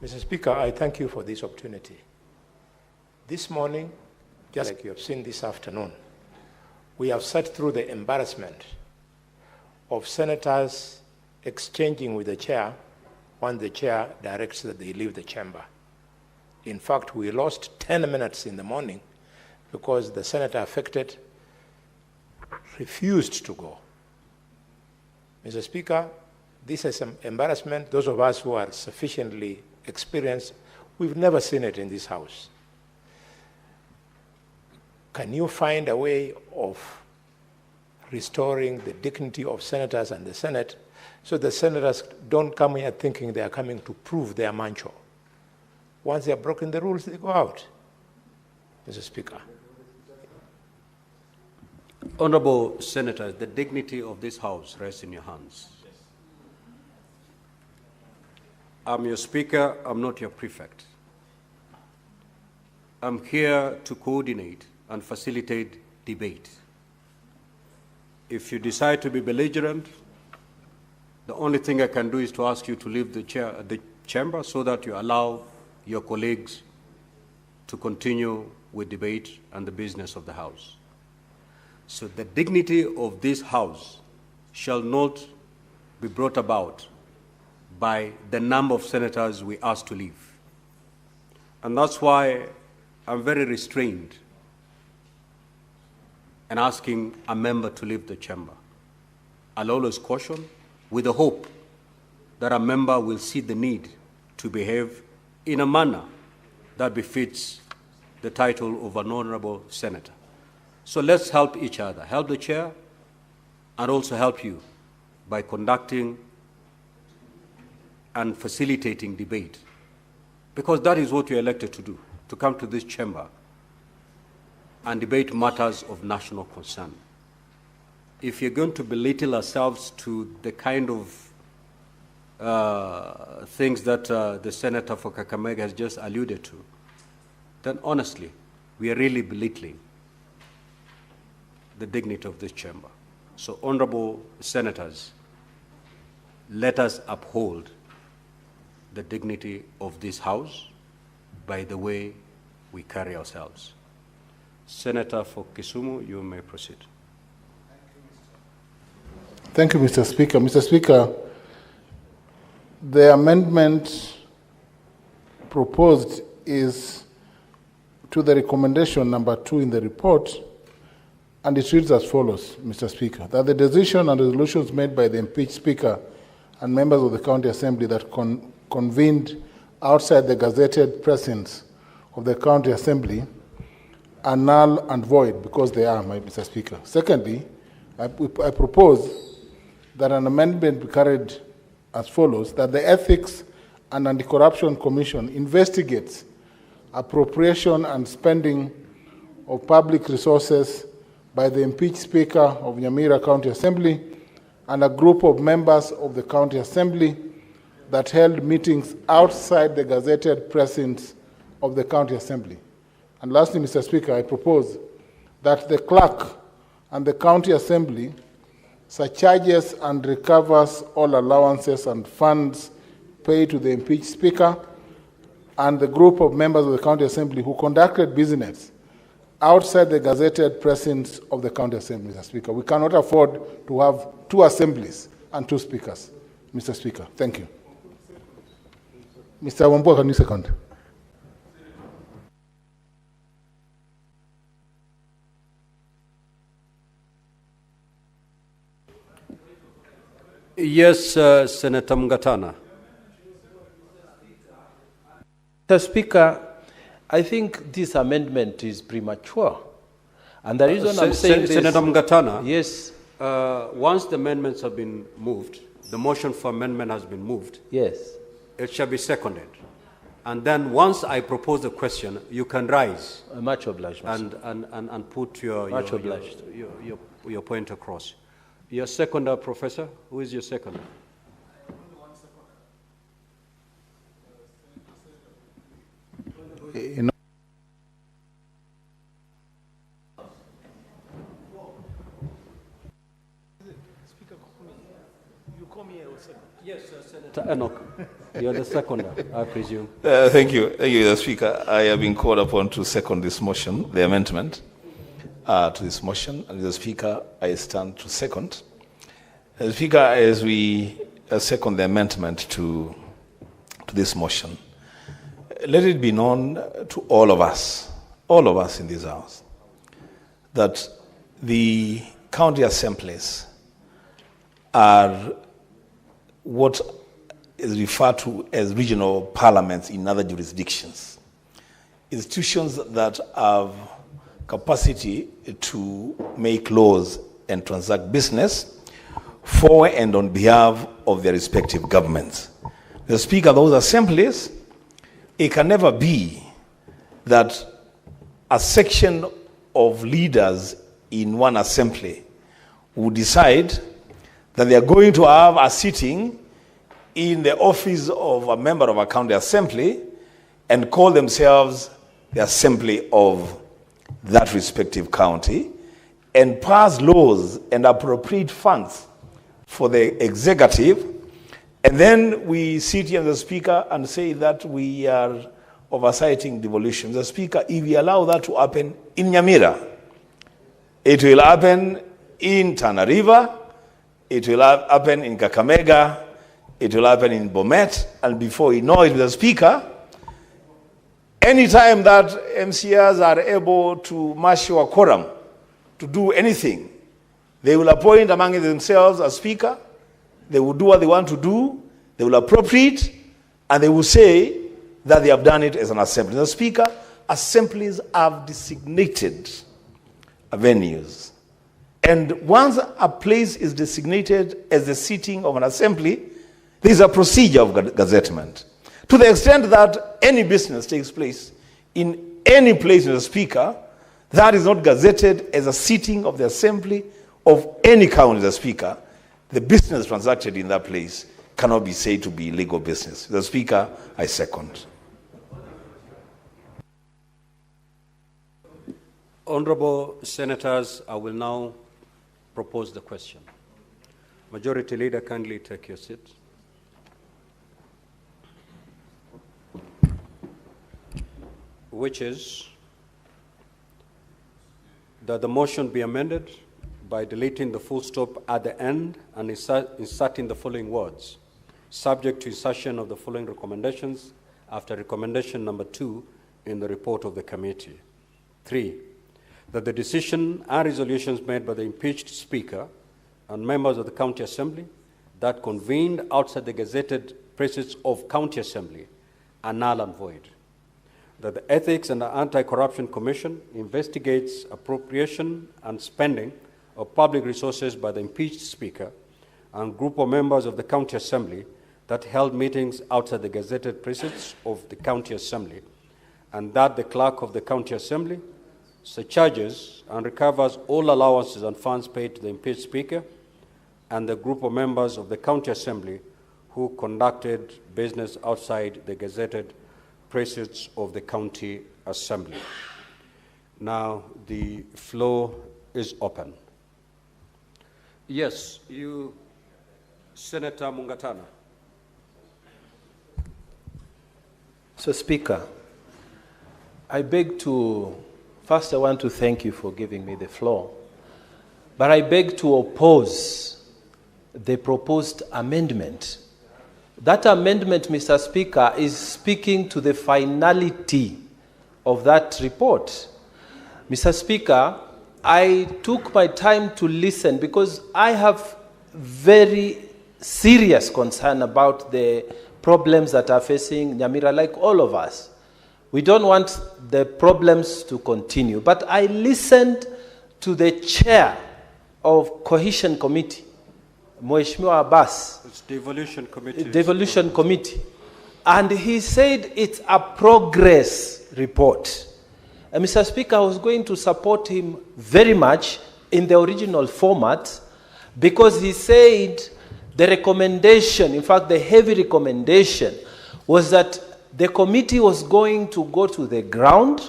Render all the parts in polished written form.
Mr. Speaker, I thank you for this opportunity. This morning, just like you have seen this afternoon, we have sat through the embarrassment of senators exchanging with the chair when the chair directs that they leave the chamber. In fact, we lost 10 minutes in the morning because the senator affected refused to go. Mr. Speaker, this is an embarrassment. Those of us who are sufficiently experienced, we've never seen it in this House. Can you find a way of restoring the dignity of senators and the Senate so the senators don't come here thinking they are coming to prove their mancho? Once they have broken the rules, they go out. Mr. Speaker. Honorable Senators, the dignity of this House rests in your hands. I'm your Speaker, I'm not your prefect. I'm here to coordinate and facilitate debate. If you decide to be belligerent, the only thing I can do is to ask you to leave the chamber so that you allow your colleagues to continue with debate and the business of the House. So the dignity of this House shall not be brought about by the number of senators we ask to leave. And that's why I'm very restrained in asking a member to leave the chamber. I'll always caution with the hope that a member will see the need to behave in a manner that befits the title of an honorable senator. So let's help each other, help the chair, and also help you by conducting and facilitating debate, because that is what you're elected to do, to come to this chamber and debate matters of national concern. If you're going to belittle ourselves to the kind of things that the Senator for Kakamega has just alluded to, then honestly, we are really belittling the dignity of this chamber. So, honorable senators, let us uphold the dignity of this House by the way we carry ourselves. Senator for Kisumu, you may proceed. Thank you, Mr. Speaker. Mr. Speaker, the amendment proposed is to the recommendation number 2 in the report, and it reads as follows, Mr. Speaker, that the decision and resolutions made by the impeached Speaker and members of the County Assembly that convened outside the gazetted presence of the County Assembly are null and void, because they are, Mr. Speaker. Secondly, I propose that an amendment be carried as follows, that the Ethics and Anti-Corruption Commission investigates appropriation and spending of public resources by the impeached Speaker of Nyamira County Assembly and a group of members of the County Assembly that held meetings outside the gazetted presence of the County Assembly. And lastly, Mr. Speaker, I propose that the clerk and the County Assembly surcharges and recovers all allowances and funds paid to the impeached Speaker and the group of members of the County Assembly who conducted business outside the gazetted presence of the County Assembly, Mr. Speaker. We cannot afford to have 2 assemblies and 2 speakers, Mr. Speaker. Thank you. Mr. Wambua, can you second? Yes, Senator Mngatana. Mr. Speaker, I think this amendment is premature. And the reason I'm saying this... Senator Mngatana, yes. Once the amendments have been moved, the motion for amendment has been moved. Yes. It shall be seconded. And then once I propose the question, you can rise. Much obliged, and put your point across. Your seconder, Professor? Who is your seconder? You come here. Yes, Senator Enoch, you're the seconder, I presume. Thank you, Mr. Speaker. I have been called upon to second this motion, the amendment to this motion, and Mr. Speaker, I stand to second. Mr. Speaker, as we second the amendment to this motion, let it be known to all of us in this house, that the county assemblies are what is referred to as regional parliaments in other jurisdictions. Institutions that have capacity to make laws and transact business for and on behalf of their respective governments. The Speaker, those assemblies, it can never be that a section of leaders in one assembly will decide that they are going to have a sitting in the office of a member of a county assembly and call themselves the assembly of that respective county and pass laws and appropriate funds for the executive, and then we sit here, the Speaker, and say that we are oversighting devolution. The Speaker, if we allow that to happen in Nyamira, it will happen in Tana River, it will happen in Kakamega, it will happen in Bomet, and before you know it, the Speaker, anytime that MCRs are able to marshal a quorum to do anything, they will appoint among themselves a Speaker, they will do what they want to do, they will appropriate, and they will say that they have done it as an assembly. The Speaker, assemblies have designated venues. And once a place is designated as the sitting of an assembly, there is a procedure of gazettement. To the extent that any business takes place in any place in the Speaker, that is not gazetted as a sitting of the assembly of any county, the Speaker, the business transacted in that place cannot be said to be legal business. The Speaker, I second. Honorable Senators, I will now propose the question. Majority Leader, kindly take your seat. Which is that the motion be amended by deleting the full stop at the end and inserting the following words, subject to insertion of the following recommendations after recommendation number 2 in the report of the committee. 3, that the decision and resolutions made by the impeached Speaker and members of the County Assembly that convened outside the gazetted places of County Assembly are null and void. That the Ethics and the Anti-Corruption Commission investigates appropriation and spending of public resources by the impeached Speaker and group of members of the County Assembly that held meetings outside the gazetted places of the County Assembly, and that the Clerk of the County Assembly surcharges and recovers all allowances and funds paid to the impeached Speaker and the group of members of the County Assembly who conducted business outside the gazetted places of the County Assembly. Now the floor is open. Yes, you, Senator Mungatana. So, Speaker, I beg to, first I want to thank you for giving me the floor, but I beg to oppose the proposed amendment. That amendment, Mr. Speaker, is speaking to the finality of that report. Mr. Speaker, I took my time to listen because I have very serious concern about the problems that are facing Nyamira, like all of us. We don't want the problems to continue. But I listened to the chair of Cohesion Committee, Mheshimiwa Abbas. It's Devolution Committee. Devolution Committee. And he said it's a progress report. And Mr. Speaker, I was going to support him very much in the original format because he said the recommendation, in fact, the heavy recommendation, was that the committee was going to go to the ground.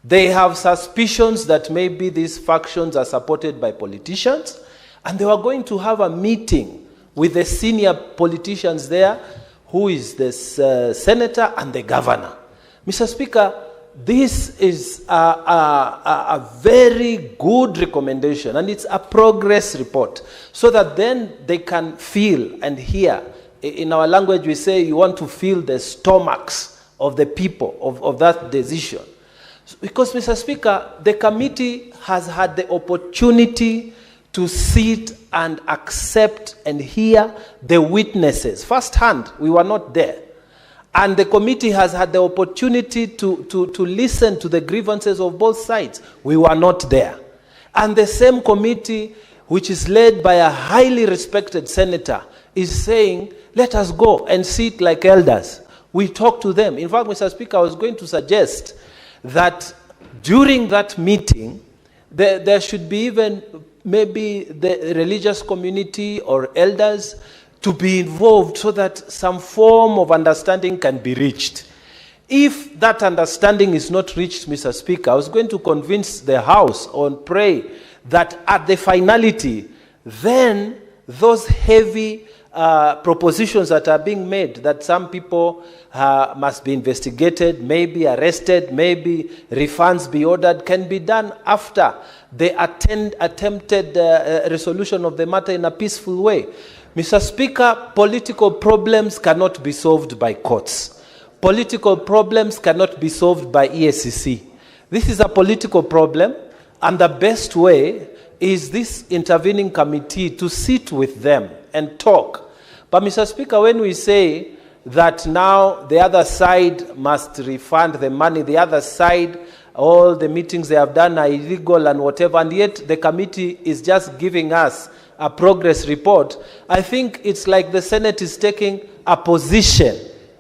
They have suspicions that maybe these factions are supported by politicians, and they were going to have a meeting with the senior politicians there, who is the senator and the governor. Mr. Speaker, this is a very good recommendation, and it's a progress report, so that then they can feel and hear. In our language, we say you want to feel the stomachs of the people of that decision. Because, Mr. Speaker, the committee has had the opportunity to sit and accept and hear the witnesses. Firsthand, we were not there. And the committee has had the opportunity to listen to the grievances of both sides. We were not there. And the same committee, which is led by a highly respected senator, is saying, let us go and sit like elders. We talk to them. In fact, Mr. Speaker, I was going to suggest that during that meeting, there should be even maybe the religious community or elders to be involved, so that some form of understanding can be reached. If that understanding is not reached, Mr. Speaker, I was going to convince the House and pray that at the finality, then those heavy propositions that are being made, that some people must be investigated, maybe arrested, maybe refunds be ordered, can be done after the attempted resolution of the matter in a peaceful way. Mr. Speaker, political problems cannot be solved by courts. Political problems cannot be solved by EACC. This is a political problem, and the best way is this intervening committee to sit with them and talk. But, Mr. Speaker, when we say that now the other side must refund the money, the other side, all the meetings they have done are illegal and whatever, and yet the committee is just giving us a progress report, I think it's like the Senate is taking a position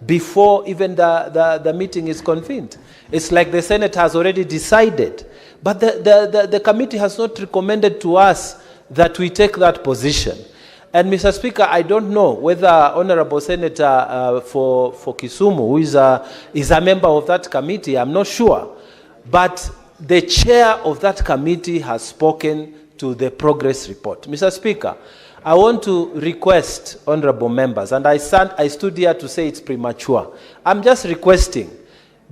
before even the meeting is convened. It's like the Senate has already decided. But the committee has not recommended to us that we take that position. And, Mr. Speaker, I don't know whether Honorable Senator for Kisumu, who is a member of that committee, I'm not sure. But the chair of that committee has spoken to the progress report. Mr. Speaker, I want to request honorable members, and I stood here to say it's premature. I'm just requesting,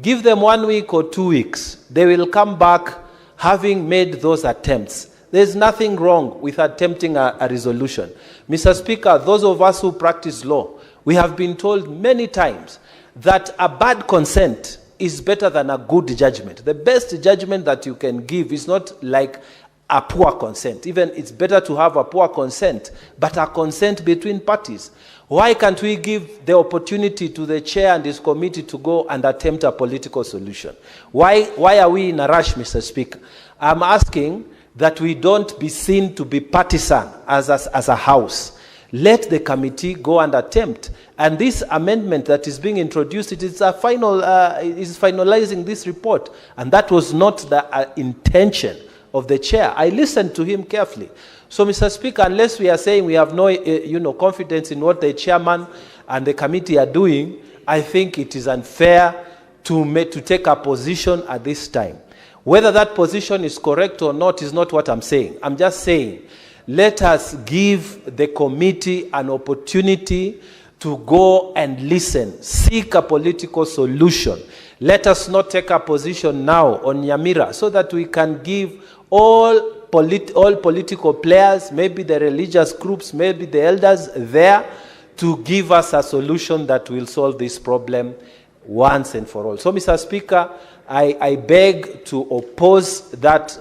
give them 1 week or 2 weeks. They will come back having made those attempts. There's nothing wrong with attempting a resolution. Mr. Speaker, those of us who practice law, we have been told many times that a bad consent is better than a good judgment. The best judgment that you can give is not like a poor consent. Even it's better to have a poor consent, but a consent between parties. Why can't we give the opportunity to the chair and his committee to go and attempt a political solution? Why are we in a rush, Mr. Speaker? I'm asking that we don't be seen to be partisan as a house. Let the committee go and attempt. And this amendment that is being introduced, it is a is finalizing this report. And that was not the intention of the chair. I listened to him carefully. So, Mr. Speaker, unless we are saying we have no confidence in what the chairman and the committee are doing, I think it is unfair to take a position at this time. Whether that position is correct or not is not what I'm saying. I'm just saying, let us give the committee an opportunity to go and listen, seek a political solution. Let us not take a position now on Nyamira, so that we can give all political players, maybe the religious groups, maybe the elders there, to give us a solution that will solve this problem once and for all. So, Mr. Speaker, I beg to oppose that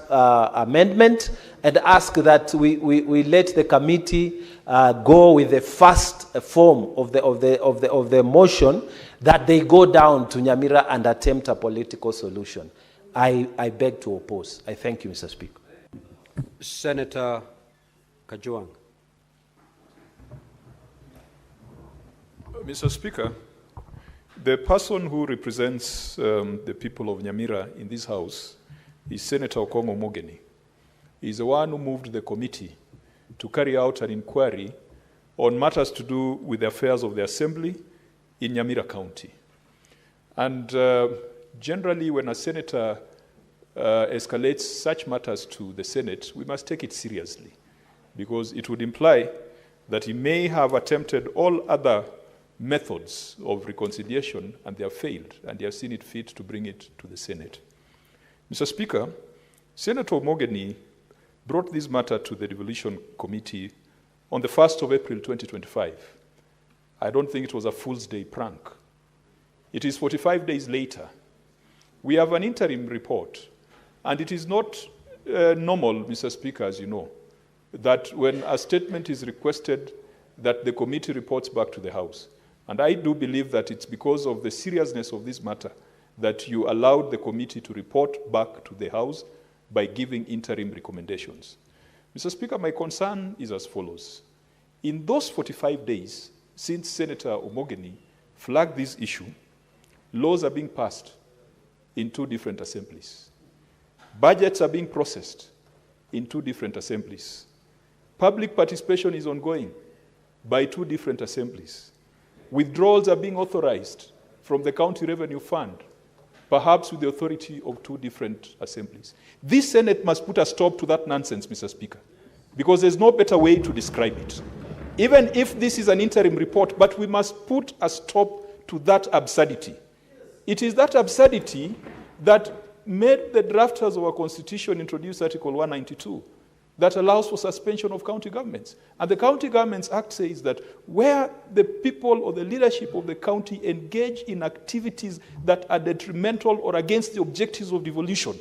amendment and ask that we let the committee go with the first form of the motion, that they go down to Nyamira and attempt a political solution. I beg to oppose. I thank you, Mr. Speaker. Senator Kajuang. Mr. Speaker, the person who represents the people of Nyamira in this House is Senator Okongo Mogeni. He's the one who moved the committee to carry out an inquiry on matters to do with the affairs of the Assembly in Nyamira County. And generally, when a senator escalates such matters to the Senate, we must take it seriously, because it would imply that he may have attempted all other methods of reconciliation and they have failed, and he has seen it fit to bring it to the Senate. Mr. Speaker, Senator Omogeni brought this matter to the Devolution Committee on the 1st of April 2025. I don't think it was a Fool's Day prank. It is 45 days later. We have an interim report, and it is not normal, Mr. Speaker, as you know, that when a statement is requested, that the committee reports back to the House. And I do believe that it's because of the seriousness of this matter that you allowed the committee to report back to the House by giving interim recommendations. Mr. Speaker, my concern is as follows. In those 45 days, since Senator Omogeni flagged this issue, laws are being passed in 2 different assemblies. Budgets are being processed in 2 different assemblies. Public participation is ongoing by 2 different assemblies. Withdrawals are being authorized from the County Revenue Fund, perhaps with the authority of 2 different assemblies. This Senate must put a stop to that nonsense, Mr. Speaker, because there's no better way to describe it. Even if this is an interim report, but we must put a stop to that absurdity. It is that absurdity that made the drafters of our Constitution introduce Article 192 that allows for suspension of county governments. And the County Governments Act says that where the people or the leadership of the county engage in activities that are detrimental or against the objectives of devolution,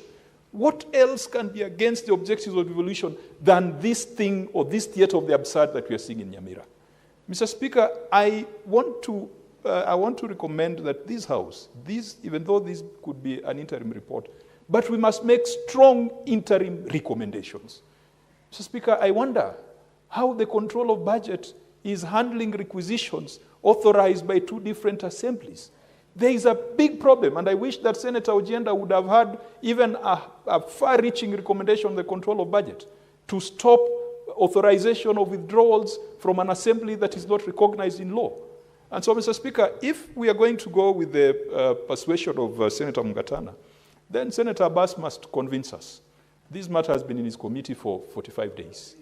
what else can be against the objectives of devolution than this thing or this theater of the absurd that we are seeing in Nyamira? Mr. Speaker, I want to recommend that this House, even though this could be an interim report, but we must make strong interim recommendations. Mr. Speaker, I wonder how the control of budget is handling requisitions authorized by 2 different assemblies. There is a big problem, and I wish that Senator Ojienda would have had even a far-reaching recommendation on the control of budget to stop authorization of withdrawals from an assembly that is not recognized in law. And so, Mr. Speaker, if we are going to go with the persuasion of Senator Mungatana, then Senator Abbas must convince us. This matter has been in his committee for 45 days.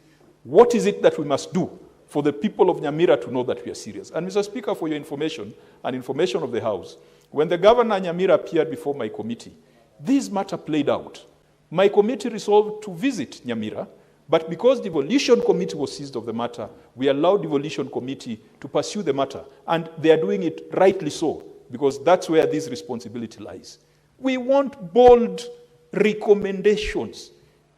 What is it that we must do for the people of Nyamira to know that we are serious? And Mr. Speaker, for your information and information of the House, when the governor Nyamira appeared before my committee, this matter played out. My committee resolved to visit Nyamira, but because the devolution committee was seized of the matter, we allowed the devolution committee to pursue the matter, and they are doing it rightly so, because that's where this responsibility lies. We want bold recommendations.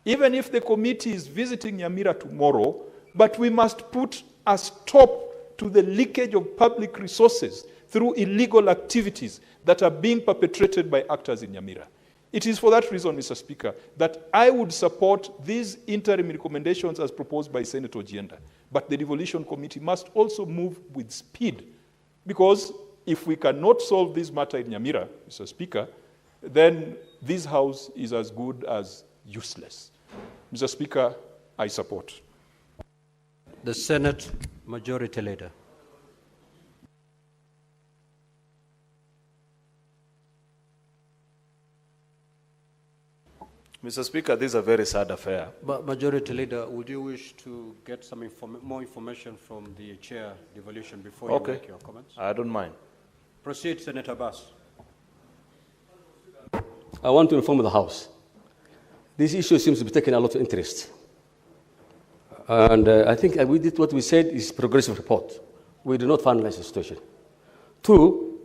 Even if the committee is visiting Nyamira tomorrow, but we must put a stop to the leakage of public resources through illegal activities that are being perpetrated by actors in Nyamira. It is for that reason, Mr. Speaker, that I would support these interim recommendations as proposed by Senator Ojienda. But the devolution committee must also move with speed, because if we cannot solve this matter in Nyamira, Mr. Speaker, then this House is as good as useless. Mr. Speaker, I support. The Senate Majority Leader. Mr. Speaker, this is a very sad affair. But Majority Leader, would you wish to get some more information from the Chair Devolution before you make your comments? I don't mind. Proceed, Senator Bass. I want to inform the House. This issue seems to be taking a lot of interest. And I think we did what we said is progressive report. We do not finalize the situation. 2,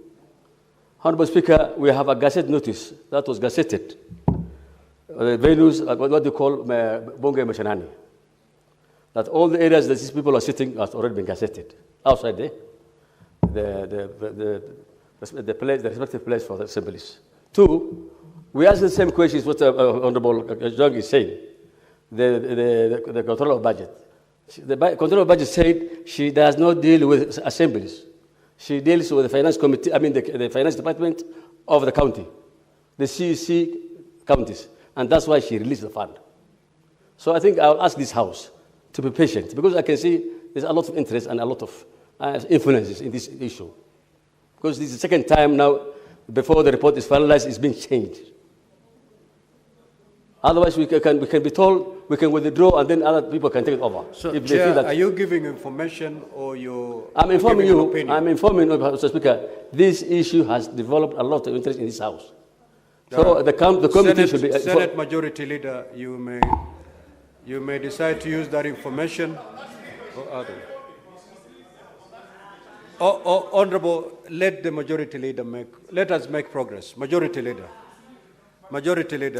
Honorable Speaker, we have a gazette notice that was gazetted. The venues, what they call Bonge Mashanani. That all the areas that these people are sitting has already been gazetted. Outside there, the respective place for the assemblies. 2, we ask the same questions what Honorable Jung is saying. The control of budget. The control of budget said she does not deal with assemblies. She deals with the finance committee, the finance department of the county, the CEC counties, and that's why she released the fund. So I think I'll ask this House to be patient, because I can see there's a lot of interest and a lot of influences in this issue. Because this is the second time now, before the report is finalized, it's being changed. Otherwise, we can be told we can withdraw, and then other people can take it over. So, if they Chair, feel that are you giving information or you? I'm informing giving an you. opinion? I'm informing you, Mr. Speaker. This issue has developed a lot of interest in this House. So the committee should be. Senate Majority Leader, you may decide to use that information. Honorable, let the Majority Leader let us make progress. Majority Leader,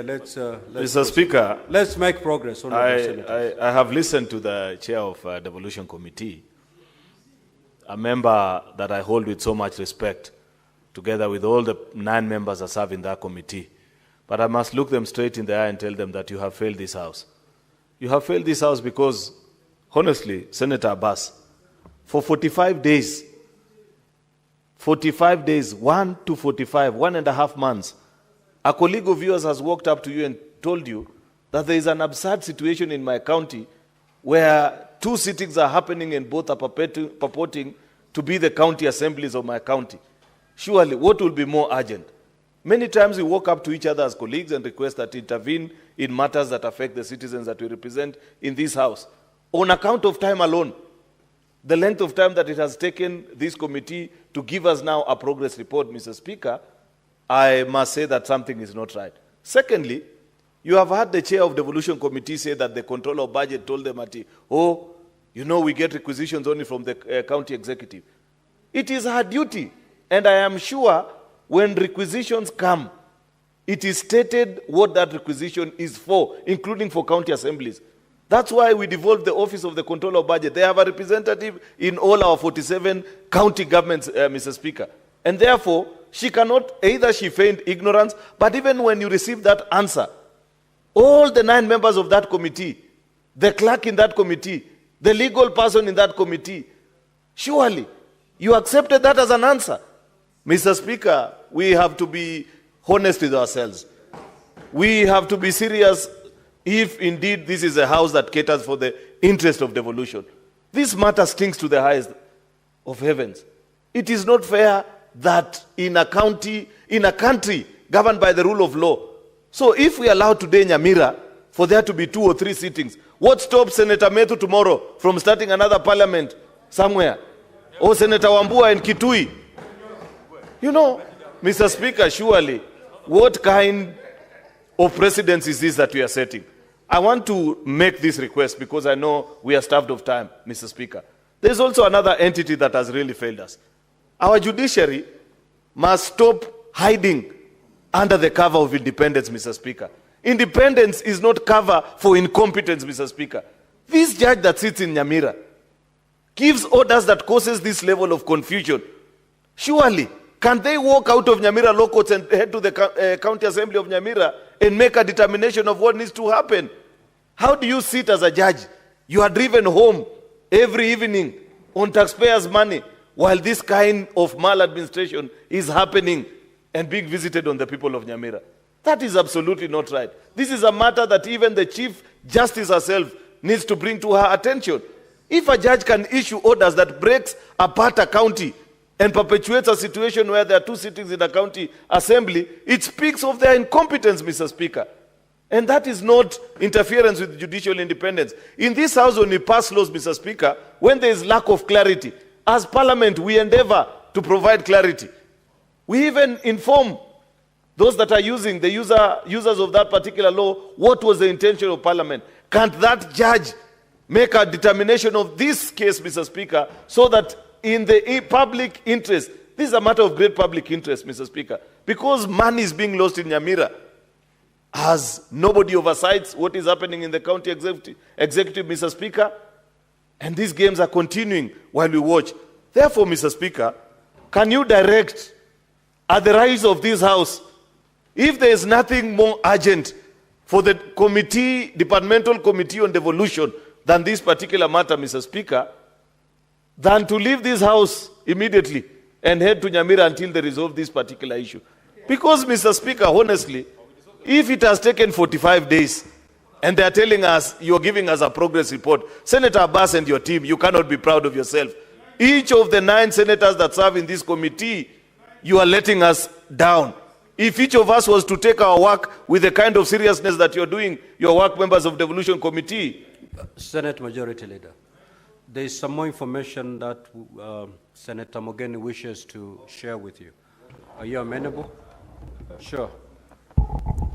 let's Mr. Speaker, let's make progress. I have listened to the chair of Devolution Committee, a member that I hold with so much respect, together with all the 9 members that serve in that committee. But I must look them straight in the eye and tell them that you have failed this House. You have failed this House because, honestly, Senator Abbas, for 45 days, 1 to 45, 1.5 months, a colleague of yours has walked up to you and told you that there is an absurd situation in my county where 2 sittings are happening and both are purporting to be the county assemblies of my county. Surely, what will be more urgent? Many times we walk up to each other as colleagues and request that intervene in matters that affect the citizens that we represent in this House. On account of time alone, the length of time that it has taken this committee to give us now a progress report, Mr. Speaker, I must say that something is not right. Secondly, you have heard the chair of the Devolution Committee say that the controller of budget told them, we get requisitions only from the county executive. It is her duty, and I am sure when requisitions come, it is stated what that requisition is for, including for county assemblies. That's why we devolved the office of the controller of budget. They have a representative in all our 47 county governments, Mr. Speaker. And therefore, she cannot, either she feigned ignorance, but even when you receive that answer, all the 9 members of that committee, the clerk in that committee, the legal person in that committee, surely you accepted that as an answer. Mr. Speaker, we have to be honest with ourselves. We have to be serious if indeed this is a house that caters for the interest of devolution. This matter stinks to the highest of heavens. It is not fair that in a country governed by the rule of law. So if we allow today Nyamira for there to be 2 or 3 sittings, what stops Senator Methu tomorrow from starting another parliament somewhere? Or Senator Wambua in Kitui? Mr. Speaker, surely, what kind of precedence is this that we are setting? I want to make this request because I know we are starved of time, Mr. Speaker. There is also another entity that has really failed us. Our judiciary must stop hiding under the cover of independence, Mr. Speaker. Independence is not cover for incompetence, Mr. Speaker. This judge that sits in Nyamira gives orders that causes this level of confusion. Surely, can they walk out of Nyamira law courts and head to the county assembly of Nyamira and make a determination of what needs to happen? How do you sit as a judge? You are driven home every evening on taxpayers' money while this kind of maladministration is happening and being visited on the people of Nyamira. That is absolutely not right. This is a matter that even the Chief Justice herself needs to bring to her attention. If a judge can issue orders that breaks apart a county and perpetuates a situation where there are 2 sittings in a county assembly, it speaks of their incompetence, Mr. Speaker. And that is not interference with judicial independence. In this House, when we pass laws, Mr. Speaker, when there is lack of clarity, as Parliament, we endeavor to provide clarity. We even inform those that are using, the users of that particular law, what was the intention of Parliament. Can't that judge make a determination of this case, Mr. Speaker, so that in the public interest, this is a matter of great public interest, Mr. Speaker, because money is being lost in Nyamira, as nobody oversights what is happening in the county executive, Mr. Speaker, and these games are continuing while we watch. Therefore, Mr. Speaker, can you direct at the rise of this House, if there is nothing more urgent for the departmental committee on devolution than this particular matter, Mr. Speaker, than to leave this House immediately and head to Nyamira until they resolve this particular issue? Because, Mr. Speaker, honestly, if it has taken 45 days and they are telling us, you are giving us a progress report, Senator Abbas and your team, you cannot be proud of yourself. Each of the 9 senators that serve in this committee, you are letting us down. If each of us was to take our work with the kind of seriousness that you're doing, your work, members of the Devolution Committee. Senate Majority Leader, there is some more information that Senator Mogeni wishes to share with you. Are you amenable? Sure.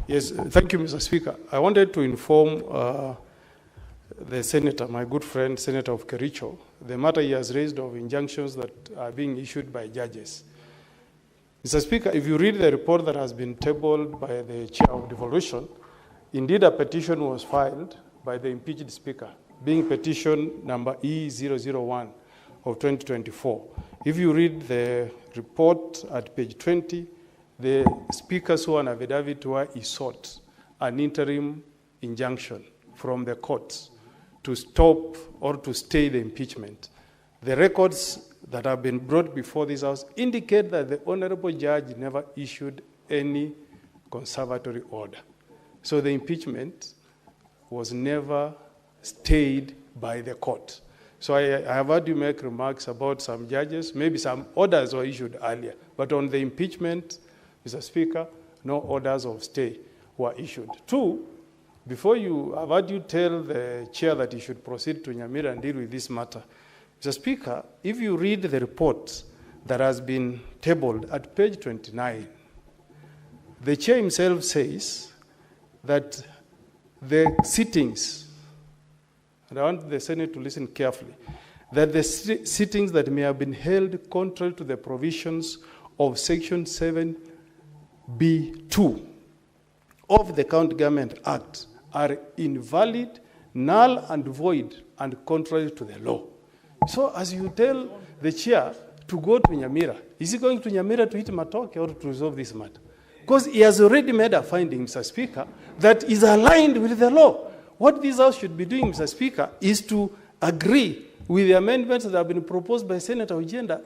Yes, thank you, Mr. Speaker. I wanted to inform the Senator, my good friend, Senator of Kericho, the matter he has raised of injunctions that are being issued by judges. Mr. Speaker, if you read the report that has been tabled by the Chair of Devolution, indeed a petition was filed by the impeached Speaker, being petition number E001 of 2024. If you read the report at page 20, the Speaker saw an affidavit where he sought an interim injunction from the courts to stop or to stay the impeachment. The records that have been brought before this House indicate that the Honorable Judge never issued any conservatory order. So the impeachment was never stayed by the court. So I have heard you make remarks about some judges, maybe some orders were issued earlier, but on the impeachment, Mr. Speaker, no orders of stay were issued. Two, before you, I've heard you tell the chair that he should proceed to Nyamira and deal with this matter. Mr. Speaker, if you read the report that has been tabled at page 29, the chair himself says that the sittings, and I want the Senate to listen carefully, that the sittings that may have been held contrary to the provisions of Section 7B2 of the County Government Act are invalid, null and void, and contrary to the law. So as you tell the chair to go to Nyamira, is he going to Nyamira to eat matoke or to resolve this matter? Because he has already made a finding, Mr. Speaker, that is aligned with the law. What this House should be doing, Mr. Speaker, is to agree with the amendments that have been proposed by Senator Ojenda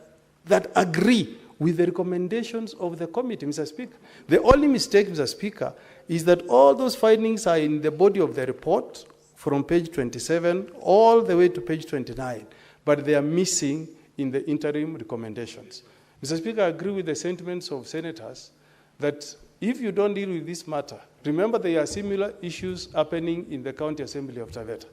that agree with the recommendations of the committee, Mr. Speaker. The only mistake, Mr. Speaker, is that all those findings are in the body of the report from page 27 all the way to page 29, but they are missing in the interim recommendations. Mr. Speaker, I agree with the sentiments of senators that if you don't deal with this matter, remember there are similar issues happening in the County Assembly of Taveta.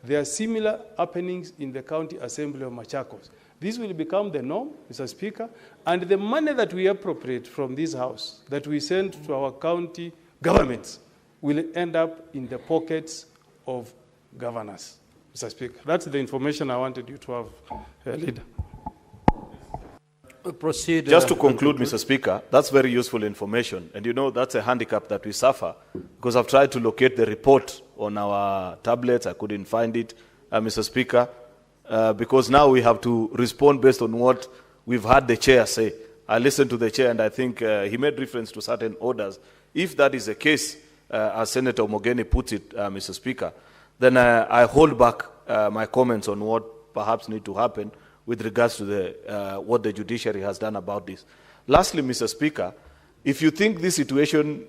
There are similar happenings in the County Assembly of Machakos. This will become the norm, Mr. Speaker, and the money that we appropriate from this House, that we send to our county governments, will end up in the pockets of governors, Mr. Speaker. That's the information I wanted you to have, Leader. Proceed. Just to conclude, Mr. Speaker, that's very useful information. And you know, that's a handicap that we suffer because I've tried to locate the report on our tablets. I couldn't find it, Mr. Speaker, because now we have to respond based on what we've had the chair say. I listened to the chair and I think he made reference to certain orders. If that is the case, as Senator Mogeni put it, Mr. Speaker, then I hold back my comments on what perhaps need to happen with regards to the, what the judiciary has done about this. Lastly, Mr. Speaker, if you think this situation,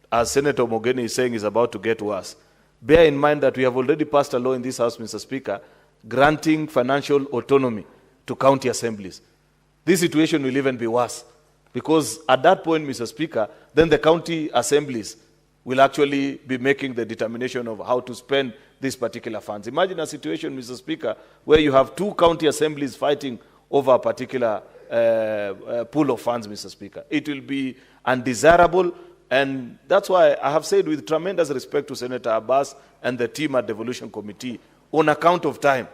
as Senator Mogeni is saying, is about to get worse, bear in mind that we have already passed a law in this House, Mr. Speaker, granting financial autonomy to county assemblies. This situation will even be worse because at that point, Mr. Speaker, then the county assemblies will actually be making the determination of how to spend these particular funds. Imagine a situation, Mr. Speaker, where you have two county assemblies fighting over a particular pool of funds, Mr. Speaker. It will be undesirable, and that's why I have said with tremendous respect to Senator Abbas and the team at the Devolution Committee, on account of time,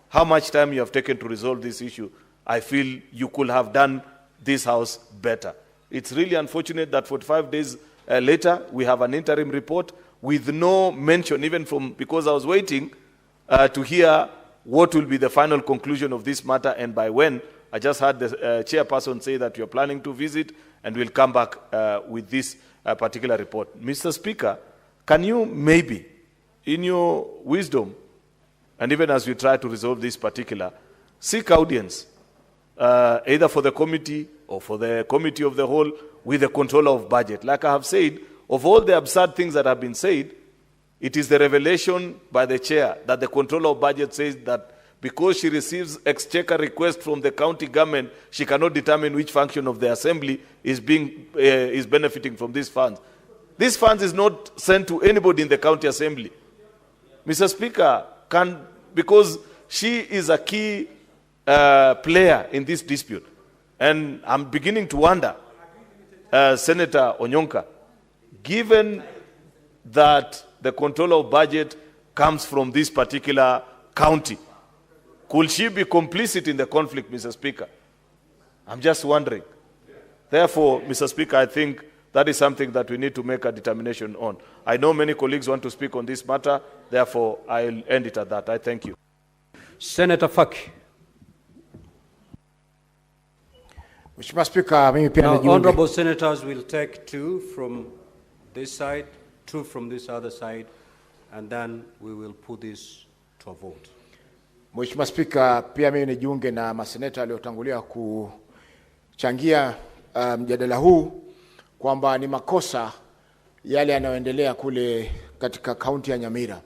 how much time you have taken to resolve this issue, I feel you could have done this House better. It's really unfortunate that 45 days later, we have an interim report with no mention, even from, because I was waiting to hear what will be the final conclusion of this matter and by when. I just heard the chairperson say that you're planning to visit and we'll come back with this particular report. Mr. Speaker, can you maybe, in your wisdom, and even as we try to resolve this particular, seek audience, either for the committee or for the committee of the whole, with the controller of budget. Like I have said, of all the absurd things that have been said, it is the revelation by the chair that the controller of budget says that because she receives exchequer request from the county government, she cannot determine which function of the assembly is benefiting from these funds. These funds is not sent to anybody in the county assembly. Mr. Speaker, because she is a key player in this dispute. And I'm beginning to wonder, Senator Onyonka, given that the control of budget comes from this particular county, could she be complicit in the conflict, Mr. Speaker? I'm just wondering. Therefore, Mr. Speaker, I think that is something that we need to make a determination on. I know many colleagues want to speak on this matter. Therefore, I'll end it at that. I thank you. Senator Faki. Mheshimiwa Spika, mimi pia Now, nijiunge. honorable senators will take 2 from this side, 2 from this other side, and then we will put this to a vote. Mheshimiwa Spika, pia mimi nijiunge na maseneta waliotangulia kuchangia mjadala huu kwamba ni makosa yale yanayoendelea kule katika kaunti ya Nyamira.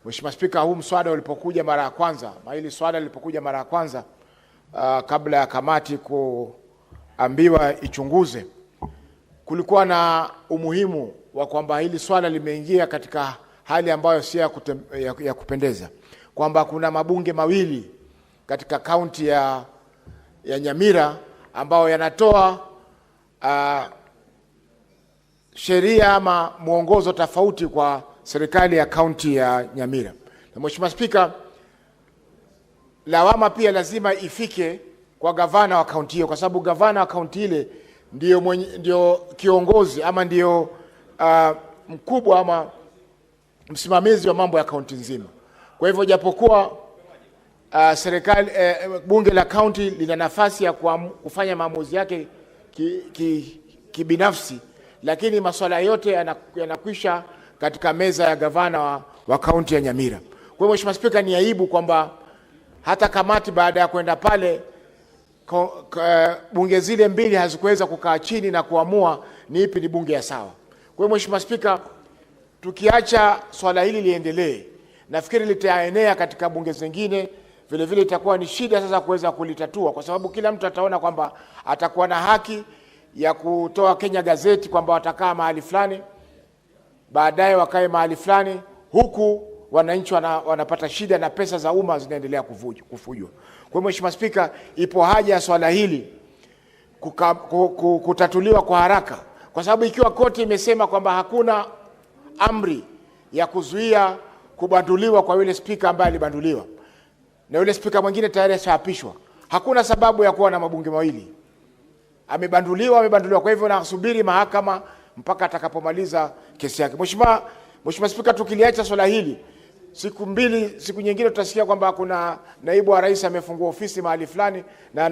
Mheshimiwa Spika, huu mswada ulipokuja mara ya kwanza, hili swada lilipokuja mara ya kwanza kabla ya kamati kuambiwa ichunguze, kulikuwa na umuhimu wa kwamba hili swala limeingia katika hali ambayo si ya kupendeza, kwamba kuna mabunge mawili katika kaunti ya Nyamira ambao yanatoa sheria ama mwongozo tofauti kwa serikali ya kaunti ya Nyamira. Na Mheshimiwa Spika, lawama pia lazima ifike kwa gavana wa kaunti hiyo, kwa sababu gavana wa kaunti ile ndio kiongozi ama ndio mkubwa ama msimamizi wa mambo ya kaunti nzima. Kwa hivyo japokuwa serikali bunge la kaunti lina nafasi ya kufanya maamuzi yake kibinafsi, lakini masuala yote yanakwisha katika meza ya gavana wa kaunti ya Nyamira. Kwa hivyo Mheshimiwa Spika, ni aibu kwamba hata kamati baada ya kwenda pale bunge zile mbili hazikuweza kukaa chini na kuamua ni ipi ni bunge ya sawa. Kwa hivyo Mheshimiwa Spika, tukiacha swala hili liendelee, nafikiri litaenea katika bunge zingine, vile vile itakuwa ni shida sasa kuweza kulitatua, kwa sababu kila mtu ataona kwamba atakuwa na haki ya kutoa Kenya gazeti kwamba watakaa mahali fulani, baadaye wakae mahali fulani, huku wananchi wanapata shida na pesa za umma zinaendelea kufujwa. Kwa hiyo Mheshimiwa Spika, ipo haja ya swala hili kutatuliwa kwa haraka, kwa sababu ikiwa koti imesema kwamba hakuna amri ya kuzuia kubanduliwa kwa yule spika ambaye alibanduliwa na yule spika mwingine tayari ashaapishwa, hakuna sababu ya kuwa na mabunge mawili. Amebanduliwa. Kwa hivyo nasubiri mahakama mpaka atakapomaliza kesi yake. Mheshimiwa Spika, tukiliacha swala hili, siku nyingine tutasikia kwamba kuna naibu wa rais amefungua ofisi mahali fulani na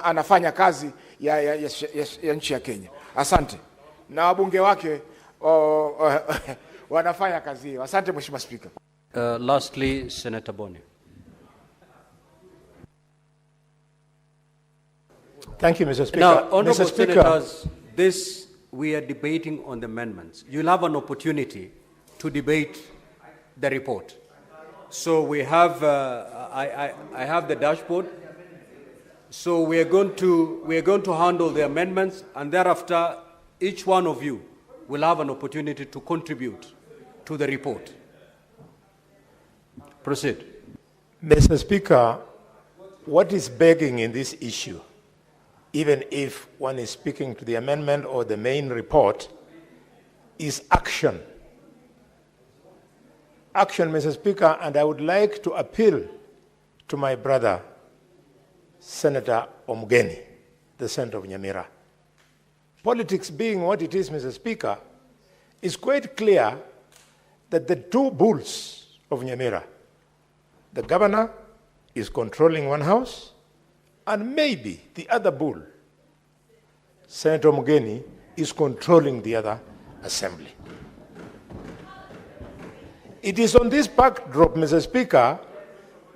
anafanya kazi ya nchi ya Kenya. Asante. Na wabunge wake wanafanya kazi hiyo. Asante Mheshimiwa Spika. Lastly, Senator Boni. Thank you, Mr. Speaker. Now, honorable Mr. Speaker, senators, we are debating on the amendments. You'll have an opportunity to debate the report. So we have, I have the dashboard. So we are going to handle the amendments, and thereafter, each one of you will have an opportunity to contribute to the report. Proceed. Mr. Speaker, what is begging in this issue, even if one is speaking to the amendment or the main report, is action. Action, Mr. Speaker, and I would like to appeal to my brother, Senator Omugeni, the Senator of Nyamira. Politics being what it is, Mr. Speaker, it's quite clear that the two bulls of Nyamira, the governor is controlling one house, and maybe the other bull, Senator Omugeni, is controlling the other assembly. It is on this backdrop, Mr. Speaker,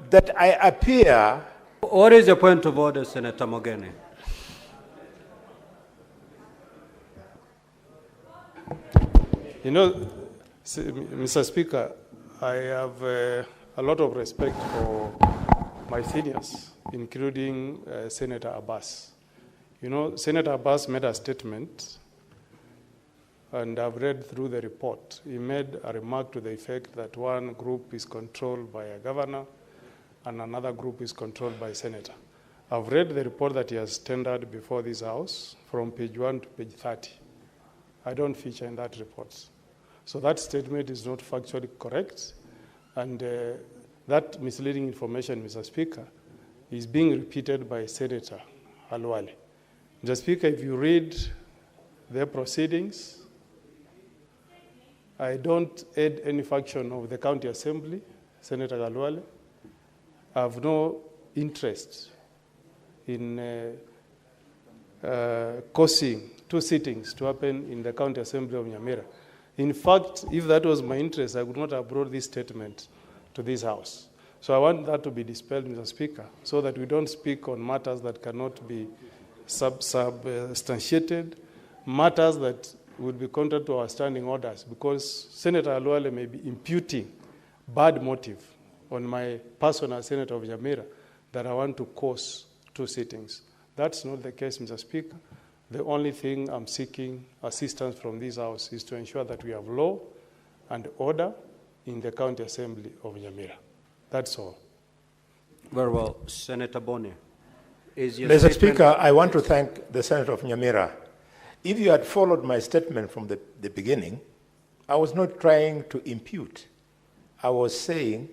that I appear... What is your point of order, Senator Omugeni? You know, Mr. Speaker, I have a lot of respect for my seniors, including Senator Abbas. You know, Senator Abbas made a statement, and I've read through the report. He made a remark to the effect that one group is controlled by a governor and another group is controlled by a senator. I've read the report that he has tendered before this House from page 1 to page 30. I don't feature in that report. So that statement is not factually correct, and that misleading information, Mr. Speaker, is being repeated by Senator Halwale. Mr. Speaker, if you read their proceedings, I don't aid any faction of the County Assembly, Senator Halwale. I have no interest in causing 2 sittings to happen in the County Assembly of Nyamira. In fact, if that was my interest, I would not have brought this statement to this House. So I want that to be dispelled, Mr. Speaker, so that we don't speak on matters that cannot be substantiated, matters that would be contrary to our standing orders, because Senator Halwale may be imputing bad motive on my person as Senator of Nyamira that I want to cause 2 sittings. That's not the case, Mr. Speaker. The only thing I'm seeking assistance from this House is to ensure that we have law and order in the County Assembly of Nyamira. That's all. Very well. Senator Boni. Mr. Speaker, I want to thank the Senator of Nyamira. If you had followed my statement from the beginning, I was not trying to impute. I was saying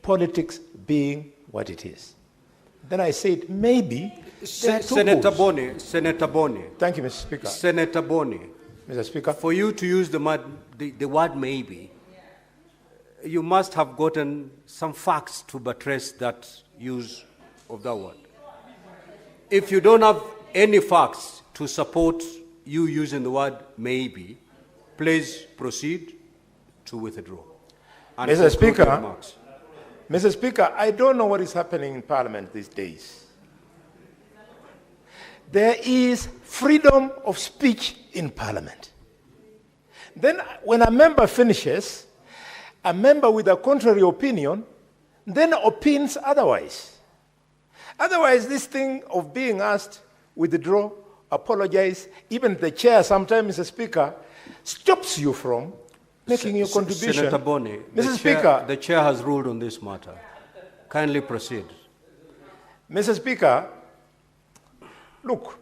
politics being what it is. Then I said maybe Senator Boni. Thank you, Mr. Speaker. Senator Boni. Mr. Speaker. For you to use the word maybe, you must have gotten some facts to buttress that use of that word. If you don't have any facts to support you using the word maybe, please proceed to withdraw. And Mr. Speaker, I don't know what is happening in Parliament these days. There is freedom of speech in Parliament. Then when a member finishes, a member with a contrary opinion then opines otherwise. Otherwise, this thing of being asked, withdraw, apologize, even the chair sometimes, Mr. Speaker, stops you from making your contribution. Senator Boni, the chair has ruled on this matter. Kindly proceed. Mr. Speaker, look,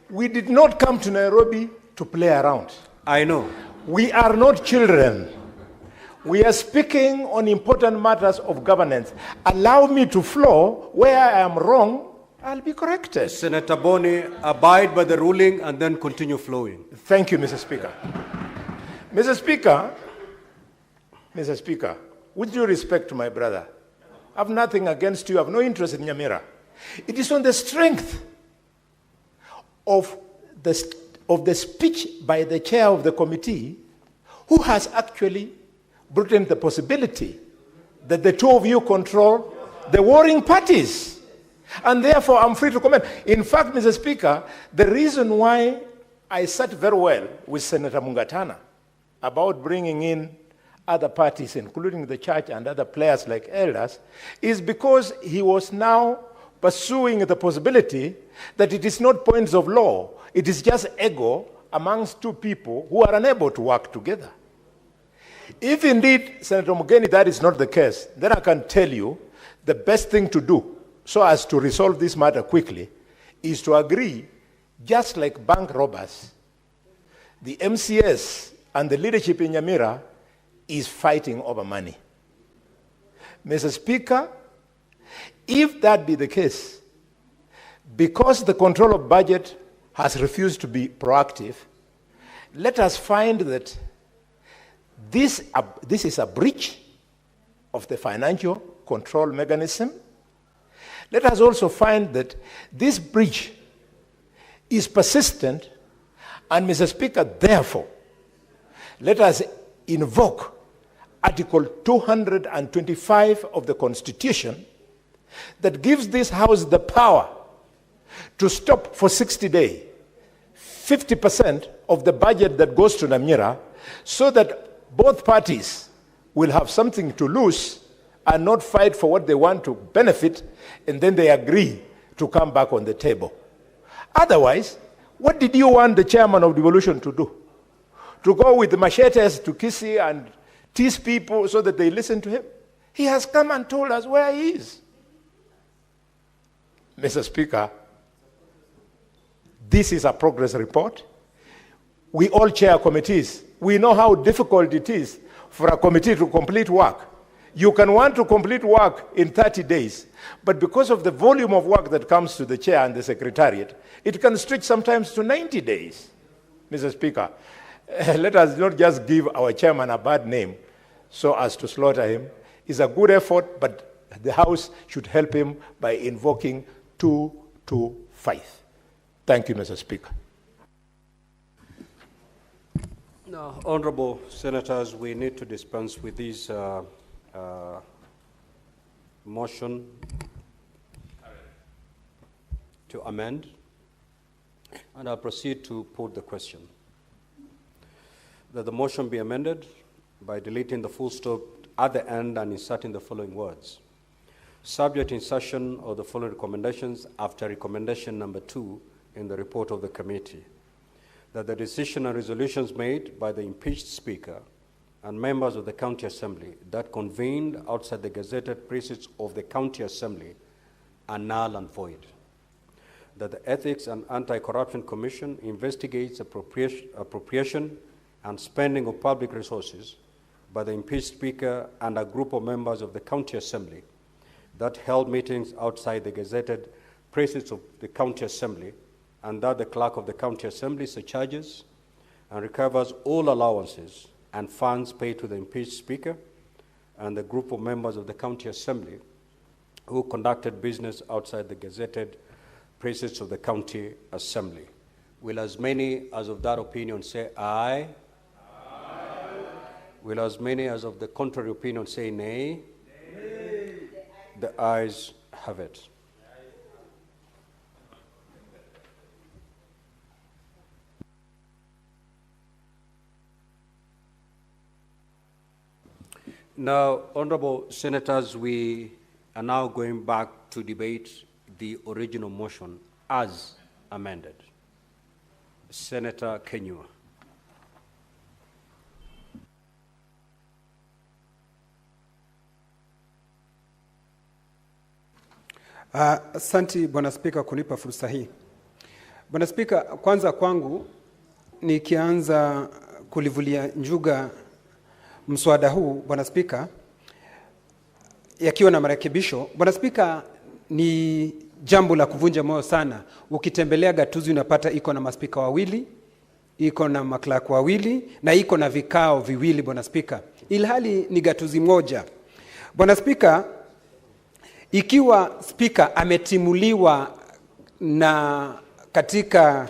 we did not come to Nairobi to play around. I know. We are not children. We are speaking on important matters of governance. Allow me to flow. Where I am wrong, I'll be corrected. Senator Boni, abide by the ruling and then continue flowing. Thank you, Mr. Speaker. Mr. Speaker, with due respect to my brother, I have nothing against you. I have no interest in Nyamira. It is on the strength of the speech by the chair of the committee who has actually brought in the possibility that the 2 of you control the warring parties. And therefore, I'm free to comment. In fact, Mr. Speaker, the reason why I sat very well with Senator Mungatana about bringing in other parties, including the church and other players like elders, is because he was now pursuing the possibility that it is not points of law, it is just ego amongst 2 people who are unable to work together. If indeed, Senator Mugeni, that is not the case, then I can tell you the best thing to do so as to resolve this matter quickly is to agree, just like bank robbers, the MCS and the leadership in Nyamira is fighting over money. Mr. Speaker, if that be the case, because the control of budget has refused to be proactive, let us find that this is a breach of the financial control mechanism. Let us also find that this breach is persistent, and Mr. Speaker, therefore, let us invoke Article 225 of the Constitution that gives this House the power to stop for 60 days 50% of the budget that goes to Nyamira, so that both parties will have something to lose and not fight for what they want to benefit, and then they agree to come back on the table. Otherwise, what did you want the chairman of devolution to do? To go with the machetes to Kisii and tease people so that they listen to him? He has come and told us where he is. Mr. Speaker, this is a progress report. We all chair committees. We know how difficult it is for a committee to complete work. You can want to complete work in 30 days, but because of the volume of work that comes to the chair and the secretariat, it can stretch sometimes to 90 days. Mr. Speaker, let us not just give our chairman a bad name so as to slaughter him. It's a good effort, but the House should help him by invoking 225. Thank you, Mr. Speaker. Now, honorable senators, we need to dispense with this motion to amend, and I'll proceed to put the question. That the motion be amended by deleting the full stop at the end and inserting the following words. Subject insertion of the following recommendations after recommendation number 2 in the report of the committee. That the decision and resolutions made by the impeached Speaker and members of the County Assembly that convened outside the gazetted precincts of the County Assembly are null and void. That the Ethics and Anti-Corruption Commission investigates appropriation and spending of public resources by the impeached Speaker and a group of members of the County Assembly that held meetings outside the gazetted precincts of the County Assembly, and that the Clerk of the County Assembly surcharges and recovers all allowances and funds paid to the impeached Speaker and the group of members of the County Assembly who conducted business outside the gazetted precincts of the County Assembly. Will as many as of that opinion say aye? Aye. Will as many as of the contrary opinion say nay? Nay. The ayes have it. Now, honorable senators, we are now going back to debate the original motion as amended. Senator Kenyua. Asante Bwana Spika kunipa fursa hii. Bwana Spika, kwanza kwangu nikianza kulivulia njuga mswada huu Bwana Spika, yakiwa na marekebisho. Bwana Spika, ni jambo la kuvunja moyo sana. Ukitembelea gatuzi unapata iko na maspika wawili, iko na maklak wawili, na iko na vikao viwili Bwana Spika. Ilhali ni gatuzi moja. Bwana Spika, ikiwa spika ametimuliwa na katika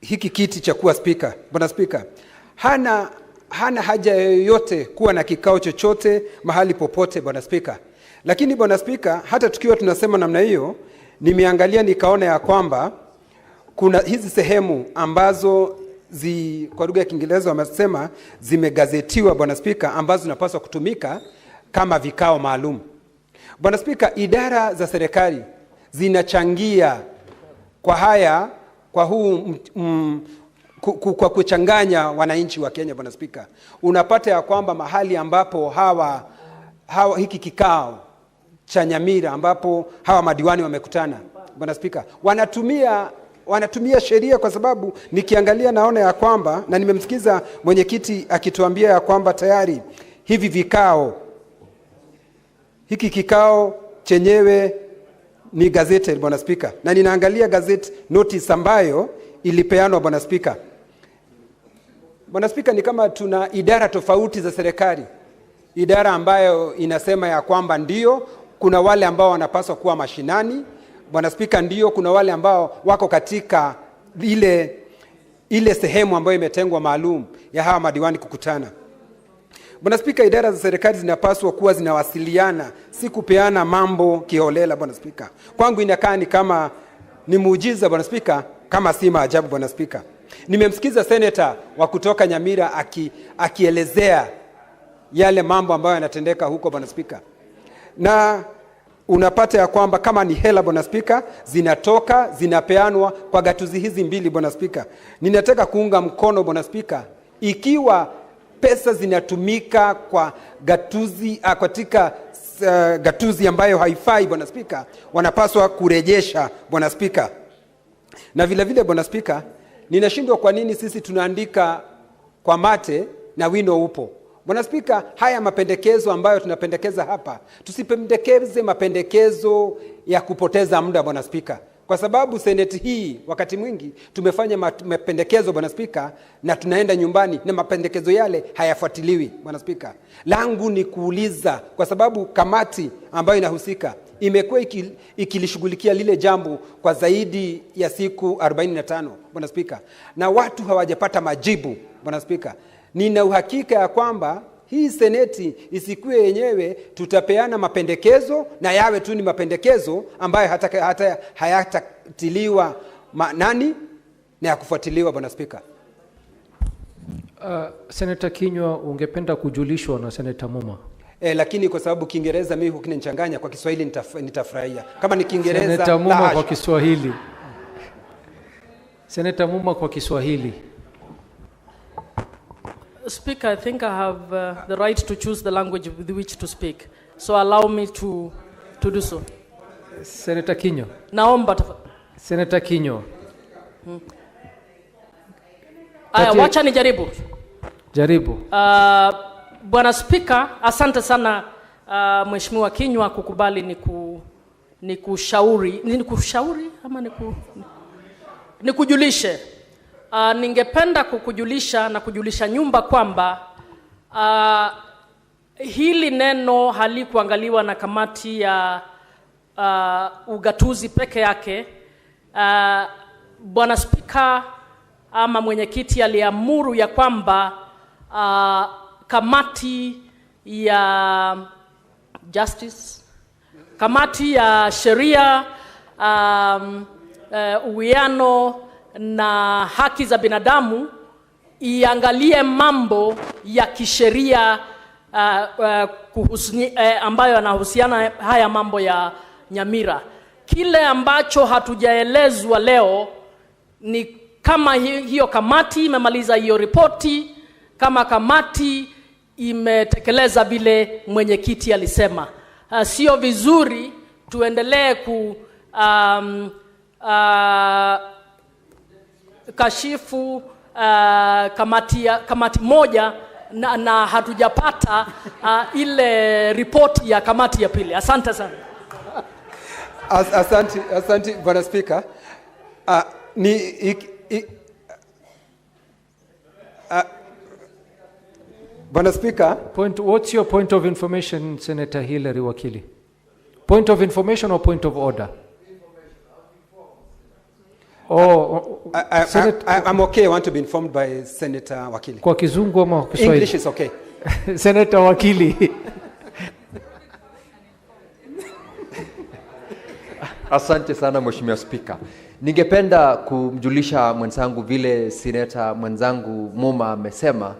hiki kiti cha kuwa spika, Bwana Spika, hana haja yoyote kuwa na kikao chochote mahali popote Bwana Spika. Lakini Bwana Spika, hata tukiwa tunasema namna hiyo, nimeangalia nikaona ya kwamba kuna hizi sehemu ambazo kwa lugha ya Kiingereza wamesema zimegazetiwa Bwana Spika, ambazo zinapaswa kutumika kama vikao maalum. Bwana Spika, idara za serikali zinachangia kwa haya, kwa huu kwa kuchanganya wananchi wa Kenya Bwana Spika. Unapata ya kwamba mahali ambapo hiki kikao cha Nyamira ambapo hawa madiwani wamekutana Bwana Spika, wanatumia sheria, kwa sababu nikiangalia naona ya kwamba, na nimemsikiza mwenyekiti akituambia ya kwamba tayari hiki kikao chenyewe ni gazeti Bwana Spika, na ninaangalia gazeti notice ambayo ilipeanwa Bwana Spika. Bwana Spika, ni kama tuna idara tofauti za serikali. Idara ambayo inasema ya kwamba ndio kuna wale ambao wanapaswa kuwa mashinani Bwana Spika, ndio kuna wale ambao wako katika ile sehemu ambayo imetengwa maalum ya hawa madiwani kukutana. Bwana Spika, idara za serikali zinapaswa kuwa zinawasiliana, si kupeana mambo kiholela Bwana Spika. Kwangu inakaa ni kama ni muujiza Bwana Spika, kama si maajabu Bwana Spika. Nimemsikiza seneta wa kutoka Nyamira akielezea yale mambo ambayo yanatendeka huko Bwana Spika. na unapata ya kwamba kama ni hela Bwana Spika, zinatoka zinapeanwa kwa gatuzi hizi mbili Bwana Spika. Ninataka kuunga mkono Bwana Spika, ikiwa pesa zinatumika kwa gatuzi katika gatuzi ambayo haifai Bwana Spika, wanapaswa kurejesha Bwana Spika. Na vile vile Bwana Spika, ninashindwa kwa nini sisi tunaandika kwa mate na wino upo. Bwana Spika, haya mapendekezo ambayo tunapendekeza hapa, tusipendekeze mapendekezo ya kupoteza muda Bwana Spika. Kwa sababu seneti hii wakati mwingi tumefanya mapendekezo Bwana Spika, na tunaenda nyumbani na mapendekezo yale hayafuatiliwi Bwana Spika. Langu ni kuuliza, kwa sababu kamati ambayo inahusika imekuwa ikilishughulikia lile jambo kwa zaidi ya siku 45 Bwana Spika, na watu hawajapata majibu Bwana Spika. Nina uhakika ya kwamba hii seneti isikue yenyewe tutapeana mapendekezo na yawe tu ni mapendekezo ambayo hata hayatatiliwa nani na ya kufuatiliwa Bwana Spika. Senator Kinyua, ungependa kujulishwa na Senator Muma? Lakini kwa sababu Kiingereza mimi hukinichanganya, kwa Kiswahili nitafurahia. Kama ni Kiingereza Senator Muma kwa Kiswahili. Senator Muma kwa Kiswahili. Speaker, I think I have the right to choose the language with which to speak. So allow me to do so. Senator Kinyua. Naomba Senator Kinyua. Aya, wacha nijaribu. Jaribu. Bwana Speaker, asante sana Mheshimiwa Kinyua kukubali nikujulishe. Ningependa kukujulisha na kujulisha nyumba kwamba hili neno halikuangaliwa na kamati ya ugatuzi peke yake. Bwana Spika ama mwenyekiti aliamuru ya kwamba kamati ya justice, kamati ya sheria, uwiano na haki za binadamu iangalie mambo ya kisheria ambayo yanahusiana haya mambo ya Nyamira. Kile ambacho hatujaelezwa leo ni kama hiyo kamati imemaliza hiyo ripoti, kama kamati imetekeleza vile mwenyekiti alisema. Sio vizuri tuendelee kashifu kamati moja na hatujapata ile ripoti ya kamati ya pili. Asante sana. Asante Bwana Spika. Bwana Spika, what's your point of information, Senator Hillary Wakili? Point of information or point of order? I'm okay. I want to be informed by Senator Wakili. Kwa Kizungu ama Kiswahili? English is okay. Senator Wakili. Asante sana Mheshimiwa Spika. Ningependa kumjulisha mwenzangu vile Senator mwenzangu Muma amesema,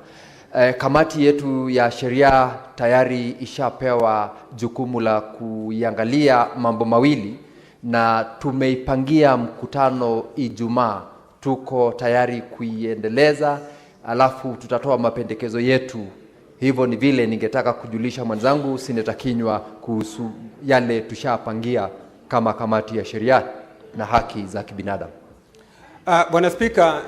kamati yetu ya sheria tayari ishapewa jukumu la kuiangalia mambo mawili na tumeipangia mkutano Ijumaa. Tuko tayari kuiendeleza, alafu tutatoa mapendekezo yetu. Hivyo ni vile ningetaka kujulisha mwenzangu Senator Kinyua kuhusu yale tushapangia kama kamati ya sheria na haki za kibinadamu. Bwana Spika,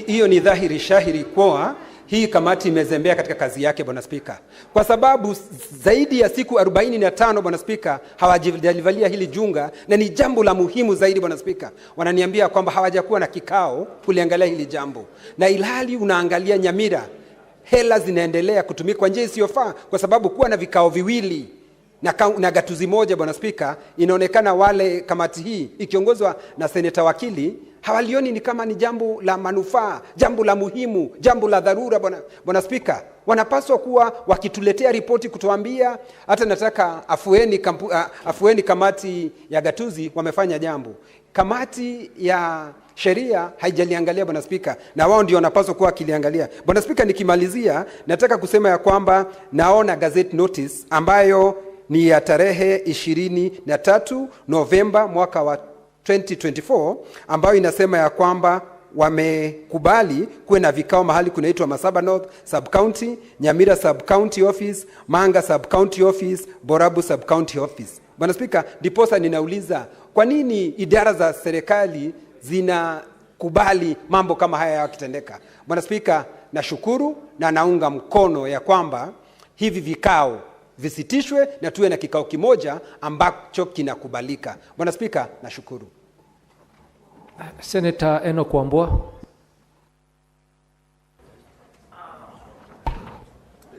hiyo ni dhahiri shahiri kwa hii kamati imezembea katika kazi yake Bwana Spika. Kwa sababu zaidi ya siku 45 Bwana Spika hawajalivalia hili junga, na ni jambo la muhimu zaidi Bwana Spika. Wananiambia kwamba hawajakuwa na kikao kuliangalia hili jambo. Na ilhali unaangalia Nyamira, hela zinaendelea kutumika kwa njia isiyofaa, kwa sababu kuwa na vikao viwili na gatuzi moja Bwana Spika, inaonekana wale kamati hii ikiongozwa na Senator Wakili hawalioni ni kama ni jambo la manufaa, jambo la muhimu, jambo la dharura Bwana Spika. Wanapaswa kuwa wakituletea ripoti kutuambia, hata nataka afueni kamati ya gatuzi wamefanya jambo. Kamati ya sheria haijaliangalia Bwana Spika, na wao ndio wanapaswa kuwa kiliangalia. Bwana Spika, nikimalizia nataka kusema ya kwamba naona gazette notice ambayo ni ya tarehe 23 Novemba mwaka wa 2024 ambayo inasema ya kwamba wamekubali kuwe na vikao mahali kunaitwa Masaba North Sub County, Nyamira Sub County Office, Manga Sub County Office, Borabu Sub County Office. Bwana Spika, ndiposa ninauliza kwa nini idara za serikali zinakubali mambo kama haya yakitendeka? Bwana Spika, nashukuru na naunga mkono ya kwamba hivi vikao visitishwe na tuwe na kikao kimoja ambacho kinakubalika. Bwana Spika, nashukuru. Senator Enoch Wambua.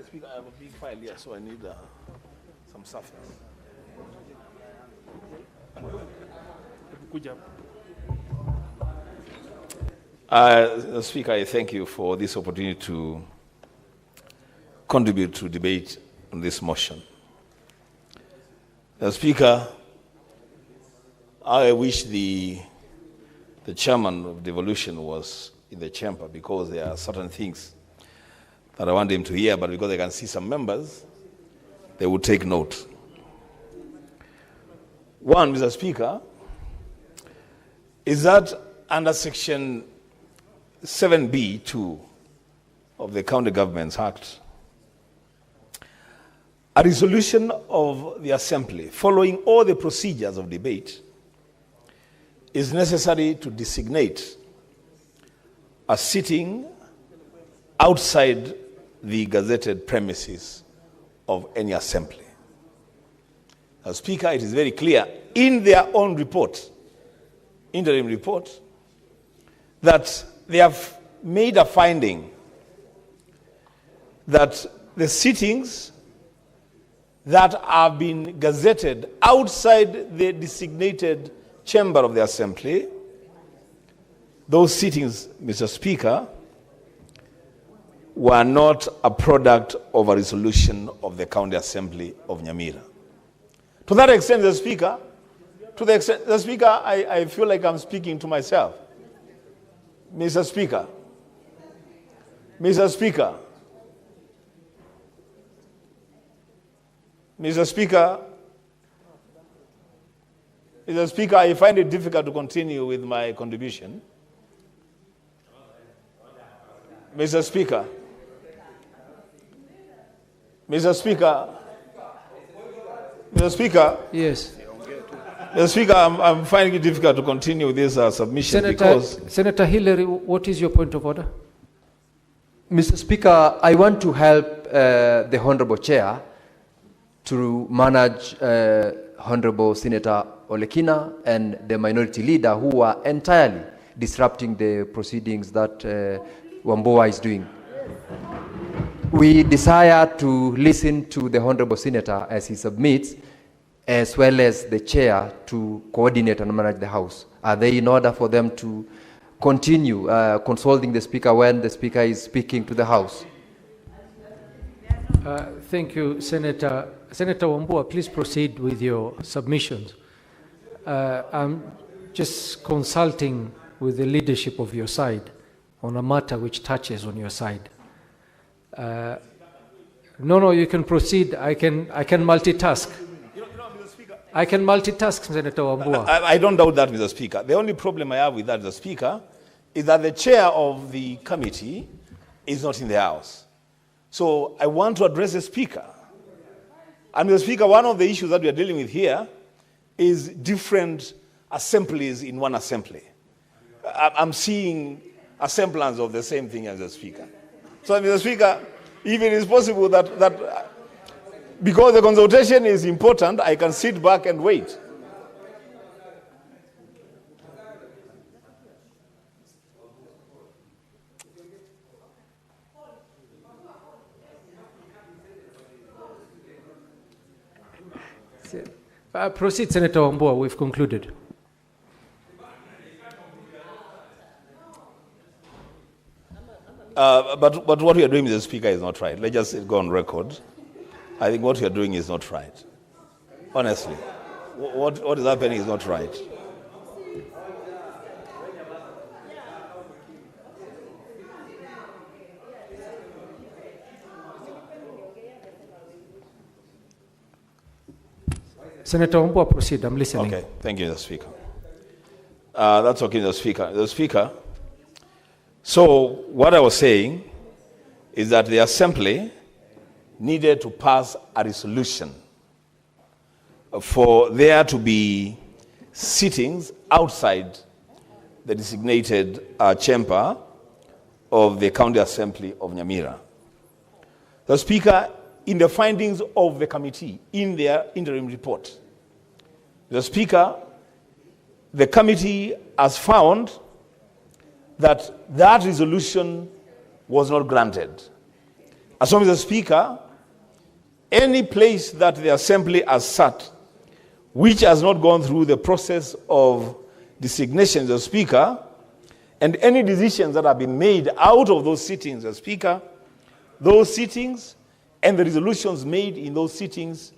Speaker, I have a big file here, so I need some surface. Speaker, I thank you for this opportunity to contribute to debate on this motion. Speaker, I wish the chairman of devolution was in the chamber, because there are certain things that I want him to hear, but because I can see some members, they will take note. One, Mr. Speaker, is that under Section 7B2 of the County Governments Act, a resolution of the Assembly following all the procedures of debate is necessary to designate a sitting outside the gazetted premises of any assembly. Now, Speaker, it is very clear in their own report, interim report, that they have made a finding that the sittings that have been gazetted outside the designated chamber of the assembly, those sittings, Mr. Speaker, were not a product of a resolution of the County Assembly of Nyamira. To that extent, the Speaker, I feel like I'm speaking to myself. Mr. Speaker, I find it difficult to continue with my contribution. Mr. Speaker, yes. Mr. Speaker, I'm finding it difficult to continue with this submission because... Senator Hillary, what is your point of order? Mr. Speaker, I want to help the Honorable Chair to manage Honorable Senator Olekina and the minority leader who are entirely disrupting the proceedings that Wambua is doing. We desire to listen to the Honorable Senator as he submits, as well as the Chair to coordinate and manage the House. Are they in order for them to continue consulting the Speaker when the Speaker is speaking to the House? Thank you, Senator. Senator Wambua, please proceed with your submissions. I'm just consulting with the leadership of your side on a matter which touches on your side. No, you can proceed. I can multitask. I can multitask, Senator Wambua. I don't doubt that, Mr. Speaker. The only problem I have with that, Mr. Speaker, is that the chair of the committee is not in the House. So I want to address the Speaker. And Mr. Speaker, one of the issues that we are dealing with here is different assemblies in one assembly. I'm seeing a semblance of the same thing as the Speaker. So, Mr. Speaker, if it is possible that because the consultation is important, I can sit back and wait. Proceed, Senator Wambua. We've concluded. But what we are doing, Mr. Speaker, is not right. Let's just go on record. I think what we are doing is not right. Honestly. What is happening is not right. Senator Wambua, proceed. I'm listening. Okay, thank you, Mr. Speaker. That's okay, Mr. Speaker. Mr. Speaker, so what I was saying is that the Assembly needed to pass a resolution for there to be sittings outside the designated chamber of the County Assembly of Nyamira. The Speaker, in the findings of the committee, in their interim report, the Speaker, the committee has found that that resolution was not granted. As long as the Speaker, any place that the Assembly has sat, which has not gone through the process of designation, the Speaker, and any decisions that have been made out of those sittings, the Speaker, those sittings and the resolutions made in those sittings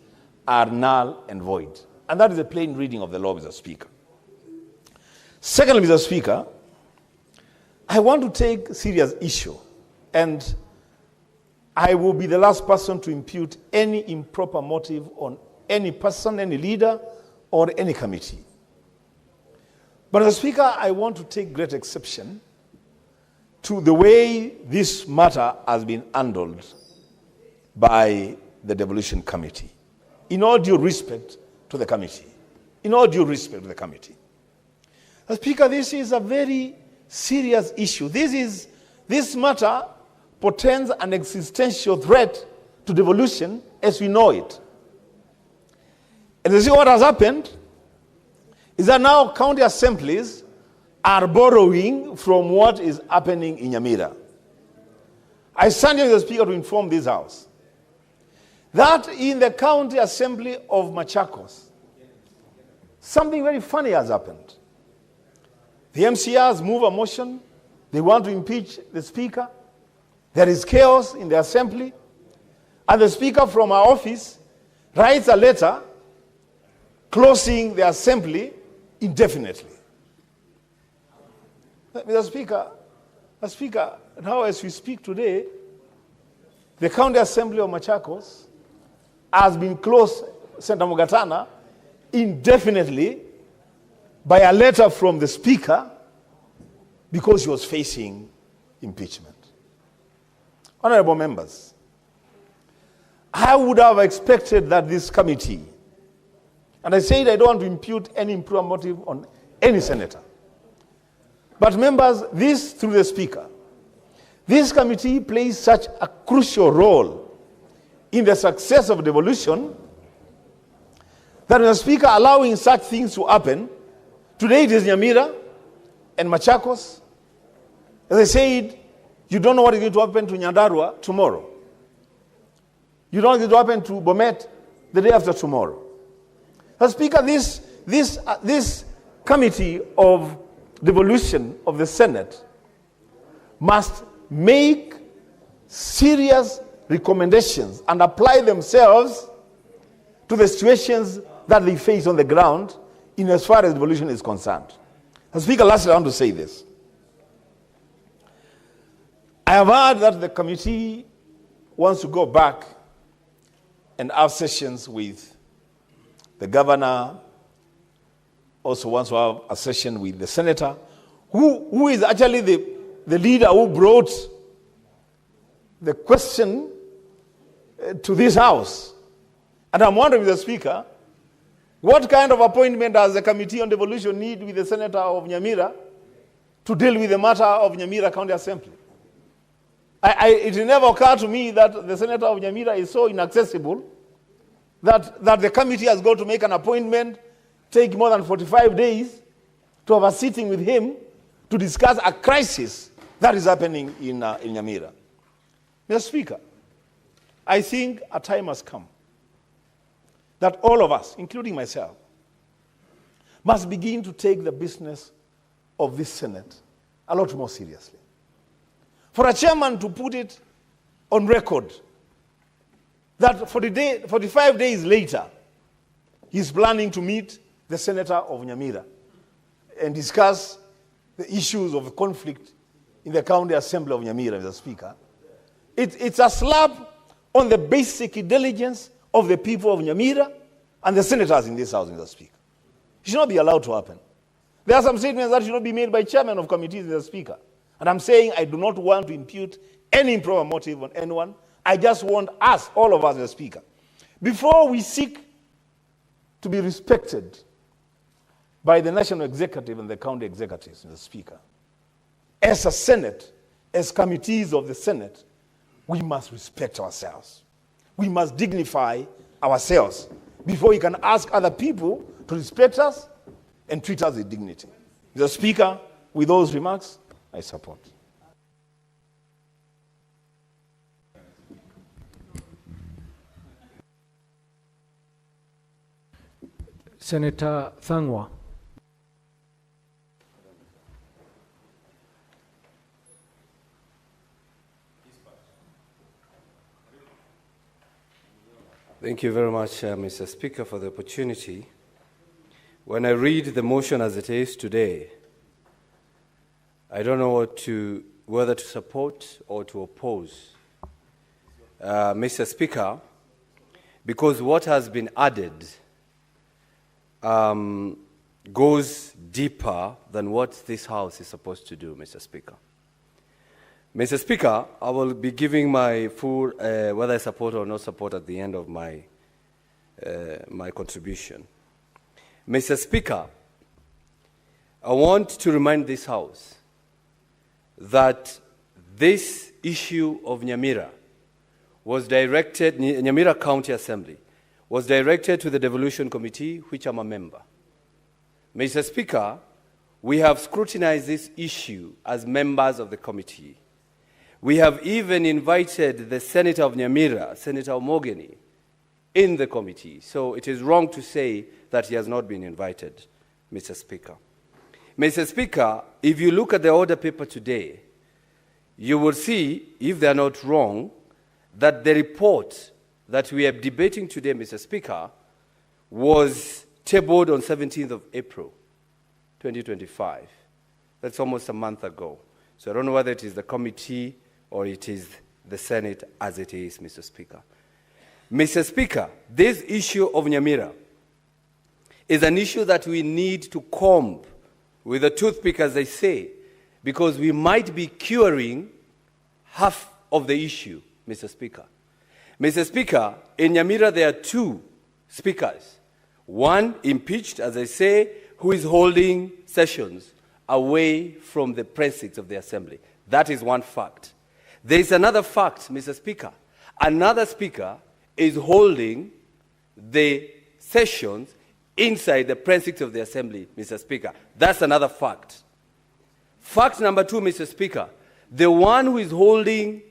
are null and void. And that is a plain reading of the law, Mr. Speaker. Secondly, Mr. Speaker, I want to take serious issue, and I will be the last person to impute any improper motive on any person, any leader, or any committee. But, Mr. Speaker, I want to take great exception to the way this matter has been handled by the Devolution Committee. In all due respect to the committee. In all due respect to the committee. Mr. Speaker, this is a very serious issue. This matter portends an existential threat to devolution as we know it. And you see what has happened is that now county assemblies are borrowing from what is happening in Nyamira. I stand here, Mr. Speaker, to inform this House that in the county assembly of Machakos, something very funny has happened. The MCRs move a motion. They want to impeach the Speaker. There is chaos in the assembly. And the Speaker from our office writes a letter closing the assembly indefinitely. Mr. Speaker, now as we speak today, the county assembly of Machakos has been closed, Senator Mugatana, indefinitely by a letter from the Speaker because he was facing impeachment. Honorable members, I would have expected that this committee, and I said I don't want to impute any improper motive on any senator, but members, this through the Speaker, this committee plays such a crucial role in the success of devolution that the Speaker allowing such things to happen. Today it is Nyamira and Machakos. As I said, you don't know what is going to happen to Nyandarua tomorrow. You don't know what is going to happen to Bomet the day after tomorrow. As Speaker, this committee of devolution of the Senate must make serious recommendations and apply themselves to the situations that they face on the ground in as far as devolution is concerned. As Speaker, lastly, I want to say this. I have heard that the committee wants to go back and have sessions with the governor, also wants to have a session with the senator, who is actually the leader who brought the question to this House. And I'm wondering, Mr. Speaker, what kind of appointment does the Committee on Devolution need with the Senator of Nyamira to deal with the matter of Nyamira County Assembly? It never occurred to me that the Senator of Nyamira is so inaccessible that the committee has got to make an appointment, take more than 45 days to have a sitting with him to discuss a crisis that is happening in Nyamira. Mr. Speaker, I think a time has come that all of us, including myself, must begin to take the business of this Senate a lot more seriously. For a chairman to put it on record that 45 days later, he's planning to meet the Senator of Nyamira and discuss the issues of conflict in the County Assembly of Nyamira, Mr. Speaker. It's a slap on the basic intelligence of the people of Nyamira and the senators in this House, Mr. Speaker. It should not be allowed to happen. There are some statements that should not be made by chairmen of committees, Mr. Speaker. And I'm saying I do not want to impute any improper motive on anyone. I just want us, all of us, Mr. Speaker, before we seek to be respected by the national executive and the county executives, Mr. Speaker, as a Senate, as committees of the Senate, we must respect ourselves. We must dignify ourselves before we can ask other people to respect us and treat us with dignity. Mr. Speaker, with those remarks, I support. Senator Thangwa. Thank you very much, Mr. Speaker, for the opportunity. When I read the motion as it is today, I don't know whether to support or to oppose. Mr. Speaker, because what has been added goes deeper than what this House is supposed to do, Mr. Speaker. Mr. Speaker, I will be giving my full, whether I support or not support at the end of my contribution. Mr. Speaker, I want to remind this House that this issue of Nyamira was directed, Nyamira County Assembly, was directed to the Devolution Committee, which I'm a member. Mr. Speaker, we have scrutinized this issue as members of the committee. We have even invited the Senator of Nyamira, Senator Omogeni, in the committee. So it is wrong to say that he has not been invited, Mr. Speaker. Mr. Speaker, if you look at the order paper today, you will see, if they are not wrong, that the report that we are debating today, Mr. Speaker, was tabled on 17th of April, 2025. That's almost a month ago. So I don't know whether it is the committee or it is the Senate as it is, Mr. Speaker. Mr. Speaker, this issue of Nyamira is an issue that we need to comb with a toothpick, as they say, because we might be curing half of the issue, Mr. Speaker. Mr. Speaker, in Nyamira there are two speakers. One impeached, as I say, who is holding sessions away from the precincts of the assembly. That is one fact. There is another fact, Mr. Speaker. Another speaker is holding the sessions inside the precincts of the assembly, Mr. Speaker. That's another fact. Fact number two, Mr. Speaker, the one who is holding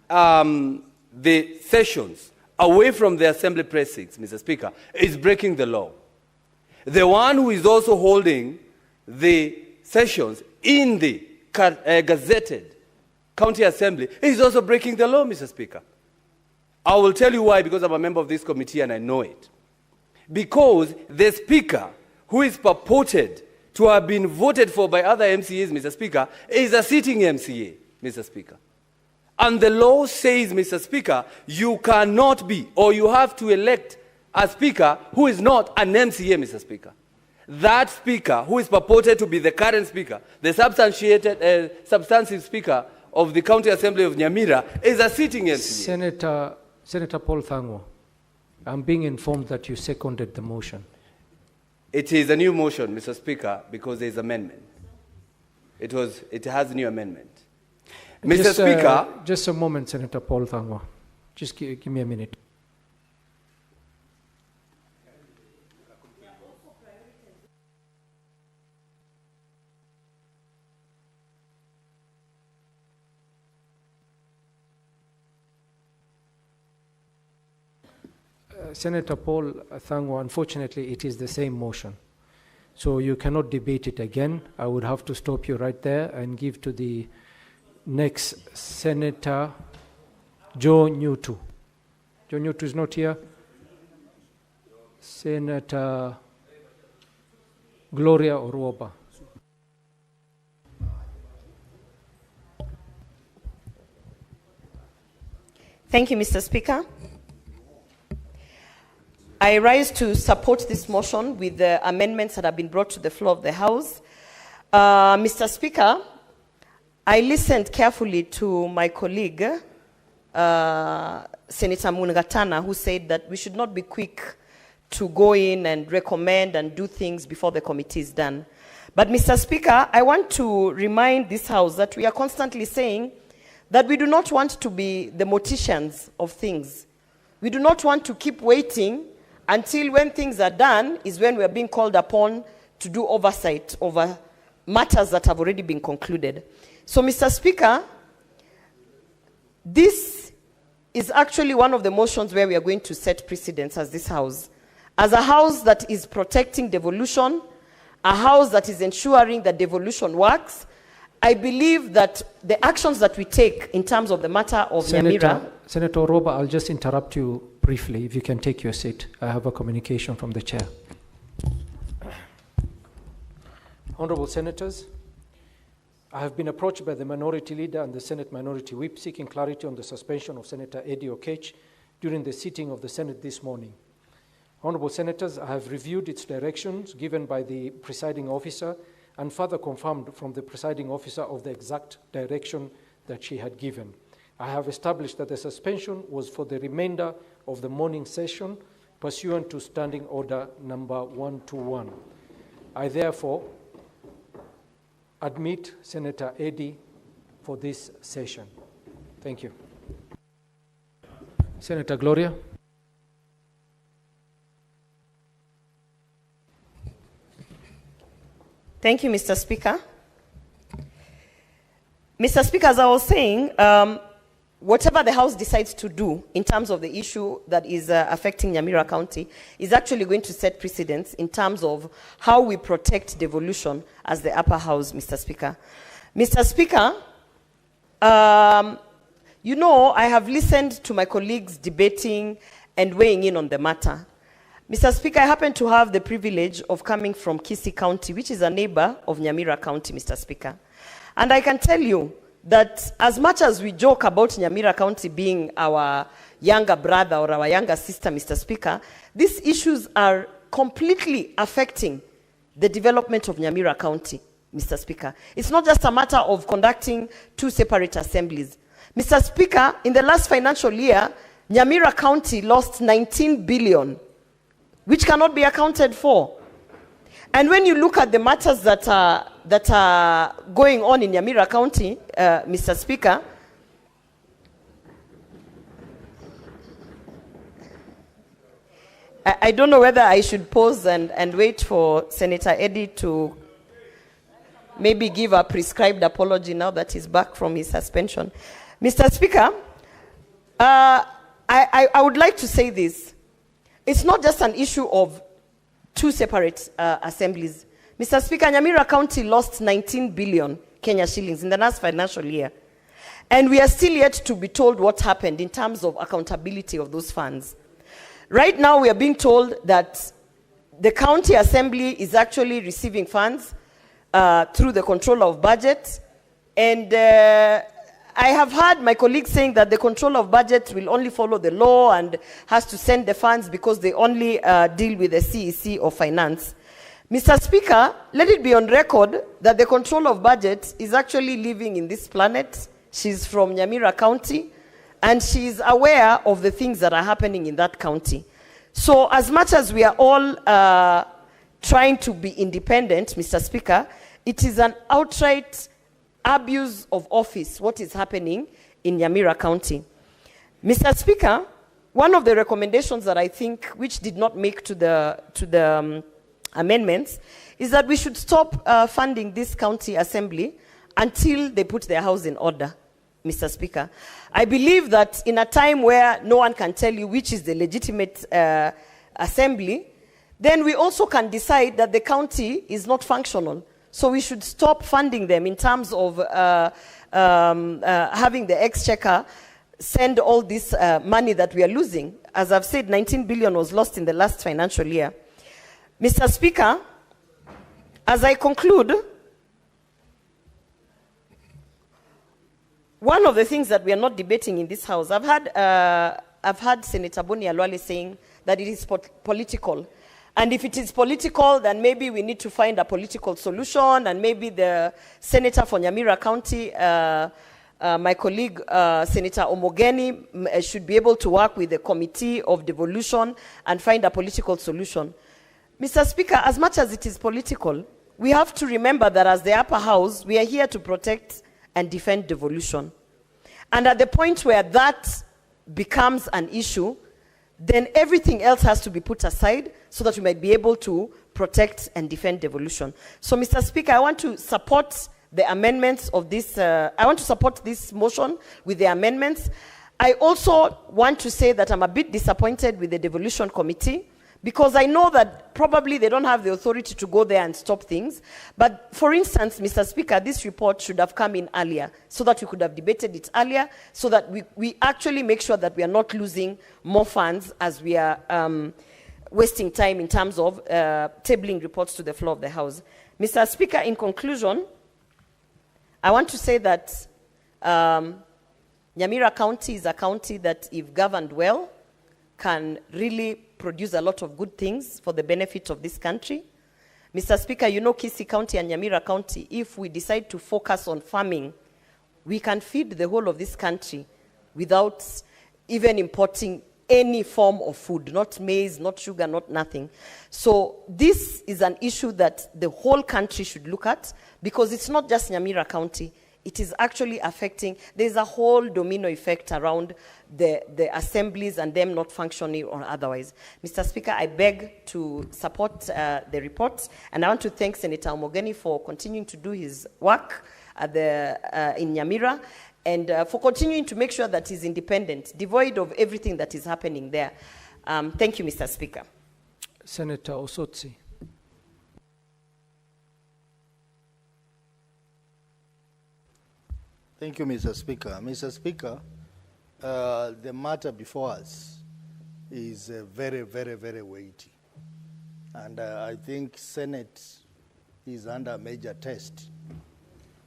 the sessions away from the assembly precincts, Mr. Speaker, is breaking the law. The one who is also holding the sessions in the gazetted county assembly is also breaking the law, Mr. Speaker. I will tell you why, because I'm a member of this committee and I know it. Because the speaker, who is purported to have been voted for by other MCAs, Mr. Speaker, is a sitting MCA, Mr. Speaker. And the law says, Mr. Speaker, you cannot be, or you have to elect a speaker who is not an MCA, Mr. Speaker. That speaker, who is purported to be the current speaker, the substantive speaker of the County Assembly of Nyamira, is a sitting MCA. Senator Paul Thangwa, I'm being informed that you seconded the motion. It is a new motion, Mr. Speaker, because there is amendment. It has a new amendment. Mr. Speaker. Just a moment, Senator Paul Thangwa. Just give me a minute. Senator Paul Thangwa, unfortunately, it is the same motion. So you cannot debate it again. I would have to stop you right there and give to the next Senator Joe Nyutu. Joe Nyutu is not here. Senator Gloria Oruoba. Thank you, Mr. Speaker. I rise to support this motion with the amendments that have been brought to the floor of the House. Mr. Speaker, I listened carefully to my colleague, Senator Mungatana, who said that we should not be quick to go in and recommend and do things before the committee is done. But Mr. Speaker, I want to remind this House that we are constantly saying that we do not want to be the morticians of things. We do not want to keep waiting until when things are done is when we are being called upon to do oversight over matters that have already been concluded. So, Mr. Speaker, this is actually one of the motions where we are going to set precedents as this House. As a House that is protecting devolution, a House that is ensuring that devolution works, I believe that the actions that we take in terms of the matter of Nyamira... Senator Roba, I'll just interrupt you briefly, if you can take your seat. I have a communication from the chair. Honorable Senators, I have been approached by the Minority Leader and the Senate Minority Whip seeking clarity on the suspension of Senator Eddie Okech during the sitting of the Senate this morning. Honorable Senators, I have reviewed its directions given by the presiding officer and further confirmed from the presiding officer of the exact direction that she had given. I have established that the suspension was for the remainder of the morning session pursuant to Standing Order number 121. I therefore admit Senator Eddie for this session. Thank you. Senator Gloria. Thank you, Mr. Speaker. Mr. Speaker, as I was saying, whatever the House decides to do in terms of the issue that is affecting Nyamira County is actually going to set precedents in terms of how we protect devolution as the upper house, Mr. Speaker. Mr. Speaker, you know, I have listened to my colleagues debating and weighing in on the matter. Mr. Speaker, I happen to have the privilege of coming from Kisii County, which is a neighbor of Nyamira County, Mr. Speaker. And I can tell you that as much as we joke about Nyamira County being our younger brother or our younger sister, Mr. Speaker, these issues are completely affecting the development of Nyamira County, Mr. Speaker. It's not just a matter of conducting two separate assemblies. Mr. Speaker, in the last financial year, Nyamira County lost 19 billion, which cannot be accounted for. And when you look at the matters that are going on in Nyamira County, Mr. Speaker, I don't know whether I should pause and wait for Senator Eddie to maybe give a prescribed apology now that he's back from his suspension. Mr. Speaker, I would like to say this. It's not just an issue of two separate assemblies. Mr. Speaker, Nyamira County lost 19 billion Kenya shillings in the last financial year. And we are still yet to be told what happened in terms of accountability of those funds. Right now, we are being told that the county assembly is actually receiving funds through the controller of budget. And I have heard my colleagues saying that the controller of budget will only follow the law and has to send the funds because they only deal with the CEC of finance. Mr. Speaker, let it be on record that the controller of budget is actually living in this planet. She's from Nyamira County, and she is aware of the things that are happening in that county. So as much as we are all trying to be independent, Mr. Speaker, it is an outright abuse of office, what is happening in Nyamira County. Mr. Speaker, one of the recommendations that I think which did not make to the amendments is that we should stop funding this county assembly until they put their house in order, Mr. Speaker. I believe that in a time where no one can tell you which is the legitimate assembly, then we also can decide that the county is not functional. So we should stop funding them in terms of having the exchequer send all this money that we are losing. As I've said, 19 billion was lost in the last financial year. Mr. Speaker, as I conclude, one of the things that we are not debating in this House, I've had Senator Boni Alwale saying that it is political. And if it is political, then maybe we need to find a political solution, and maybe the senator for Nyamira County, my colleague, Senator Omogeni, should be able to work with the committee of devolution and find a political solution. Mr. Speaker, as much as it is political, we have to remember that as the upper house, we are here to protect and defend devolution. And at the point where that becomes an issue, then everything else has to be put aside so that we might be able to protect and defend devolution. So, Mr. Speaker, I want to support the amendments of this, I want to support this motion with the amendments. I also want to say that I'm a bit disappointed with the devolution committee, because I know that probably they don't have the authority to go there and stop things. But for instance, Mr. Speaker, this report should have come in earlier so that we could have debated it earlier, so that we actually make sure that we are not losing more funds as we are wasting time in terms of tabling reports to the floor of the House. Mr. Speaker, in conclusion, I want to say that Nyamira County is a county that, if governed well, can really produce a lot of good things for the benefit of this country. Mr. Speaker, you know Kisii County and Nyamira County, if we decide to focus on farming, we can feed the whole of this country without even importing any form of food, not maize, not sugar, not nothing. So this is an issue that the whole country should look at, because it's not just Nyamira County. It is actually affecting, there's a whole domino effect around the assemblies and them not functioning or otherwise. Mr. Speaker, I beg to support the report, and I want to thank Senator Omogeni for continuing to do his work at in Nyamira, and for continuing to make sure that he's independent, devoid of everything that is happening there. Thank you, Mr. Speaker. Senator Osotsi. Thank you, Mr. Speaker. Mr. Speaker, the matter before us is very, very, very weighty. And I think Senate is under a major test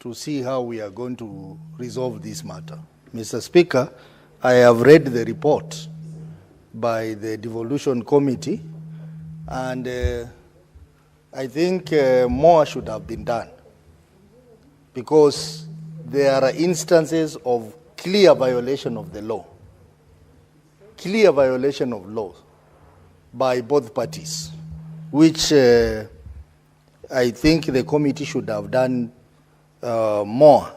to see how we are going to resolve this matter. Mr. Speaker, I have read the report by the devolution committee, and I think more should have been done, because there are instances of clear violation of the law, clear violation of law by both parties, which I think the committee should have done more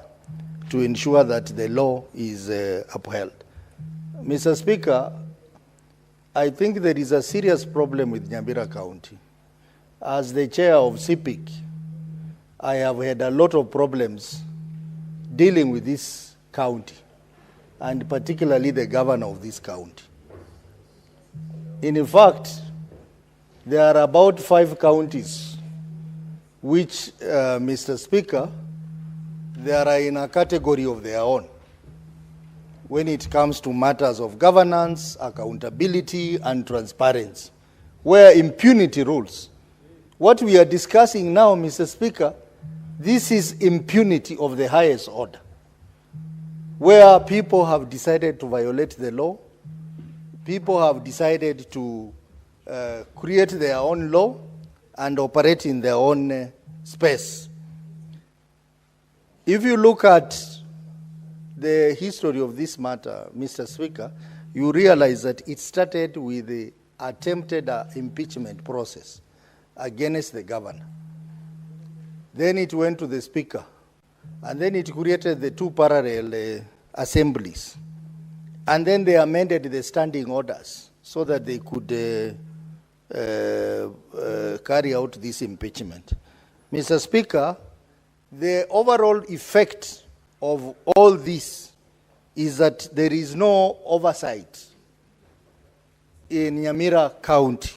to ensure that the law is upheld. Mr. Speaker, I think there is a serious problem with Nyamira County. As the chair of CPIC, I have had a lot of problems dealing with this county, and particularly the governor of this county. In fact, there are about 5 counties which, Mr. Speaker, they are in a category of their own when it comes to matters of governance, accountability, and transparency, where impunity rules. What we are discussing now, Mr. Speaker, this is impunity of the highest order, where people have decided to violate the law, people have decided to create their own law and operate in their own space. If you look at the history of this matter, Mr. Speaker, you realize that it started with the attempted impeachment process against the governor. Then it went to the speaker, and then it created the 2 parallel assemblies. And then they amended the standing orders so that they could carry out this impeachment. Mr. Speaker, the overall effect of all this is that there is no oversight in Nyamira County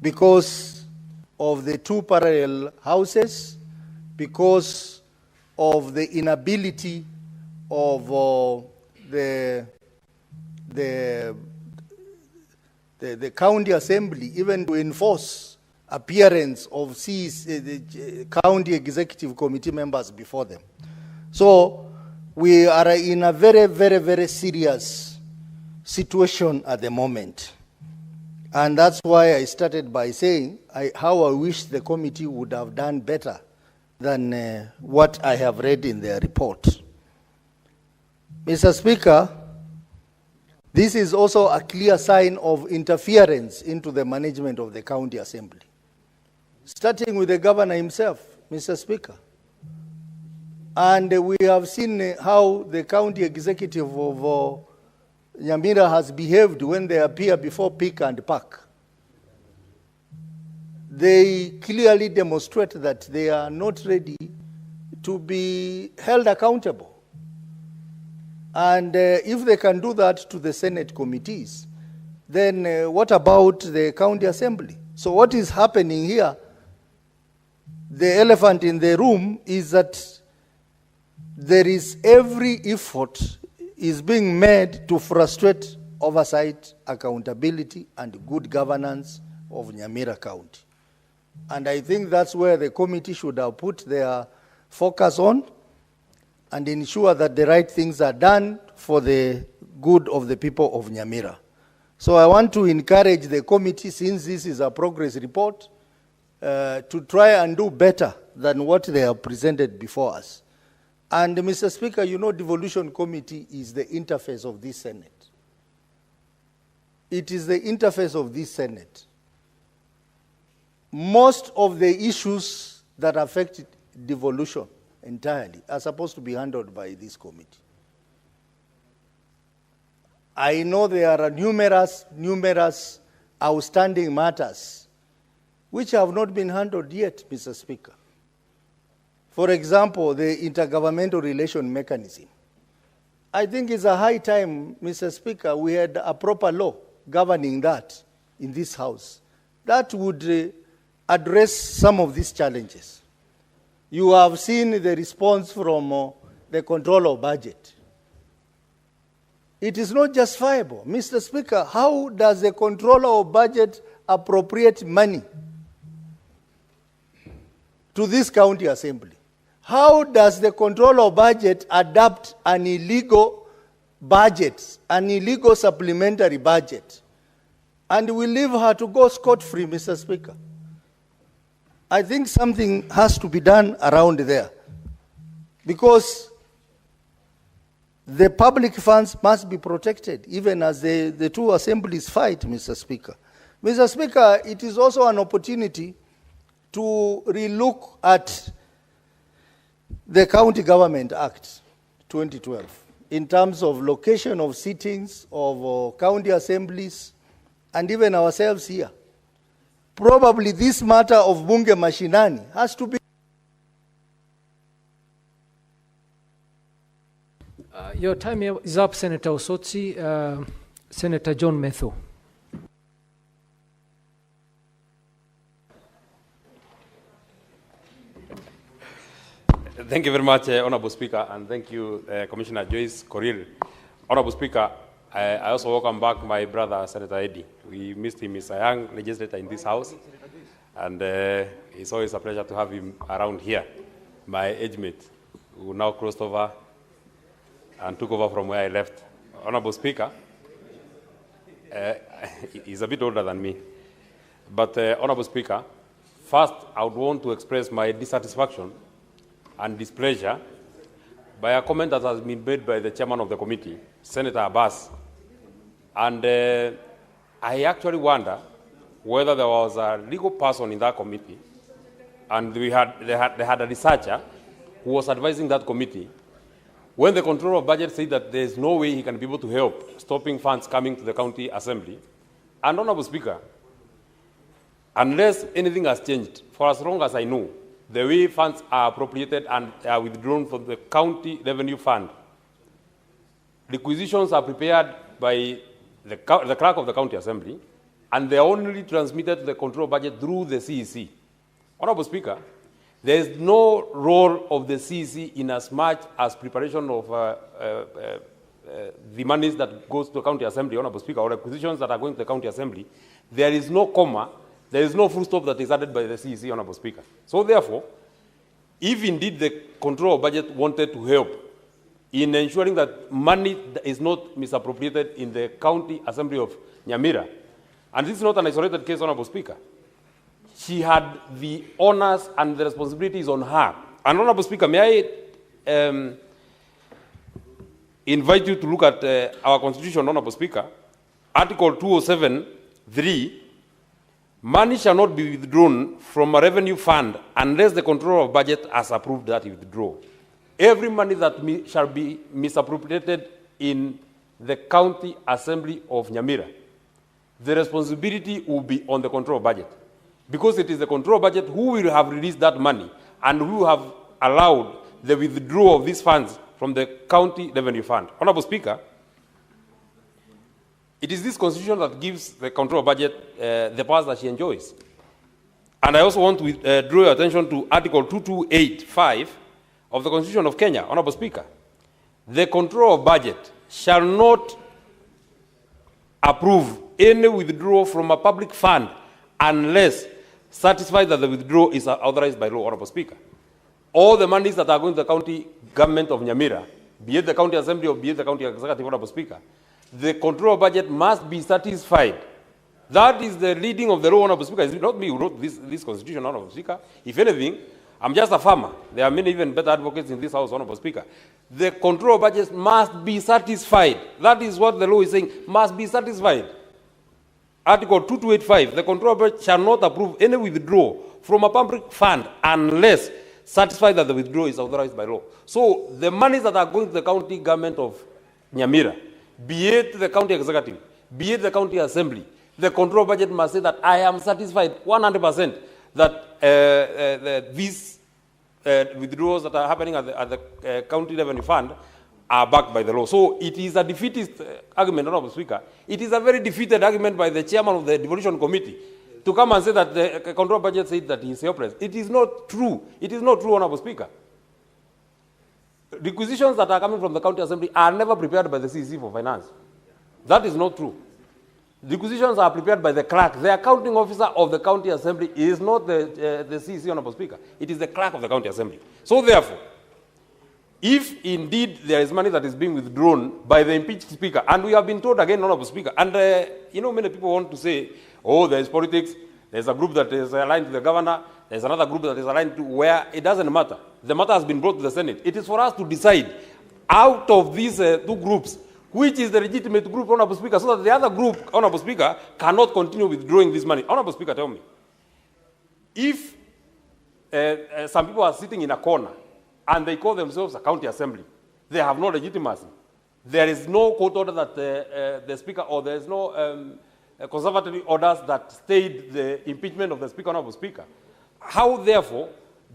because of the 2 parallel houses, because of the inability of the county assembly even to enforce appearance of the county executive committee members before them. So we are in a very, very, very serious situation at the moment. And that's why I started by saying how I wish the committee would have done better than what I have read in their report. Mr. Speaker, this is also a clear sign of interference into the management of the county assembly, starting with the governor himself, Mr. Speaker. And we have seen how the county executive of Nyamira has behaved when they appear before Pick and Pack. They clearly demonstrate that they are not ready to be held accountable. And if they can do that to the Senate committees, then what about the county assembly? So what is happening here, the elephant in the room, is that there is every effort is being made to frustrate oversight, accountability, and good governance of Nyamira County. And I think that's where the committee should have put their focus on and ensure that the right things are done for the good of the people of Nyamira. So I want to encourage the committee, since this is a progress report, to try and do better than what they have presented before us. And Mr. Speaker, you know, devolution committee is the interface of this Senate. It is the interface of this Senate. Most of the issues that affect devolution entirely are supposed to be handled by this committee. I know there are numerous outstanding matters which have not been handled yet, Mr. Speaker. For example, the intergovernmental relation mechanism. I think it's a high time, Mr. Speaker, we had a proper law governing that in this House that would address some of these challenges. You have seen the response from the control of budget. It is not justifiable. Mr. Speaker, how does the controller of budget appropriate money to this county assembly? How does the controller of budget adapt an illegal budget, an illegal supplementary budget, and we leave her to go scot-free, Mr. Speaker? I think something has to be done around there, because the public funds must be protected, even as the two assemblies fight, Mr. Speaker. Mr. Speaker, it is also an opportunity to relook at the County Government Act 2012 in terms of location of sittings of county assemblies and even ourselves here. Probably this matter of bunge mashinani has to be. Your time is up, Senator Osotsi. Senator John Metho. Thank you very much, Honorable Speaker, and thank you, Commissioner Joyce Korir. Honorable Speaker, I also welcome back my brother, Senator Eddie. We missed him. He's a young legislator in this House, and it's always a pleasure to have him around here. My age mate, who now crossed over and took over from where I left. Honorable Speaker, he's a bit older than me. But, Honorable Speaker, first I would want to express my dissatisfaction and displeasure by a comment that has been made by the chairman of the committee, Senator Abbas. And I actually wonder whether there was a legal person in that committee, and they had a researcher who was advising that committee when the controller of budget said that there's no way he can be able to help stopping funds coming to the county assembly. And Honorable Speaker, unless anything has changed, for as long as I know, the way funds are appropriated and are withdrawn from the county revenue fund, requisitions are prepared by the clerk of the county assembly, and they are only transmitted to the control budget through the CEC. Honorable Speaker, there is no role of the CEC in as much as preparation of the monies that goes to the county assembly, Honorable Speaker, or requisitions that are going to the county assembly. There is no comma, there is no full stop that is added by the CEC, Honorable Speaker. So therefore, if indeed the control of budget wanted to help in ensuring that money is not misappropriated in the County Assembly of Nyamira. And this is not an isolated case, Honorable Speaker. She had the honors and the responsibilities on her. And Honorable Speaker, may I invite you to look at our Constitution, Honorable Speaker. Article 207(3), money shall not be withdrawn from a revenue fund unless the controller of budget has approved that withdrawal. Every money that shall be misappropriated in the County Assembly of Nyamira, the responsibility will be on the control of budget. Because it is the control of budget who will have released that money and who have allowed the withdrawal of these funds from the county revenue fund. Honorable Speaker, it is this constitution that gives the control of budget the powers that she enjoys. And I also want to draw your attention to Article 2285 of the Constitution of Kenya. Honorable Speaker, the control of budget shall not approve any withdrawal from a public fund unless satisfied that the withdrawal is authorized by law. Honorable Speaker, all the monies that are going to the county government of Nyamira, be it the county assembly or be it the county executive, Honorable Speaker, the control of budget must be satisfied. That is the leading of the law, Honorable Speaker. It's not me who wrote this constitution, Honorable Speaker. If anything, I'm just a farmer. There are many even better advocates in this house, Honorable Speaker. The control of budget must be satisfied. That is what the law is saying, must be satisfied. Article 2285, the control of budget shall not approve any withdrawal from a public fund unless satisfied that the withdrawal is authorized by law. So the monies that are going to the county government of Nyamira, be it the county executive, be it the county assembly, the control budget must say that I am satisfied 100% that these withdrawals that are happening at the county revenue fund are backed by the law. So it is a defeatist argument, Honorable Speaker. It is a very defeated argument by the chairman of the devolution committee to come and say that the control budget said that he is helpless. It is not true. It is not true, Honorable Speaker. Requisitions that are coming from the county assembly are never prepared by the CEC for finance. That is not true. Requisitions are prepared by the clerk. The accounting officer of the county assembly is not the CEC, Honorable Speaker. It is the clerk of the county assembly. So therefore, if indeed there is money that is being withdrawn by the impeached speaker, and we have been told again, Honorable Speaker, and many people want to say, oh, there is politics, there's a group that is aligned to the governor, there's another group that is aligned to where it doesn't matter. The matter has been brought to the Senate. It is for us to decide out of these two groups, which is the legitimate group, Honorable Speaker, so that the other group, Honorable Speaker, cannot continue withdrawing this money. Honorable Speaker, tell me, if some people are sitting in a corner and they call themselves a county assembly, they have no legitimacy. There is no court order that the speaker, or there is no conservatory orders that stayed the impeachment of the speaker, Honorable Speaker. How, therefore,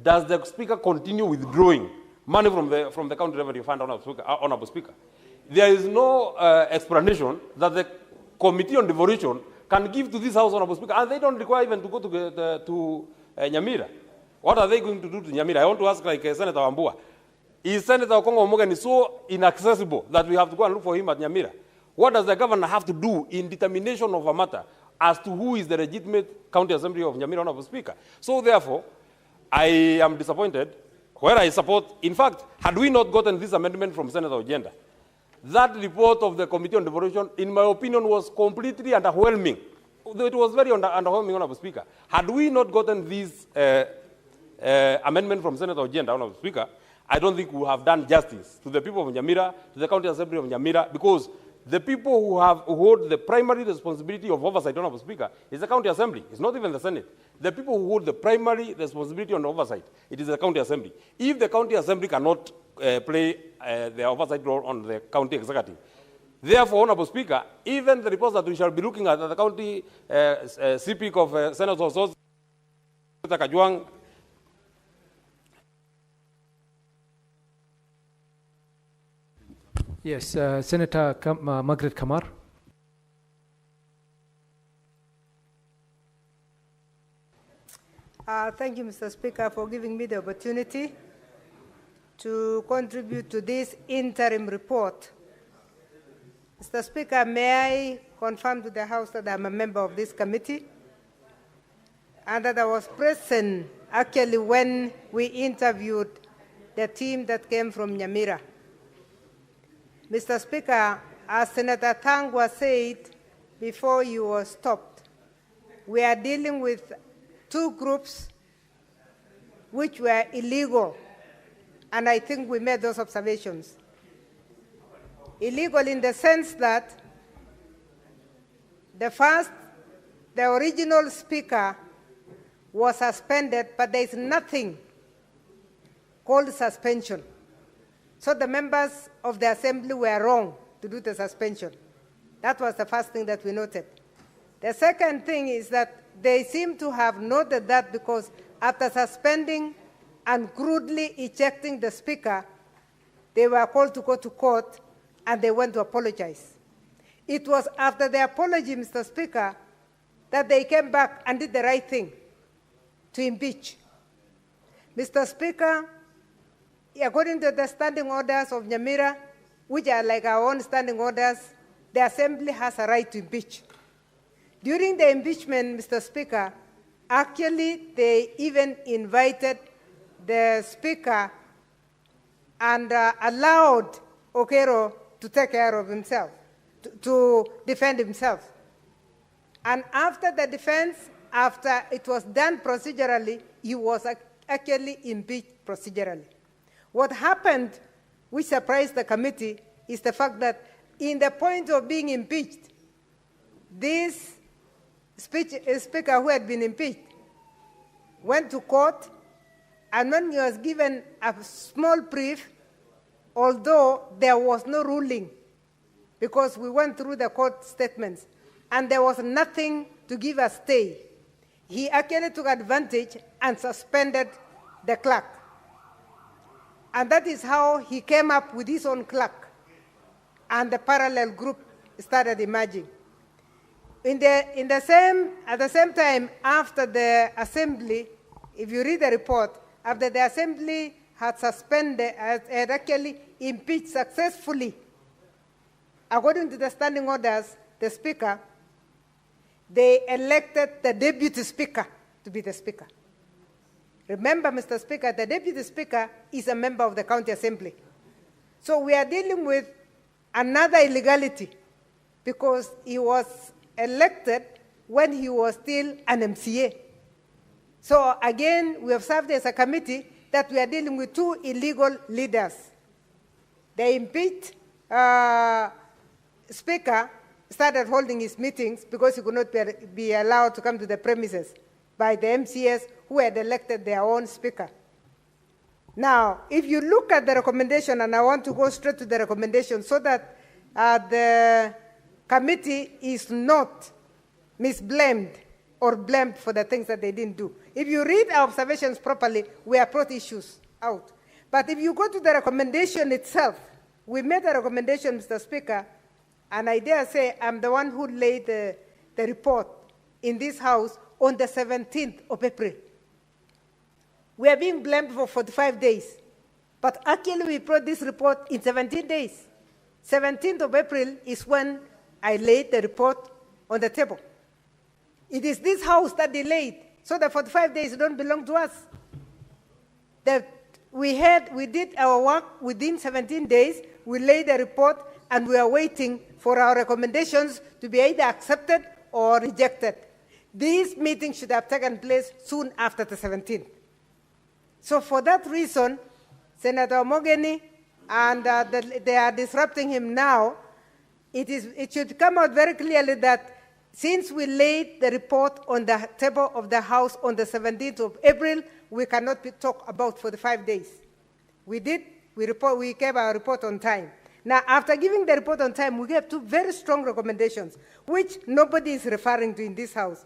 does the speaker continue withdrawing money from the county revenue fund, Honorable Speaker? There is no explanation that the Committee on Devolution can give to this House, Honorable Speaker, and they don't require even to go to Nyamira. What are they going to do to Nyamira? I want to ask, like Senator Wambua, is Senator Okongo Omogeni so inaccessible that we have to go and look for him at Nyamira? What does the governor have to do in determination of a matter as to who is the legitimate county assembly of Nyamira, Honorable Speaker? So therefore, I am disappointed, where I support, in fact, had we not gotten this amendment from Senator Ojenda, that report of the Committee on Devolution, in my opinion, was completely underwhelming. It was very underwhelming, Honorable Speaker. Had we not gotten this amendment from Senator Ojenda, Honorable Speaker, I don't think we would have done justice to the people of Nyamira, to the County Assembly of Nyamira, because the people who hold the primary responsibility of oversight, Honorable Speaker, is the County Assembly. It's not even the Senate. The people who hold the primary responsibility on oversight, it is the County Assembly. If the County Assembly cannot play their oversight role on the County Executive, therefore, Honorable Speaker, even the reports that we shall be looking at the County CPIC of Senator Senator Kajwang, Yes, Senator Margaret Kamar. Thank you, Mr. Speaker, for giving me the opportunity to contribute to this interim report. Mr. Speaker, may I confirm to the House that I'm a member of this committee and that I was present actually when we interviewed the team that came from Nyamira. Mr. Speaker, as Senator Tangwa said before you were stopped, we are dealing with two groups which were illegal, and I think we made those observations. Illegal in the sense that the original speaker was suspended, but there is nothing called suspension. So the members of the assembly were wrong to do the suspension. That was the first thing that we noted. The second thing is that they seem to have noted that because after suspending and crudely ejecting the speaker, they were called to go to court and they went to apologize. It was after the apology, Mr. Speaker, that they came back and did the right thing to impeach. Mr. Speaker, according to the standing orders of Nyamira, which are like our own standing orders, the Assembly has a right to impeach. During the impeachment, Mr. Speaker, actually they even invited the Speaker and allowed Okero to take care of himself, to defend himself. And after the defense, after it was done procedurally, he was actually impeached procedurally. What happened, which surprised the committee, is the fact that in the point of being impeached, this speaker who had been impeached went to court, and when he was given a small brief, although there was no ruling, because we went through the court statements, and there was nothing to give a stay, he actually took advantage and suspended the clerk. And that is how he came up with his own clerk, and the parallel group started emerging. At the same time, after the assembly, if you read the report, after the assembly had suspended, had actually impeached successfully, according to the standing orders, the speaker, they elected the deputy speaker to be the speaker. Remember, Mr. Speaker, the deputy speaker is a member of the county assembly. So we are dealing with another illegality because he was elected when he was still an MCA. So again, we have served as a committee that we are dealing with two illegal leaders. The impeached speaker started holding his meetings because he could not be allowed to come to the premises by the MCS who had elected their own speaker. Now, if you look at the recommendation, and I want to go straight to the recommendation so that the committee is not misblamed or blamed for the things that they didn't do. If you read our observations properly, we have brought issues out. But if you go to the recommendation itself, we made a recommendation, Mr. Speaker, and I dare say I'm the one who laid the report in this House on the 17th of April. We are being blamed for 45 days, but actually we brought this report in 17 days. 17th of April is when I laid the report on the table. It is this House that delayed, so the 45 days don't belong to us. That we did our work within 17 days, we laid the report, and we are waiting for our recommendations to be either accepted or rejected. These meetings should have taken place soon after the 17th. So for that reason, Senator Mogeni, and they are disrupting him now, it should come out very clearly that since we laid the report on the table of the House on the 17th of April, we cannot talk about 45 days. We gave our report on time. Now, after giving the report on time, we gave two very strong recommendations, which nobody is referring to in this House.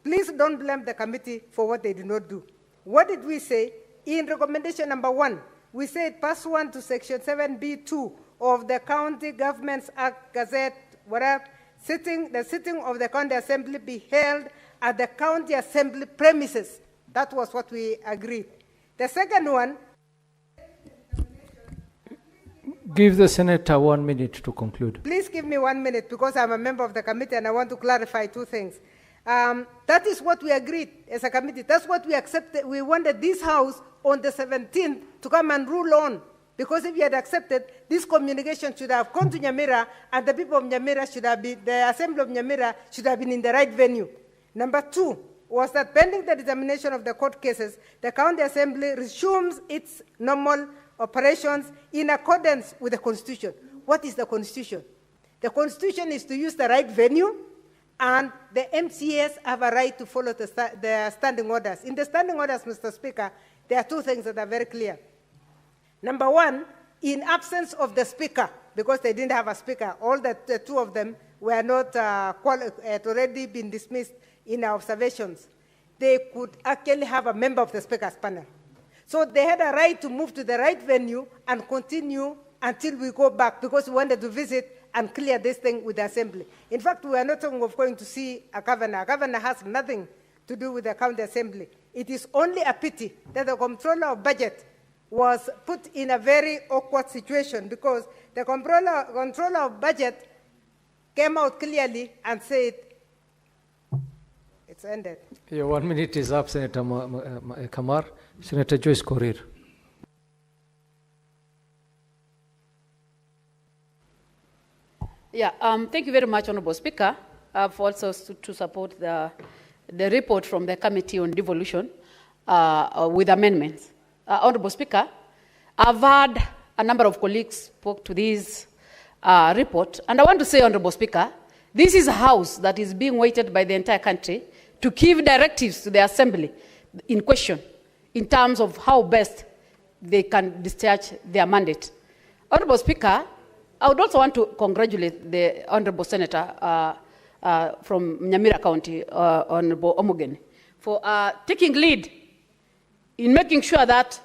Please don't blame the committee for what they did not do. What did we say? In recommendation number 1, we said pursuant to section 7B2 of the County Governments Act Gazette, whatever, the sitting of the county assembly be held at the county assembly premises. That was what we agreed. The second one. Give the senator 1 minute to conclude. Please give me 1 minute because I'm a member of the committee and I want to clarify two things. That is what we agreed as a committee. That's what we accepted. We wanted this House on the 17th to come and rule on Because if you had accepted, this communication should have gone to Nyamira, and the people of Nyamira should have been, the Assembly of Nyamira should have been in the right venue. Number 2 was that pending the determination of the court cases, the County Assembly resumes its normal operations in accordance with the Constitution. What is the Constitution? The Constitution is to use the right venue, and the MCAs have a right to follow the standing orders. In the standing orders, Mr. Speaker, there are 2 things that are very clear. Number 1, in absence of the speaker, because they didn't have a speaker, all the 2 of them were not had already been dismissed in our observations. They could actually have a member of the speaker's panel. So they had a right to move to the right venue and continue until we go back, because we wanted to visit and clear this thing with the Assembly. In fact, we are not talking of going to see a governor. A governor has nothing to do with the County Assembly. It is only a pity that the Comptroller of Budget was put in a very awkward situation, because the Comptroller of Budget came out clearly and said, it's ended. Your 1 minute is up, Senator Kamar. Senator Joyce Korir. Yeah, thank you very much, Honorable Speaker. I've also to support the report from the Committee on Devolution with amendments. Honorable Speaker, I've had a number of colleagues spoke to this report, and I want to say, Honorable Speaker, this is a house that is being waited by the entire country to give directives to the Assembly in question in terms of how best they can discharge their mandate. Honorable Speaker, I would also want to congratulate the Honorable Senator from Nyamira County, Honorable Omogeni, for taking lead in making sure that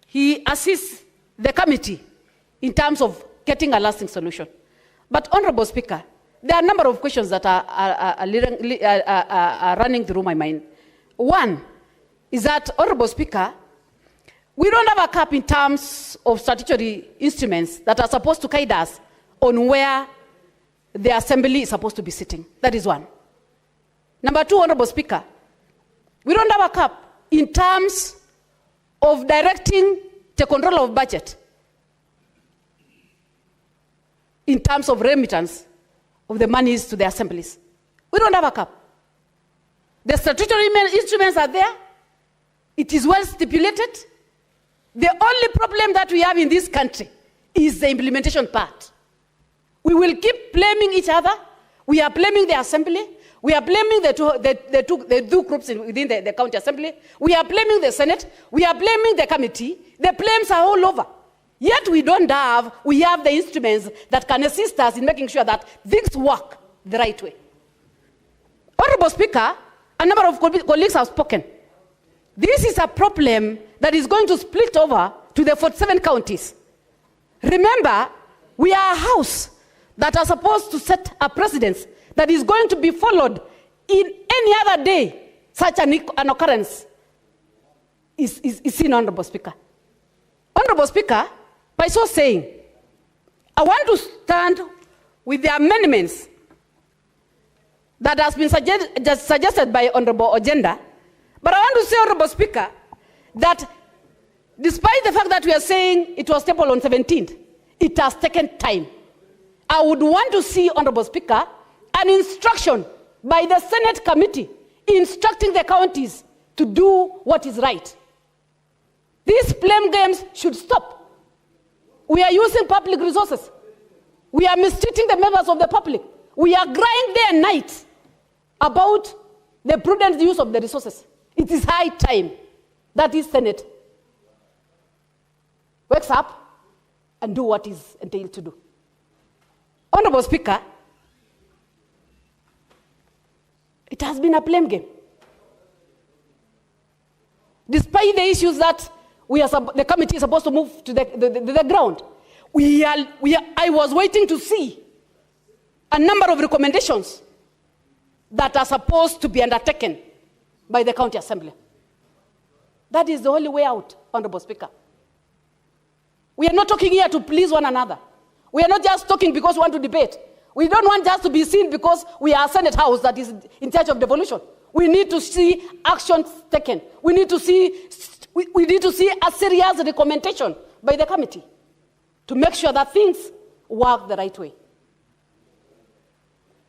he assists the committee in terms of getting a lasting solution. But, Honorable Speaker, there are a number of questions that are running through my mind. One is that, Honorable Speaker, we don't have a cap in terms of statutory instruments that are supposed to guide us on where the Assembly is supposed to be sitting. That is one. Number 2, Honorable Speaker, we don't have a cap in terms of directing the control of budget in terms of remittance of the monies to the assemblies. We don't have a cap. The statutory instruments are there. It is well stipulated. The only problem that we have in this country is the implementation part. We will keep blaming each other. We are blaming the assembly. We are blaming the two groups within the county assembly. We are blaming the Senate. We are blaming the committee. The blames are all over. Yet we have the instruments that can assist us in making sure that things work the right way. Honorable Speaker, a number of colleagues have spoken. This is a problem that is going to split over to the 47 counties. Remember, we are a house that are supposed to set a precedence that is going to be followed in any other day. Such an occurrence is seen, Honorable Speaker. Honorable Speaker, by so saying, I want to stand with the amendments that has been suggested by Honorable Ojenda. But I want to say, Honorable Speaker, that despite the fact that we are saying it was tabled on 17th, it has taken time. I would want to see, Honorable Speaker, an instruction by the Senate committee instructing the counties to do what is right. These blame games should stop. We are using public resources. We are mistreating the members of the public. We are crying day and night about the prudent use of the resources. It is high time that this Senate wakes up and do what is entailed to do. Honorable Speaker, it has been a blame game. Despite the issues that the committee is supposed to move to the ground, I was waiting to see a number of recommendations that are supposed to be undertaken by the county assembly. That is the only way out, Honorable Speaker. We are not talking here to please one another. We are not just talking because we want to debate. We don't want just to be seen because we are a Senate House that is in charge of devolution. We need to see actions taken. We need to see a serious recommendation by the committee to make sure that things work the right way.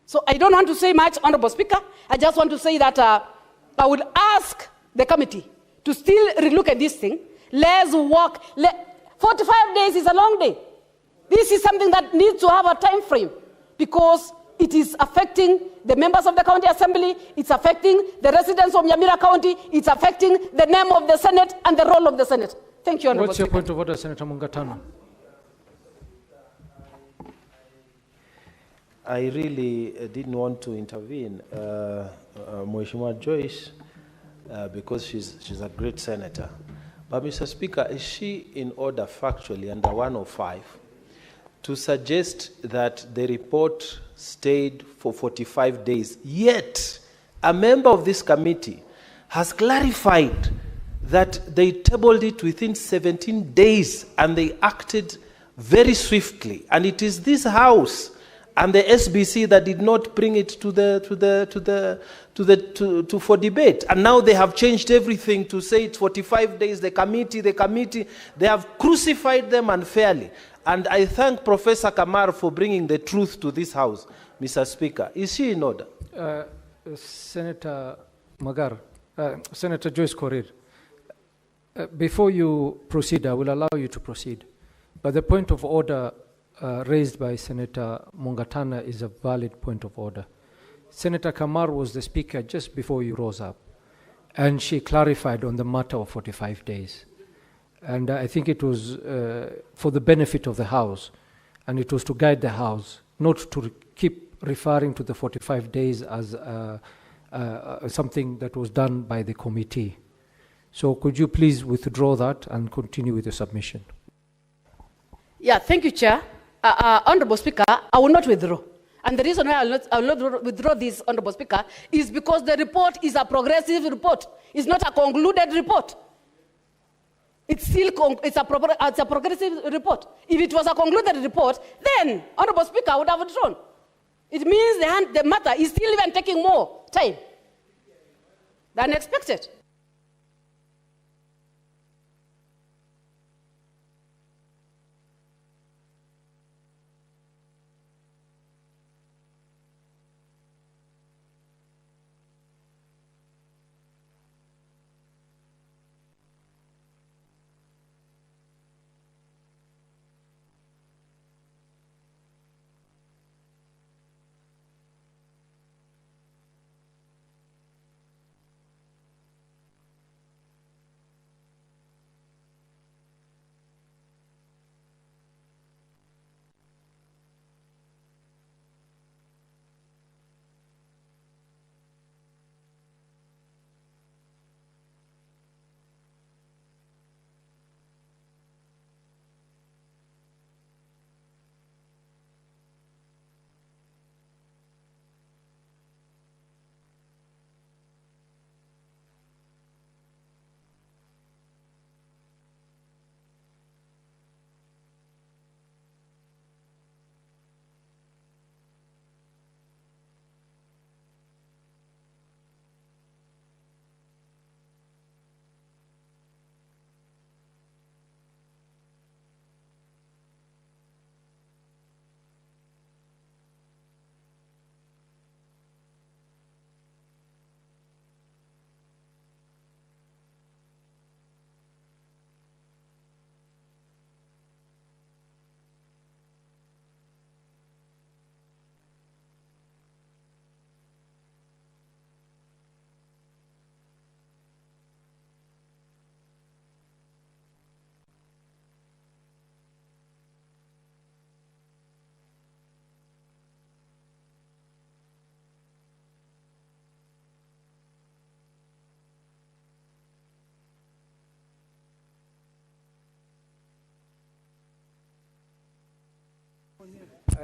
So I don't want to say much, Honorable Speaker. I just want to say that I would ask the committee to still relook at this thing. Let's work. 45 days is a long day. This is something that needs to have a time frame because it is affecting the members of the county assembly, it's affecting the residents of Nyamira County, it's affecting the name of the Senate and the role of the Senate. Thank you, Honorable What's your Speaker. point of order, Senator Mungatana? I really didn't want to intervene, Mheshimiwa Joyce, because she's a great senator. But Mr. Speaker, is she in order factually under 105 to suggest that the report stayed for 45 days, yet a member of this committee has clarified that they tabled it within 17 days and they acted very swiftly, and it is this House and the SBC that did not bring it for debate. And now they have changed everything to say it's 45 days, the committee, they have crucified them unfairly. And I thank Professor Kamar for bringing the truth to this House, Mr. Speaker. Is she in order? Senator Senator Joyce Korir, before you proceed, I will allow you to proceed. But the point of order raised by Senator Mungatana is a valid point of order. Senator Kamar was the speaker just before you rose up, and she clarified on the matter of 45 days. And I think it was for the benefit of the House, and it was to guide the House, not to keep referring to the 45 days as something that was done by the committee. So could you please withdraw that and continue with your submission? Yeah, thank you, Chair. Honorable Speaker, I will not withdraw. And the reason why I will not withdraw this, Honorable Speaker, is because the report is a progressive report. It's not a concluded report. It's still it's a progressive report. If it was a concluded report, then, Honorable Speaker, I would have withdrawn. It means the matter is still even taking more time than expected.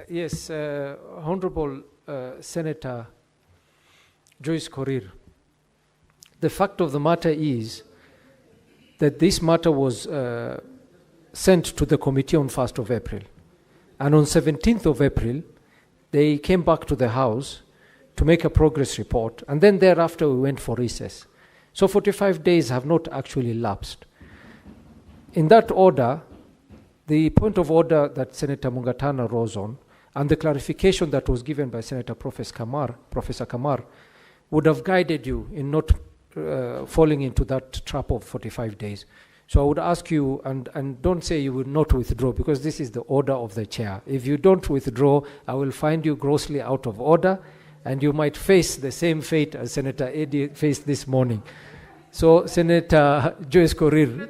Yes, Honorable Senator Joyce Korir, the fact of the matter is that this matter was sent to the committee on 1st of April. And on 17th of April, they came back to the House to make a progress report, and then thereafter we went for recess. So 45 days have not actually lapsed. In that order, The point of order that Senator Mungatana rose on and the clarification that was given by Senator Professor Kamar would have guided you in not falling into that trap of 45 days. So I would ask you, and don't say you will not withdraw, because this is the order of the chair. If you don't withdraw, I will find you grossly out of order, and you might face the same fate as Senator Eddy faced this morning. So Senator Joyce Korir.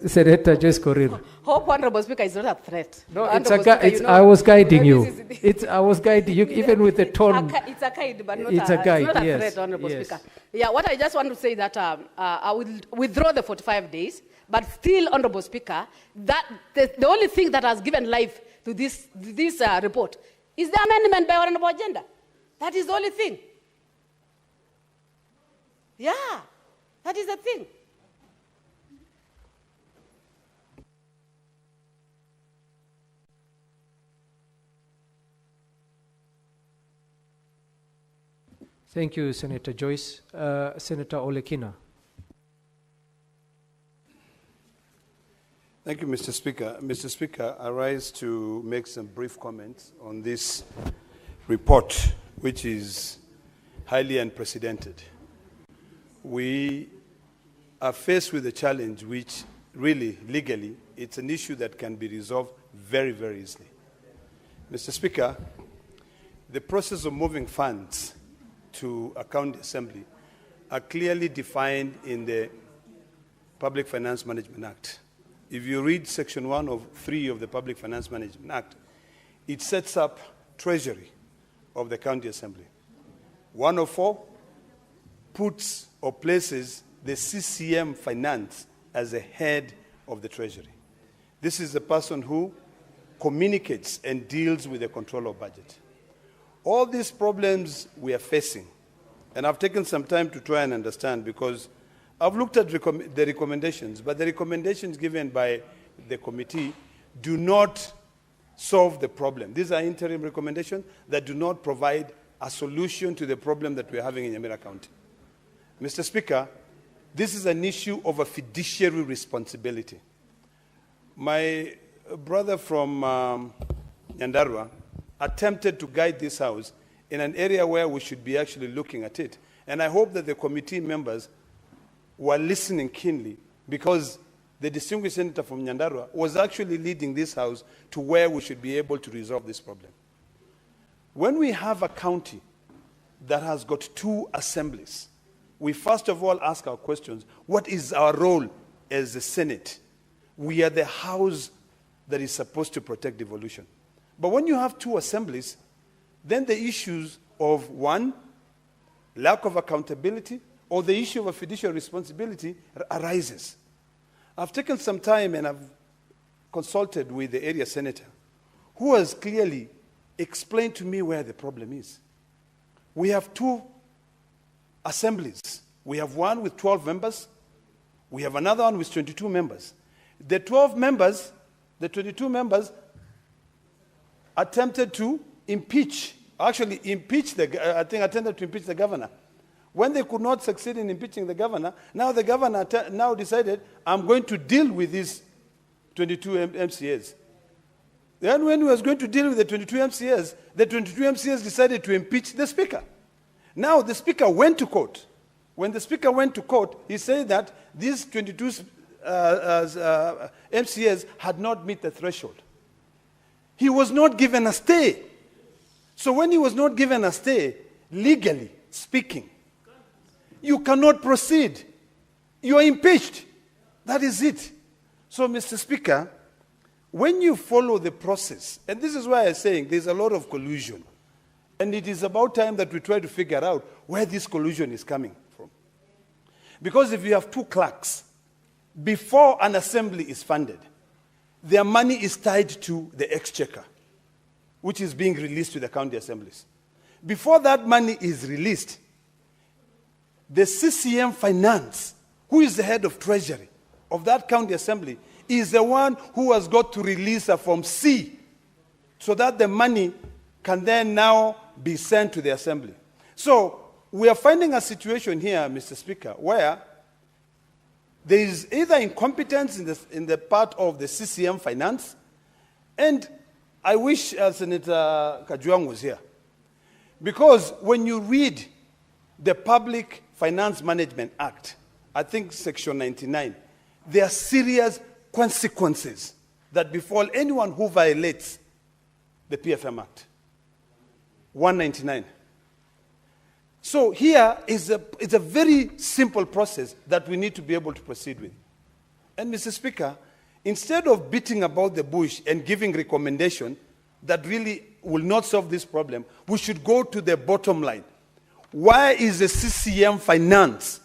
Senator Joyce Korir. Hope, Honorable Speaker, is not a threat. No, I was guiding you. I was guiding you, even with the tone. It's a guide, but not it's a guide, it's not yes, a threat, Honorable yes. Speaker. Yeah, what I just want to say that I will withdraw the 45 days, but still, Honorable Speaker, that the only thing that has given life to this report is the amendment by Honorable Agenda. That is the only thing. Yeah, that is the thing. Thank you, Senator Joyce. Senator Olekina. Thank you, Mr. Speaker. Mr. Speaker, I rise to make some brief comments on this report, which is highly unprecedented. We are faced with a challenge which really, legally, it's an issue that can be resolved very, very easily. Mr. Speaker, the process of moving funds to a county assembly are clearly defined in the Public Finance Management Act. If you read Section 1 of 3 of the Public Finance Management Act, it sets up treasury of the county assembly. 104 puts or places the CCM finance as the head of the treasury. This is the person who communicates and deals with the control of budget. All these problems we are facing, and I've taken some time to try and understand, because I've looked at the recommendations, but the recommendations given by the committee do not solve the problem. These are interim recommendations that do not provide a solution to the problem that we're having in Nyamira County. Mr. Speaker, this is an issue of a fiduciary responsibility. My brother from Nyandarua attempted to guide this House in an area where we should be actually looking at it. And I hope that the committee members were listening keenly, because the distinguished senator from Nyandarua was actually leading this House to where we should be able to resolve this problem. When we have a county that has got 2 assemblies, we first of all ask our questions. What is our role as the Senate? We are the House that is supposed to protect devolution. But when you have 2 assemblies, then the issues of, 1, lack of accountability, or the issue of a fiduciary responsibility arises. I've taken some time and I've consulted with the area senator, who has clearly explained to me where the problem is. We have 2 assemblies. We have one with 12 members. We have another one with 22 members. The 12 members, the 22 members attempted to impeach the governor. When they could not succeed in impeaching the governor, now the governor decided, I'm going to deal with these 22 MCAs. Then when he was going to deal with the 22 MCAs, the 22 MCAs decided to impeach the speaker. Now the speaker went to court. When the speaker went to court, he said that these 22 MCAs had not met the threshold. He was not given a stay. So when he was not given a stay, legally speaking, you cannot proceed. You are impeached. That is it. So, Mr. Speaker, when you follow the process, and this is why I'm saying there's a lot of collusion, and it is about time that we try to figure out where this collusion is coming from. Because if you have 2 clerks, before an assembly is funded, their money is tied to the exchequer, which is being released to the county assemblies. Before that money is released, the CCM finance, who is the head of treasury of that county assembly, is the one who has got to release a Form C so that the money can then now be sent to the assembly. So we are finding a situation here, Mr. Speaker, where There is either incompetence in the part of the CCM finance, and I wish Senator Kajwang was here. Because when you read the Public Finance Management Act, I think Section 99, there are serious consequences that befall anyone who violates the PFM Act. 199. So here is it's a very simple process that we need to be able to proceed with. And Mr. Speaker, instead of beating about the bush and giving recommendation that really will not solve this problem, we should go to the bottom line. Why is the CCM finance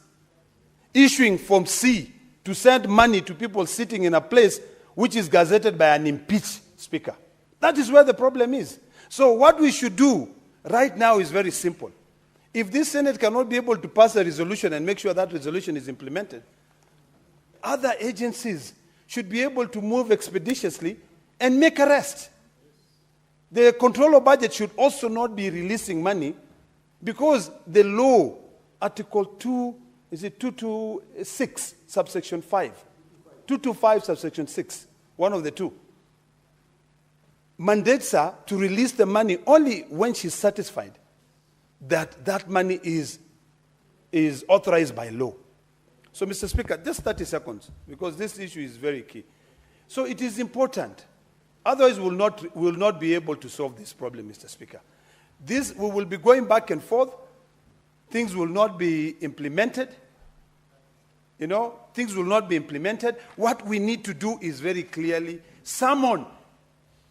issuing Form C to send money to people sitting in a place which is gazetted by an impeached speaker? That is where the problem is. So what we should do right now is very simple. If this Senate cannot be able to pass a resolution and make sure that resolution is implemented, other agencies should be able to move expeditiously and make arrests. The controller budget should also not be releasing money because the law, Article 226, subsection 5, 225, subsection 6, one of the two, mandates her to release the money only when she's satisfied that that money is authorized by law. So, Mr. Speaker, just 30 seconds, because this issue is very key. So it is important. Otherwise, we will not be able to solve this problem, Mr. Speaker. We will be going back and forth. Things will not be implemented. You know, things will not be implemented. What we need to do is very clearly summon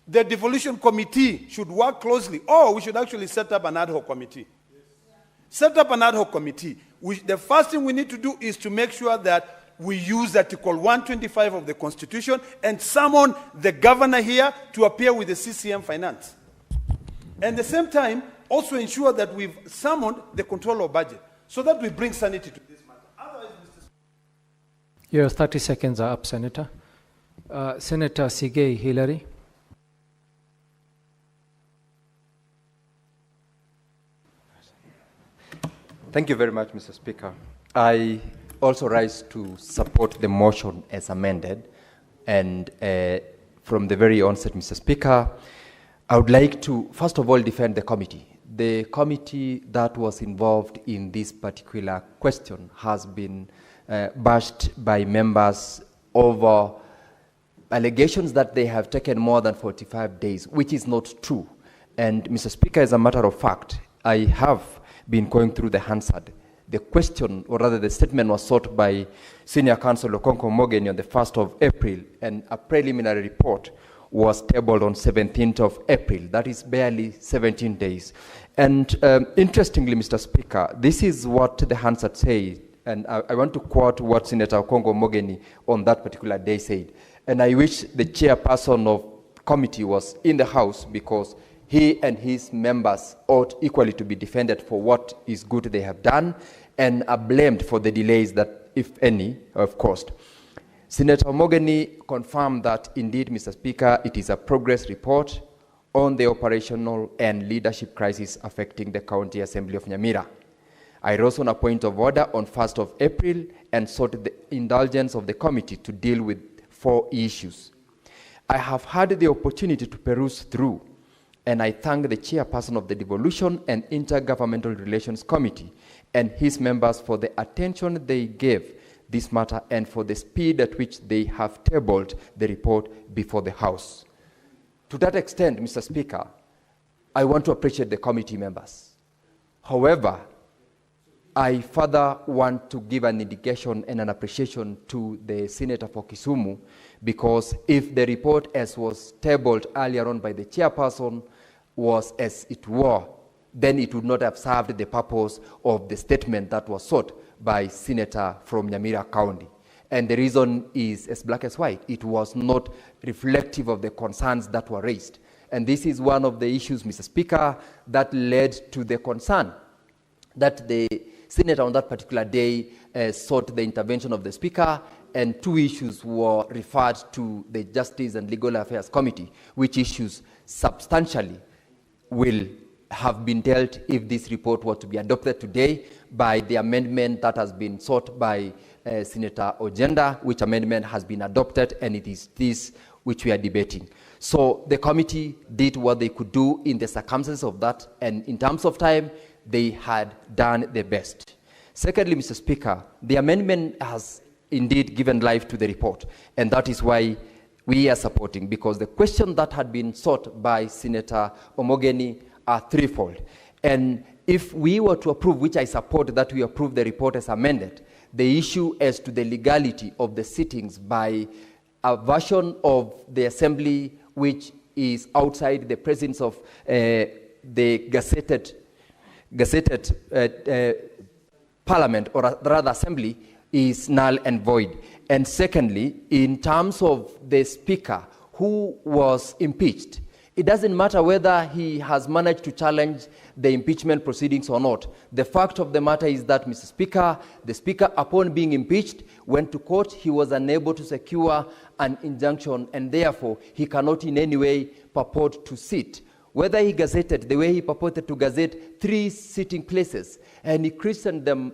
the devolution committee should work closely, or we should actually set up an ad hoc committee. Set up an ad hoc committee. The first thing we need to do is to make sure that we use Article 125 of the Constitution and summon the governor here to appear with the CCM finance. And at the same time, also ensure that we've summoned the controller of budget so that we bring sanity to this matter. Otherwise, Mr. Your 30 seconds are up, Senator. Senator Sigei Hillary. Thank you very much, Mr. Speaker. I also rise to support the motion as amended. And from the very onset, Mr. Speaker, I would like to, first of all, defend the committee. The committee that was involved in this particular question has been bashed by members over allegations that they have taken more than 45 days, which is not true. And, Mr. Speaker, as a matter of fact, I have been going through the Hansard. The question, or rather the statement, was sought by Senior Counsel Okonko Mogeni on the 1st of April, and a preliminary report was tabled on 17th of April. That is barely 17 days. And interestingly, Mr. Speaker, this is what the Hansard said, and I want to quote what Senator Okonko Mogeni on that particular day said. And I wish the chairperson of committee was in the House, because he and his members ought equally to be defended for what is good they have done and are blamed for the delays that, if any, have caused. Senator Mogeni confirmed that indeed, Mr. Speaker, it is a progress report on the operational and leadership crisis affecting the County Assembly of Nyamira. I rose on a point of order on 1st of April and sought the indulgence of the committee to deal with 4 issues. I have had the opportunity to peruse through, and I thank the chairperson of the Devolution and Intergovernmental Relations Committee and his members for the attention they gave this matter and for the speed at which they have tabled the report before the House. To that extent, Mr. Speaker, I want to appreciate the committee members. However, I further want to give an indication and an appreciation to the Senator for Kisumu, because if the report, as was tabled earlier on by the chairperson, was as it were, then it would not have served the purpose of the statement that was sought by Senator from Nyamira County. And the reason is as black as white. It was not reflective of the concerns that were raised. And this is one of the issues, Mr. Speaker, that led to the concern that the Senator on that particular day sought the intervention of the Speaker, and 2 issues were referred to the Justice and Legal Affairs Committee, which issues substantially will have been dealt if this report were to be adopted today by the amendment that has been sought by Senator Ojenda, which amendment has been adopted, and it is this which we are debating. So the committee did what they could do in the circumstances of that, and in terms of time, they had done their best. Secondly, Mr. Speaker, the amendment has indeed given life to the report, and that is why we are supporting, because the question that had been sought by Senator Omogeni are threefold. And if we were to approve, which I support that we approve the report as amended, the issue as to the legality of the sittings by a version of the assembly which is outside the presence of the gazetted parliament, or rather assembly, is null and void. And secondly, in terms of the speaker who was impeached, it doesn't matter whether he has managed to challenge the impeachment proceedings or not. The fact of the matter is that, Mr. Speaker, the speaker, upon being impeached, went to court. He was unable to secure an injunction, and therefore he cannot in any way purport to sit. Whether he gazetted the way he purported to gazette 3 sitting places, and he christened them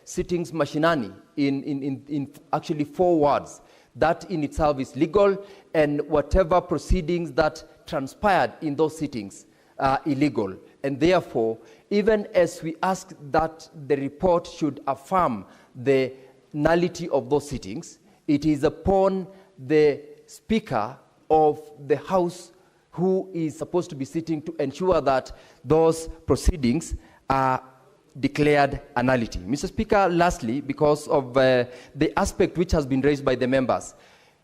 sittings machinani in actually 4 words, that in itself is legal, and whatever proceedings that transpired in those sittings are illegal. And therefore, even as we ask that the report should affirm the nullity of those sittings, it is upon the Speaker of the House who is supposed to be sitting to ensure that those proceedings are declared a nullity. Mr. Speaker, lastly, because of the aspect which has been raised by the members,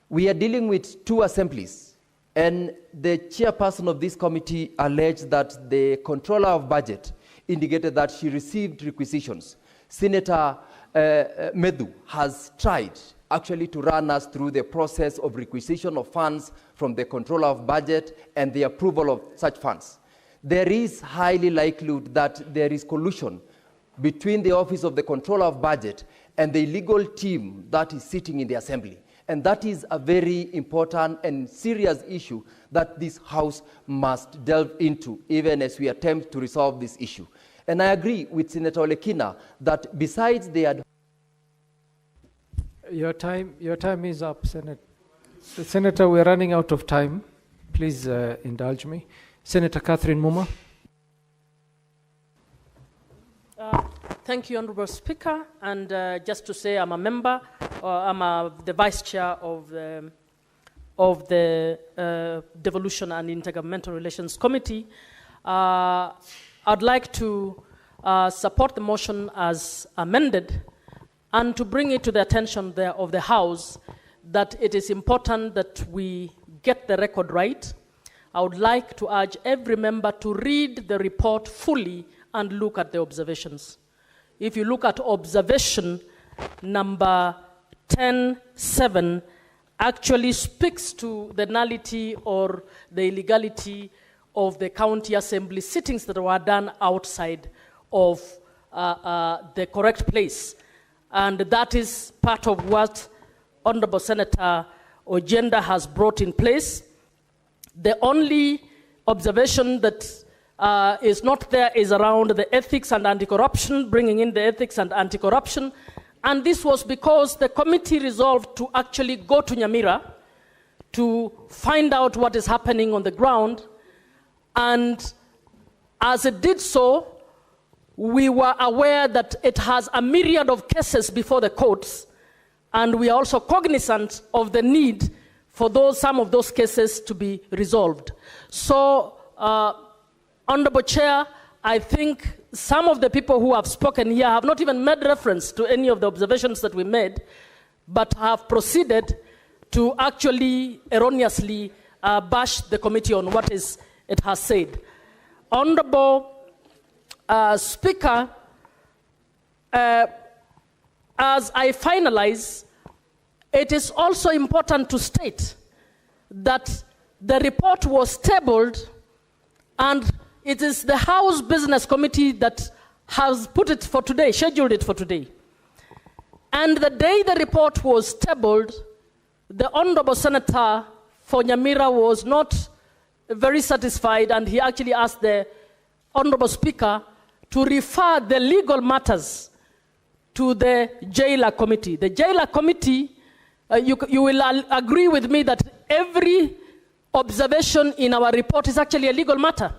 we are dealing with 2 assemblies, and the chairperson of this committee alleged that the controller of budget indicated that she received requisitions. Senator Medhu has tried actually to run us through the process of requisition of funds from the controller of budget and the approval of such funds. There is highly likelihood that there is collusion between the office of the controller of budget and the legal team that is sitting in the assembly. And that is a very important and serious issue that this House must delve into, even as we attempt to resolve this issue. And I agree with Senator Olekina that besides the Your time is up, Senator. We're running out of time. Please indulge me. Senator Catherine Muma. Thank you, Honorable Speaker. And just to say, I'm a member, the Vice Chair of the Devolution and Intergovernmental Relations Committee. I'd like to support the motion as amended, and to bring it to the attention of the House that it is important that we get the record right. I would like to urge every member to read the report fully and look at the observations. If you look at observation number 10.7, actually speaks to the nullity or the illegality of the county assembly sittings that were done outside of the correct place. And that is part of what Honorable Senator Ojenda has brought in place. The only observation that is not there is around the ethics and anti-corruption, bringing in the ethics and anti-corruption. And this was because the committee resolved to actually go to Nyamira to find out what is happening on the ground. And as it did so, we were aware that it has a myriad of cases before the courts, and we are also cognizant of the need for some of those cases to be resolved. So, Honorable Chair, I think some of the people who have spoken here have not even made reference to any of the observations that we made, but have proceeded to actually erroneously bash the committee on what it has said. Honorable Speaker, as I finalize, it is also important to state that the report was tabled, and it is the House Business Committee that has put it for today, scheduled it for today. And the day the report was tabled, the Honorable Senator for Nyamira was not very satisfied, and he actually asked the Honorable Speaker to refer the legal matters to the jailer committee. The jailer committee, you will agree with me that every observation in our report is actually a legal matter.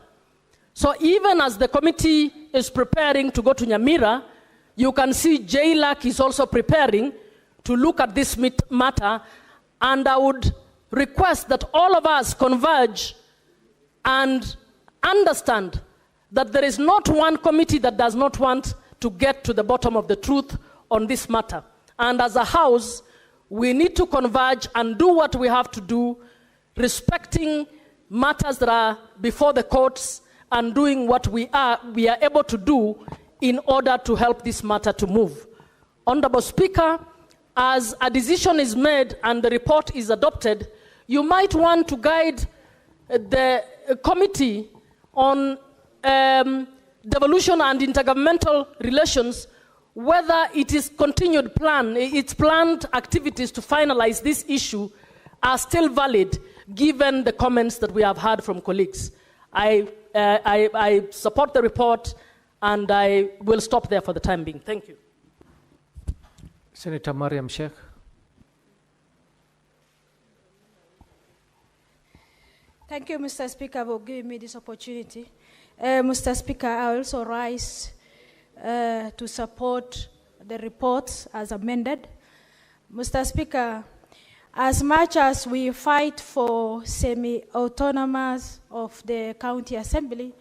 So even as the committee is preparing to go to Nyamira, you can see JLAC is also preparing to look at this matter, and I would request that all of us converge and understand that there is not one committee that does not want to get to the bottom of the truth on this matter. And as a house, we need to converge and do what we have to do, respecting matters that are before the courts and doing what we are able to do in order to help this matter to move. Honorable Speaker, as a decision is made and the report is adopted, you might want to guide the committee on devolution and intergovernmental relations, whether it is continued its planned activities to finalize this issue are still valid, given the comments that we have heard from colleagues. I support the report, and I will stop there for the time being. Thank you. Senator Mariam Sheikh. Thank you, Mr. Speaker, for giving me this opportunity. Mr. Speaker, I also rise to support the report as amended. Mr. Speaker, as much as we fight for semi-autonomous of the county assembly,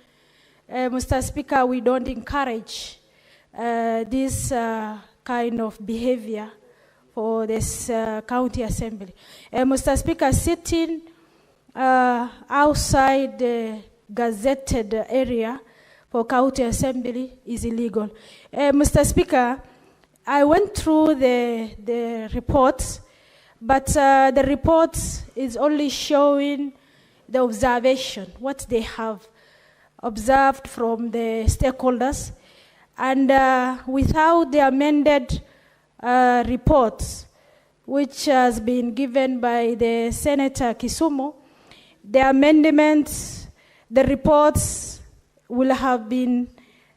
Mr. Speaker, we don't encourage this kind of behavior for this county assembly. Mr. Speaker, sitting outside the gazetted area for county assembly is illegal. Mr. Speaker, I went through the reports, but the report is only showing the observation, what they have observed from the stakeholders, and without the amended reports, which has been given by the Senator Kisumu, the amendments, the reports will have been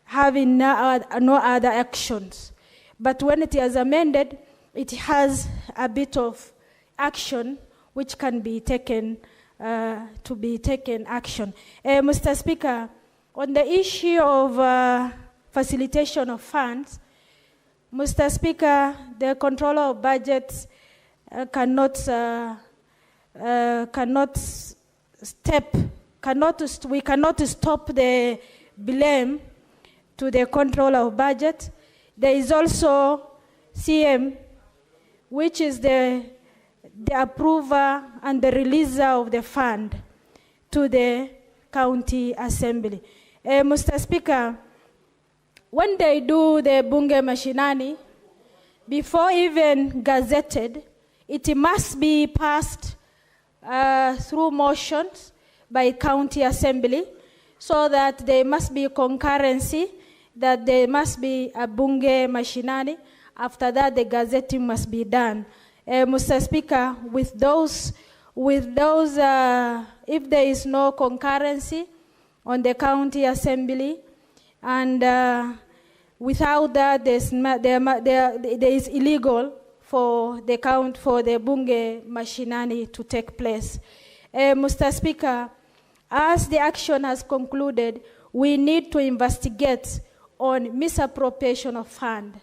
having no other actions. But when it is amended, it has a bit of action which can be taken to be taken action. Mr. Speaker, on the issue of facilitation of funds, Mr. Speaker, the controller of budgets cannot stop the blame to the controller of budget. There is also CM, which is the approver and the releaser of the fund to the county assembly. Mr. Speaker, when they do the bunge mashinani, before even gazetted, it must be passed through motions by county assembly, so that there must be concurrency, that there must be a bunge mashinani. After that, the gazetting must be done. Mr. Speaker, with those, if there is no concurrency on the county assembly, and without that, there is illegal for the bunge mashinani to take place. Mr. Speaker, as the action has concluded, we need to investigate on misappropriation of fund.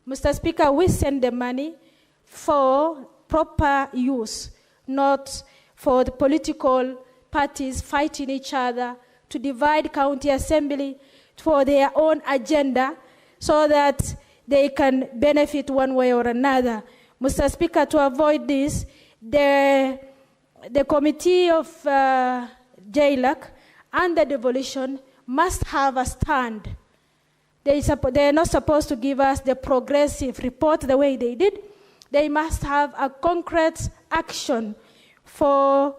Mr. Speaker, we send the money for proper use, not for the political parties fighting each other to divide county assembly for their own agenda so that they can benefit one way or another. Mr. Speaker, to avoid this, the committee of JLAC and the devolution must have a stand. They are not supposed to give us the progressive report the way they did. They must have a concrete action for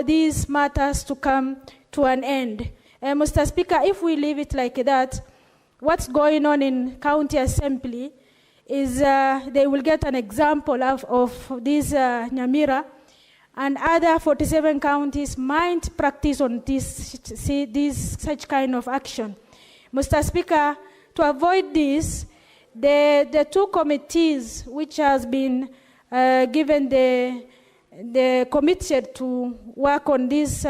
these matters to come to an end. Mr. Speaker, if we leave it like that, what's going on in county assembly is they will get an example of this Nyamira, and other 47 counties might practice on such kind of action. Mr. Speaker, to avoid this, The two committees which has been given the committed to work on this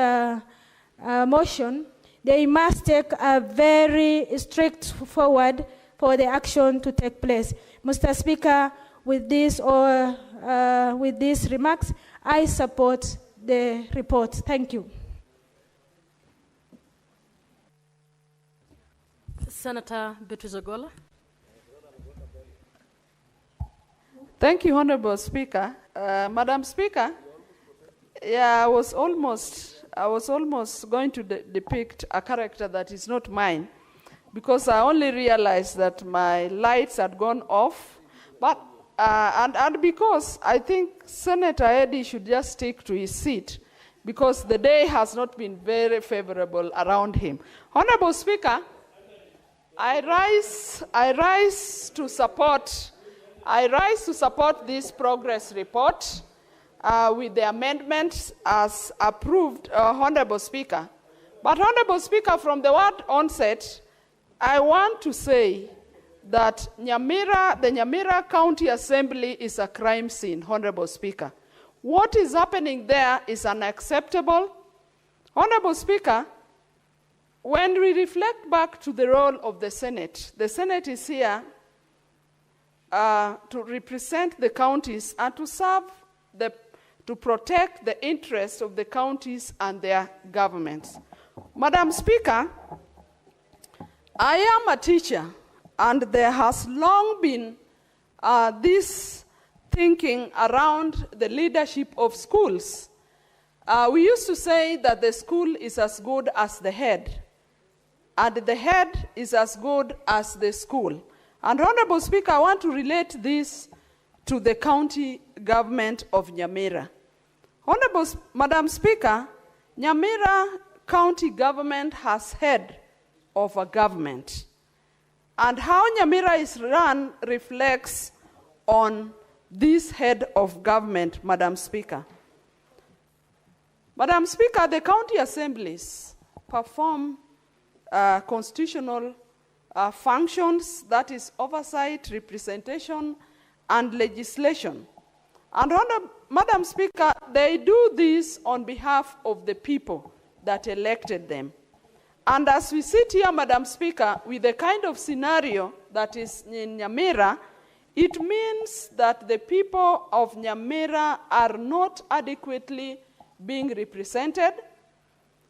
motion, they must take a very strict forward for the action to take place. Mr. Speaker, with these remarks, I support the report. Thank you. Senator Beatrice Ogola. Thank you, Honorable Speaker. Madam Speaker, yeah, I was almost going to depict a character that is not mine, because I only realized that my lights had gone off, but and because I think Senator Eddy should just stick to his seat, because the day has not been very favorable around him. Honorable Speaker, I rise to support this progress report with the amendments as approved, Honorable Speaker. But Honorable Speaker, from the word onset, I want to say that the Nyamira County Assembly is a crime scene, Honorable Speaker. What is happening there is unacceptable. Honorable Speaker, when we reflect back to the role of the Senate is here to represent the counties and to serve to protect the interests of the counties and their governments. Madam Speaker, I am a teacher, and there has long been this thinking around the leadership of schools. We used to say that the school is as good as the head, and the head is as good as the school. And Honorable Speaker, I want to relate this to the county government of Nyamira. Honorable Madam Speaker, Nyamira county government has head of a government. And how Nyamira is run reflects on this head of government, Madam Speaker. Madam Speaker, the county assemblies perform constitutional functions, that is oversight, representation, and legislation. And Madam Speaker, they do this on behalf of the people that elected them. And as we sit here, Madam Speaker, with the kind of scenario that is in Nyamira, it means that the people of Nyamira are not adequately being represented.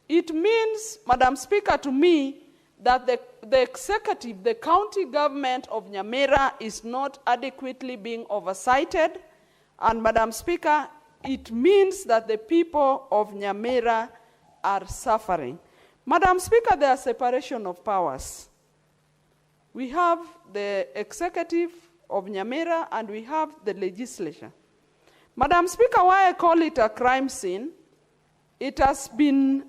It means, Madam Speaker, to me, that the executive, the county government of Nyamira is not adequately being oversighted. And Madam Speaker, it means that the people of Nyamira are suffering. Madam Speaker, there is separation of powers. We have the executive of Nyamira and we have the legislature. Madam Speaker, why I call it a crime scene, it has been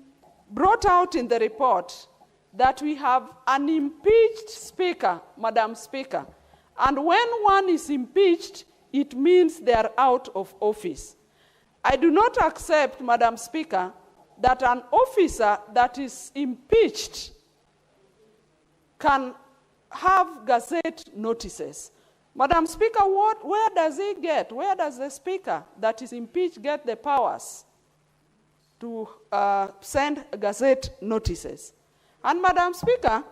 brought out in the report that we have an impeached speaker, Madam Speaker. And when one is impeached, it means they are out of office. I do not accept, Madam Speaker, that an officer that is impeached can have gazette notices. Madam Speaker, where does the speaker that is impeached get the powers to send gazette notices? And Madam Speaker,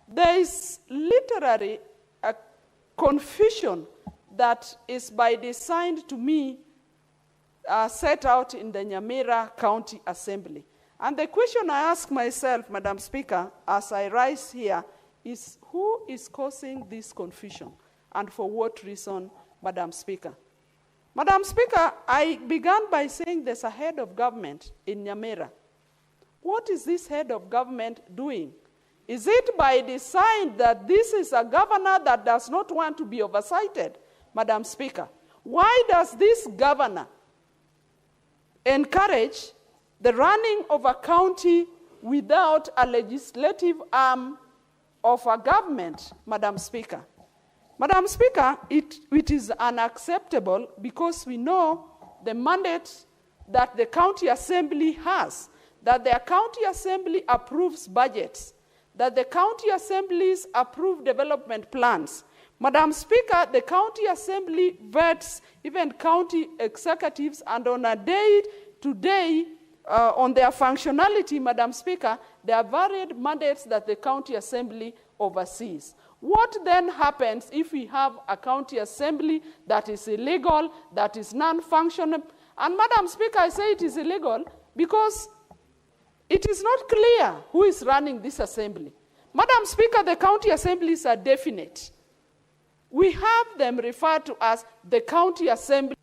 there is literally a confusion that is by design to me set out in the Nyamira County Assembly. And the question I ask myself, Madam Speaker, as I rise here, is who is causing this confusion and for what reason, Madam Speaker? Madam Speaker, I began by saying there's a head of government in Nyamira. What is this head of government doing? Is it by design that this is a governor that does not want to be oversighted, Madam Speaker? Why does this governor encourage the running of a county without a legislative arm of a government, Madam Speaker? Madam Speaker, it is unacceptable because we know the mandate that the county assembly has, that the county assembly approves budgets, that the county assemblies approve development plans. Madam Speaker, the county assembly vets even county executives, and on a day-to-day, on their functionality, Madam Speaker, there are varied mandates that the county assembly oversees. What then happens if we have a county assembly that is illegal, that is non-functional? And Madam Speaker, I say it is illegal because it is not clear who is running this assembly. Madam Speaker, the county assemblies are definite. We have them referred to as the county assembly.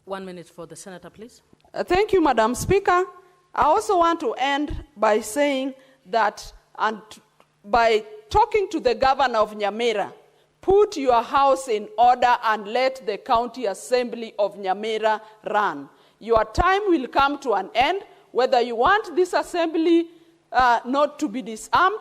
1 minute for the senator, please. Thank you, Madam Speaker. I also want to end by saying that, and by talking to the governor of Nyamira, put your house in order and let the county assembly of Nyamira run. Your time will come to an end, whether you want this assembly not to be disarmed.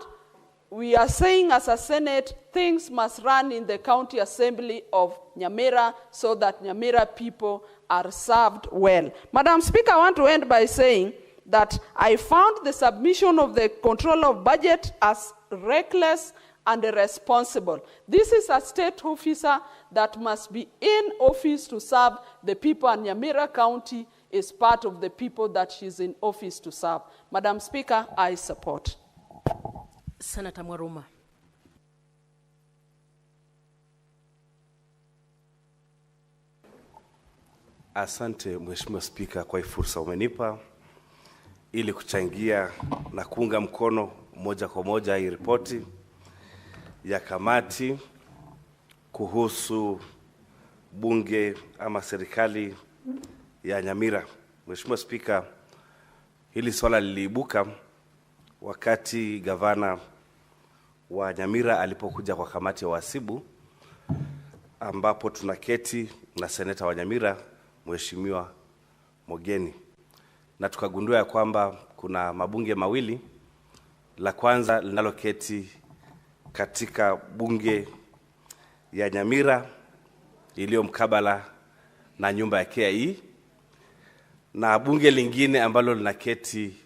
We are saying as a Senate, things must run in the county assembly of Nyamira so that Nyamira people are served well. Madam Speaker, I want to end by saying that I found the submission of the control of budget as reckless and irresponsible. This is a state officer that must be in office to serve the people, and Nyamira County is part of the people that she's in office to serve. Madam Speaker, I support. Senator Mwaruma. Asante Mheshimiwa Spika kwa fursa umenipa ili kuchangia na kuunga mkono moja kwa moja hii ripoti ya kamati kuhusu bunge ama serikali ya Nyamira. Mheshimiwa Spika, hili swala liliibuka wakati gavana wa Nyamira alipokuja kwa kamati ya wahasibu, ambapo tunaketi na seneta wa Nyamira Mheshimiwa Mogeni, na tukagundua ya kwamba kuna mabunge mawili. La kwanza linaloketi katika bunge ya Nyamira iliyo mkabala na nyumba ya KIE, na bunge lingine ambalo linaketi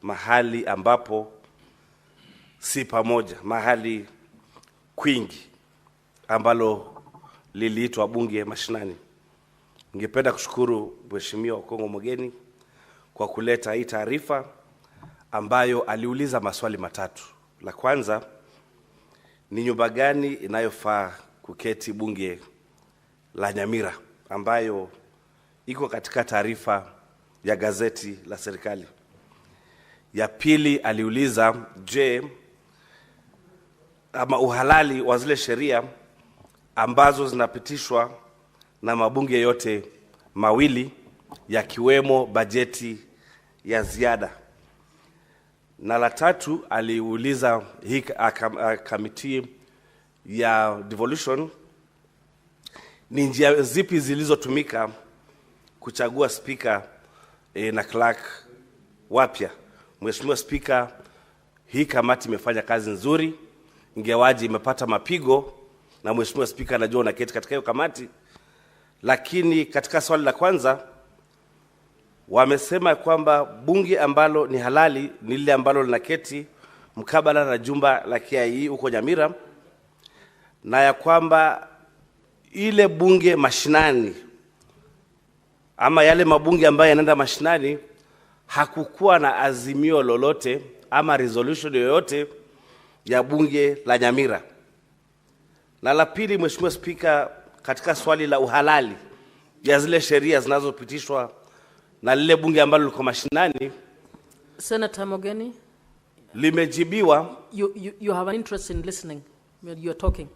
mahali ambapo si pamoja, mahali kwingi ambalo liliitwa bunge mashinani. Ningependa kushukuru Mheshimiwa Okongo Mogeni kwa kuleta hii taarifa ambayo aliuliza maswali matatu. La kwanza ni nyumba gani inayofaa kuketi bunge la Nyamira, ambayo iko katika taarifa ya gazeti la serikali. Ya pili aliuliza, je, ama uhalali wa zile sheria ambazo zinapitishwa na mabunge yote mawili, yakiwemo bajeti ya ziada. Na la tatu aliuliza hii kamiti ya devolution ni njia zipi zilizotumika kuchagua spika na clerk wapya. Mheshimiwa Spika, hii kamati imefanya kazi nzuri, ingewaji imepata mapigo, na Mheshimiwa Spika anajua unaketi katika hiyo kamati. Lakini katika swali la kwanza wamesema kwamba bunge ambalo ni halali ni lile ambalo linaketi mkabala na jumba la KIE huko Nyamira, na ya kwamba ile bunge mashinani ama yale mabunge ambayo yanaenda mashinani hakukuwa na azimio lolote ama resolution yoyote ya bunge la Nyamira. Na la pili, Mheshimiwa Spika, katika swali la uhalali ya zile sheria zinazopitishwa na lile bunge ambalo liko mashinani, Senator Mogeni, limejibiwa. You have an interest in listening. You are talking.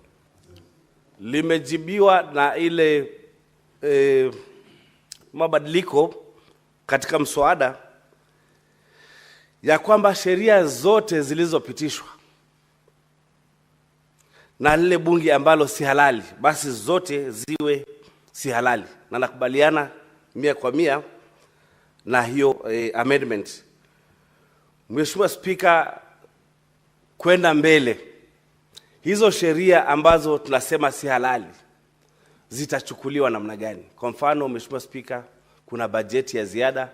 Limejibiwa na ile mabadiliko katika mswada ya kwamba sheria zote zilizopitishwa na lile bunge ambalo si halali, basi zote ziwe si halali. Na nakubaliana 100% na hiyo amendment. Mheshimiwa Spika, kwenda mbele, hizo sheria ambazo tunasema si halali zitachukuliwa namna gani? Kwa mfano, Mheshimiwa Spika, kuna bajeti ya ziada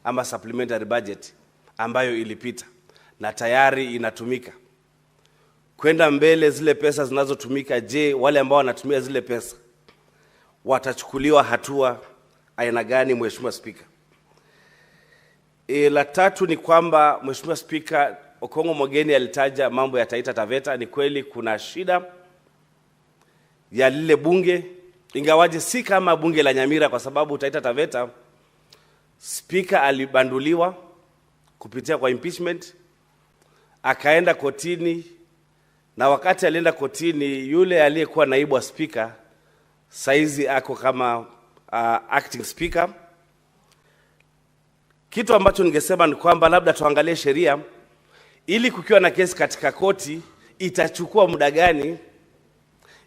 ama supplementary budget ambayo ilipita na tayari inatumika. kwenda mbele zile pesa zinazotumika, je, wale ambao wanatumia zile pesa watachukuliwa hatua aina gani, Mheshimiwa Spika? La tatu ni kwamba Mheshimiwa Spika, Okongo Mogeni alitaja mambo ya Taita Taveta. Ni kweli kuna shida ya lile bunge, ingawaje si kama bunge la Nyamira, kwa sababu Taita Taveta Spika alibanduliwa kupitia kwa impeachment, akaenda kotini, na wakati alienda kotini, yule aliyekuwa naibu wa spika saizi ako kama acting speaker. Kitu ambacho ningesema ni kwamba labda tuangalie sheria, ili kukiwa na kesi katika koti itachukua muda gani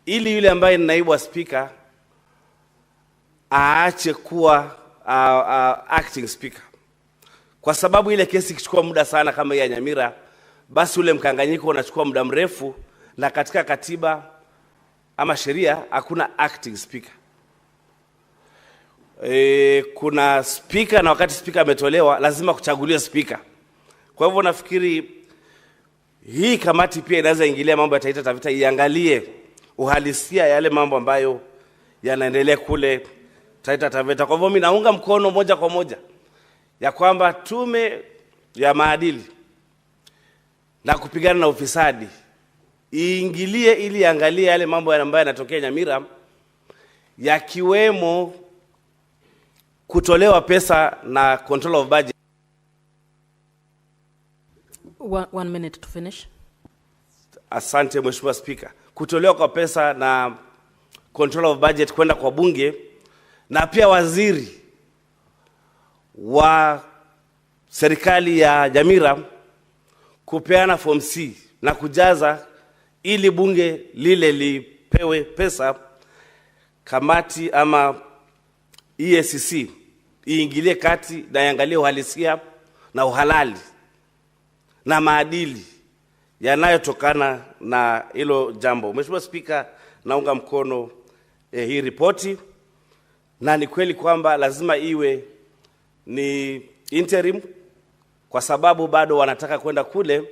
ili yule ambaye ni naibu wa spika aache kuwa acting speaker. Kwa sababu ile kesi ikichukua muda sana kama ya Nyamira, basi ule mkanganyiko unachukua muda mrefu, na katika katiba ama sheria hakuna acting speaker. Kuna speaker, na wakati speaker ametolewa lazima kuchaguliwa speaker. Kwa hivyo nafikiri hii kamati pia inaweza ingilia mambo ya Taita Taveta, iangalie uhalisia yale mambo ambayo yanaendelea kule Taita Taveta. Kwa hivyo mimi naunga mkono moja kwa moja ya kwamba tume ya maadili na kupigana na ufisadi iingilie ili angalie yale mambo ambayo yanatokea Nyamira, yakiwemo kutolewa pesa na control of budget. One minute to finish. Asante Mheshimiwa Spika. Kutolewa kwa pesa na control of budget kwenda kwa bunge, na pia waziri wa serikali ya Nyamira kupeana form C na kujaza ili bunge lile lipewe pesa. Kamati ama EACC iingilie kati na iangalie uhalisia na uhalali na maadili yanayotokana na hilo jambo. Mheshimiwa Spika, naunga mkono hii ripoti, na ni kweli kwamba lazima iwe ni interim, kwa sababu bado wanataka kwenda kule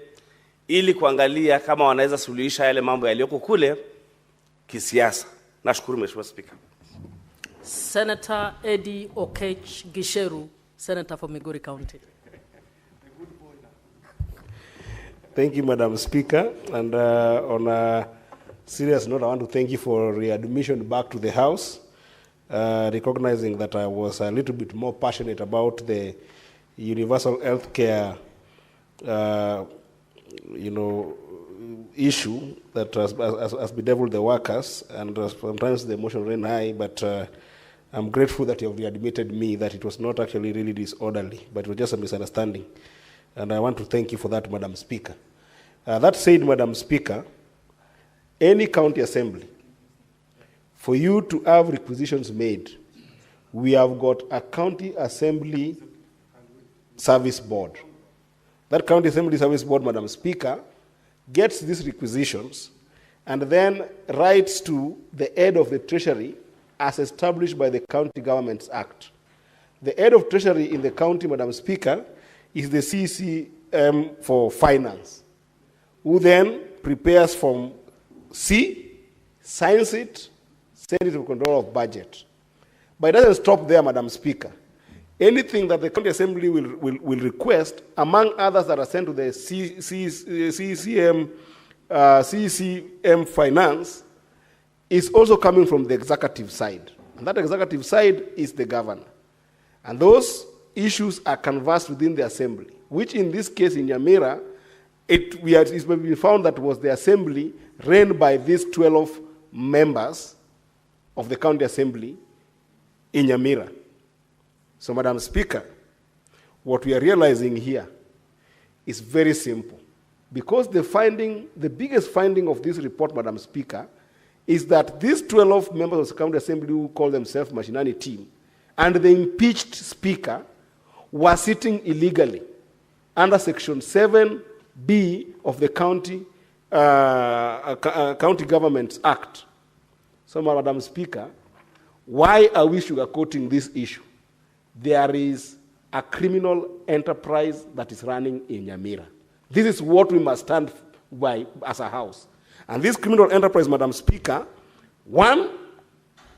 ili kuangalia kama wanaweza suluhisha yale mambo yaliyoko kule kisiasa. Nashukuru Mheshimiwa Spika. Senator Eddie Okech Gisheru, Senator for Migori County. Thank you, Madam Speaker. And on a serious note, I want to thank you for readmission back to the House, recognizing that I was a little bit more passionate about the universal health care, issue that has bedeviled the workers, and sometimes the emotion ran high, but I'm grateful that you have readmitted me that it was not actually really disorderly, but it was just a misunderstanding. And I want to thank you for that, Madam Speaker. That said, Madam Speaker, any county assembly, for you to have requisitions made, we have got a county assembly service board. That county assembly service board, Madam Speaker, gets these requisitions and then writes to the head of the Treasury as established by the County Governments Act. The head of Treasury in the county, Madam Speaker, is the CCM for Finance, who then prepares Form C, signs it, sends it to control of budget. But it doesn't stop there, Madam Speaker. Anything that the County Assembly will request, among others that are sent to the CCM Finance, is also coming from the executive side. And that executive side is the governor. And those issues are canvassed within the assembly, which in this case in Nyamira, it's been found that was the assembly ran by these 12 members of the county assembly in Nyamira. So, Madam Speaker, what we are realizing here is very simple. Because the biggest finding of this report, Madam Speaker, is that these 12 members of the county assembly who call themselves Mashinani team and the impeached speaker were sitting illegally under Section 7B of the County Governments Act. So, Madam Speaker, why are we sugarcoating this issue? There is a criminal enterprise that is running in Nyamira. This is what we must stand as a house. And this criminal enterprise, Madam Speaker, one,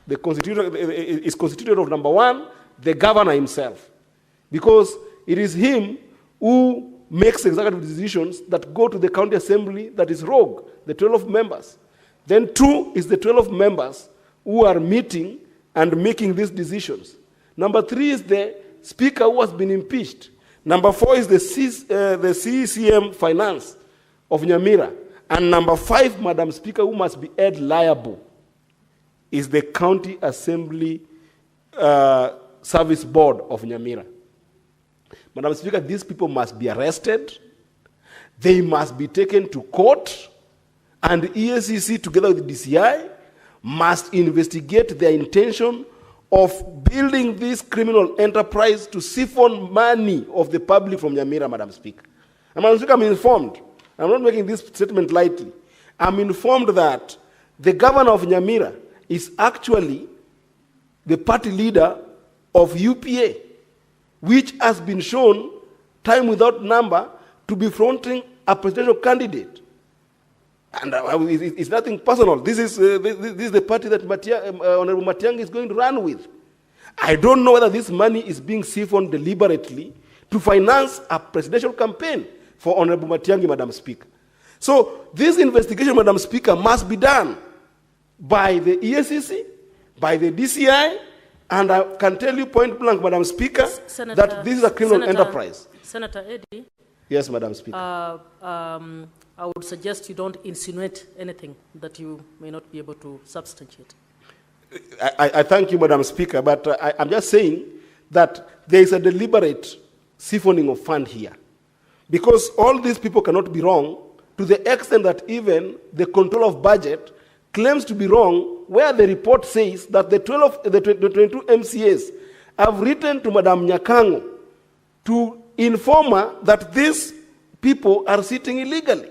is constituted of number one, the governor himself. Because it is him who makes executive decisions that go to the county assembly that is rogue, the 12 members. Then two is the 12 members who are meeting and making these decisions. Number three is the speaker who has been impeached. Number four is the CCM finance of Nyamira. And number five, Madam Speaker, who must be held liable, is the County Assembly Service Board of Nyamira. Madam Speaker, these people must be arrested. They must be taken to court. And EACC, together with the DCI, must investigate their intention of building this criminal enterprise to siphon money of the public from Nyamira, Madam Speaker. And Madam Speaker, I'm informed. I'm not making this statement lightly. I'm informed that the governor of Nyamira is actually the party leader of UPA, which has been shown time without number to be fronting a presidential candidate. And it's nothing personal. This is the party that Honorable Matiang'i is going to run with. I don't know whether this money is being siphoned deliberately to finance a presidential campaign for Honorable Matiang'i, Madam Speaker. So this investigation, Madam Speaker, must be done by the EACC, by the DCI, and I can tell you point blank, Madam Speaker, that this is a criminal enterprise. Senator Eddie. Yes, Madam Speaker. I would suggest you don't insinuate anything that you may not be able to substantiate. I thank you, Madam Speaker, but I'm just saying that there is a deliberate siphoning of fund here. Because all these people cannot be wrong to the extent that even the control of budget claims to be wrong, where the report says that the 22 MCAs have written to Madam Nyakango to inform her that these people are sitting illegally.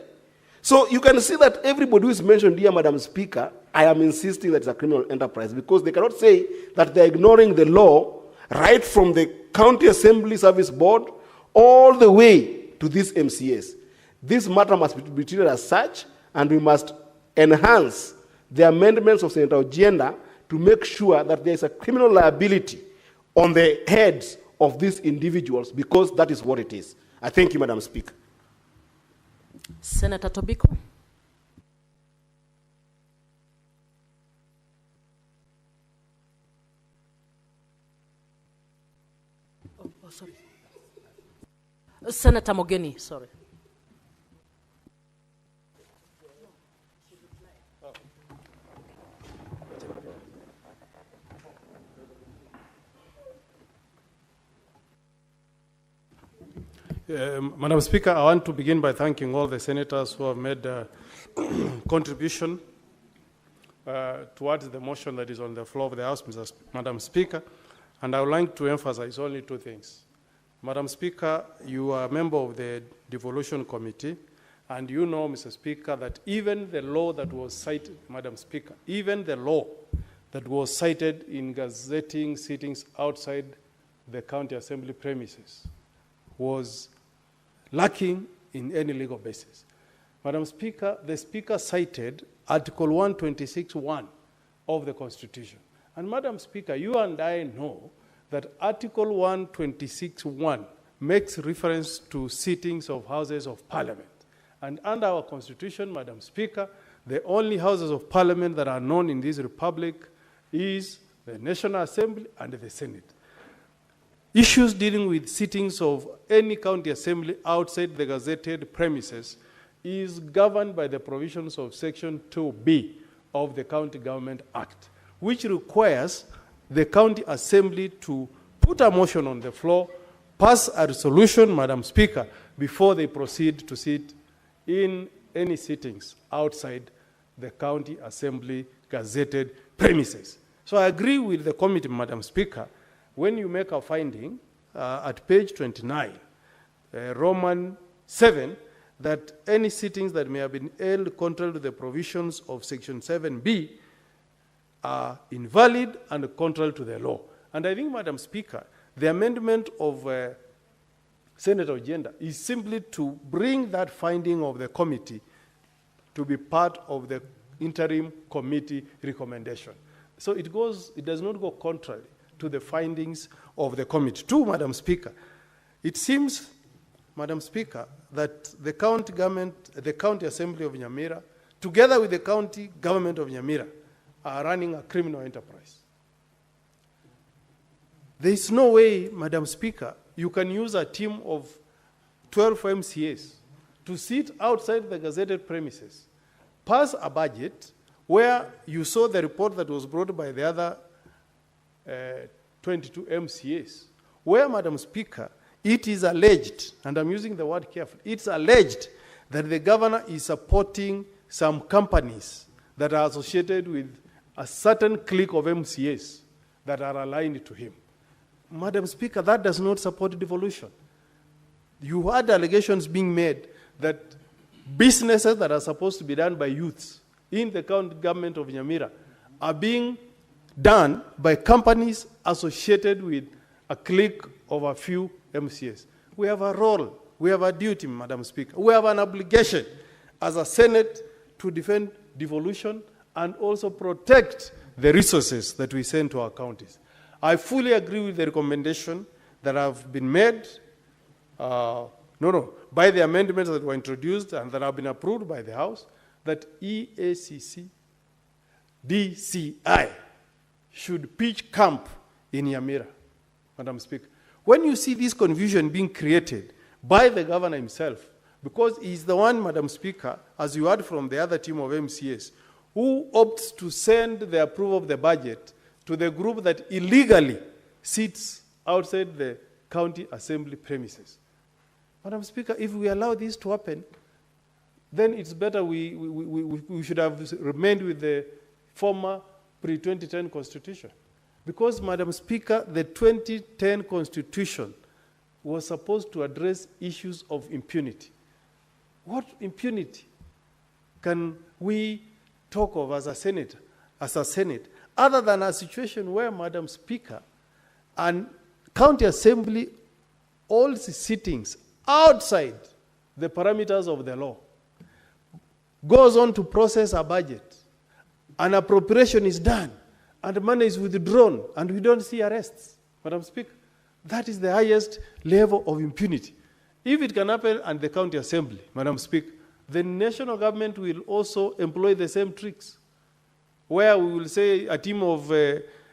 So you can see that everybody who is mentioned here, Madam Speaker, I am insisting that it's a criminal enterprise because they cannot say that they're ignoring the law right from the County Assembly Service Board all the way to these MCAs. This matter must be treated as such, and we must enhance the amendments of Senator Ojienda to make sure that there is a criminal liability on the heads of these individuals, because that is what it is. I thank you, Madam Speaker. Senator Tobiko. Oh, sorry. Senator Mogeni, sorry. Madam Speaker, I want to begin by thanking all the senators who have made a contribution towards the motion that is on the floor of the House, Madam Speaker, and I would like to emphasize only two things. Madam Speaker, you are a member of the Devolution Committee, and you know, Mr. Speaker, that even the law that was cited, Madam Speaker, even the law that was cited in gazetting sittings outside the County Assembly premises was lacking in any legal basis. Madam Speaker, the Speaker cited Article 126(1) of the Constitution. And Madam Speaker, you and I know that Article 126(1) makes reference to sittings of Houses of Parliament. And under our Constitution, Madam Speaker, the only Houses of Parliament that are known in this Republic is the National Assembly and the Senate. Issues dealing with sittings of any county assembly outside the gazetted premises is governed by the provisions of Section 2B of the County Government Act, which requires the county assembly to put a motion on the floor, pass a resolution, Madam Speaker, before they proceed to sit in any sittings outside the county assembly gazetted premises. So I agree with the committee, Madam Speaker, when you make a finding at page 29, Roman 7, that any sittings that may have been held contrary to the provisions of Section 7B are invalid and contrary to the law. And I think, Madam Speaker, the amendment of Senator Ojienda is simply to bring that finding of the committee to be part of the interim committee recommendation. So it does not go contrary to the findings of the committee. Two, Madam Speaker, it seems, Madam Speaker, that the county government, the county assembly of Nyamira, together with the county government of Nyamira, are running a criminal enterprise. There is no way, Madam Speaker, you can use a team of 12 MCAs to sit outside the gazetted premises, pass a budget where you saw the report that was brought by the other 22 MCAs, where, Madam Speaker, it is alleged, and I'm using the word carefully, it's alleged that the governor is supporting some companies that are associated with a certain clique of MCAs that are aligned to him. Madam Speaker, that does not support devolution. You had allegations being made that businesses that are supposed to be done by youths in the county government of Nyamira are being done by companies associated with a clique of a few MCAs. We have a role, we have a duty, Madam Speaker. We have an obligation as a Senate to defend devolution and also protect the resources that we send to our counties. I fully agree with the recommendation that have been made by the amendments that were introduced and that have been approved by the House, that EACC, DCI should pitch camp in Nyamira, Madam Speaker. When you see this confusion being created by the governor himself, because he's the one, Madam Speaker, as you heard from the other team of MCAs, who opts to send the approval of the budget to the group that illegally sits outside the county assembly premises. Madam Speaker, if we allow this to happen, then it's better we should have remained with the former pre-2010 Constitution. Because, Madam Speaker, the 2010 Constitution was supposed to address issues of impunity. What impunity can we talk of as a Senate, other than a situation where, Madam Speaker, an county assembly holds sittings outside the parameters of the law, goes on to process a budget, an appropriation is done, and money is withdrawn, and we don't see arrests, Madam Speaker? That is the highest level of impunity. If it can happen at the county assembly, Madam Speaker, the national government will also employ the same tricks, where we will say a team of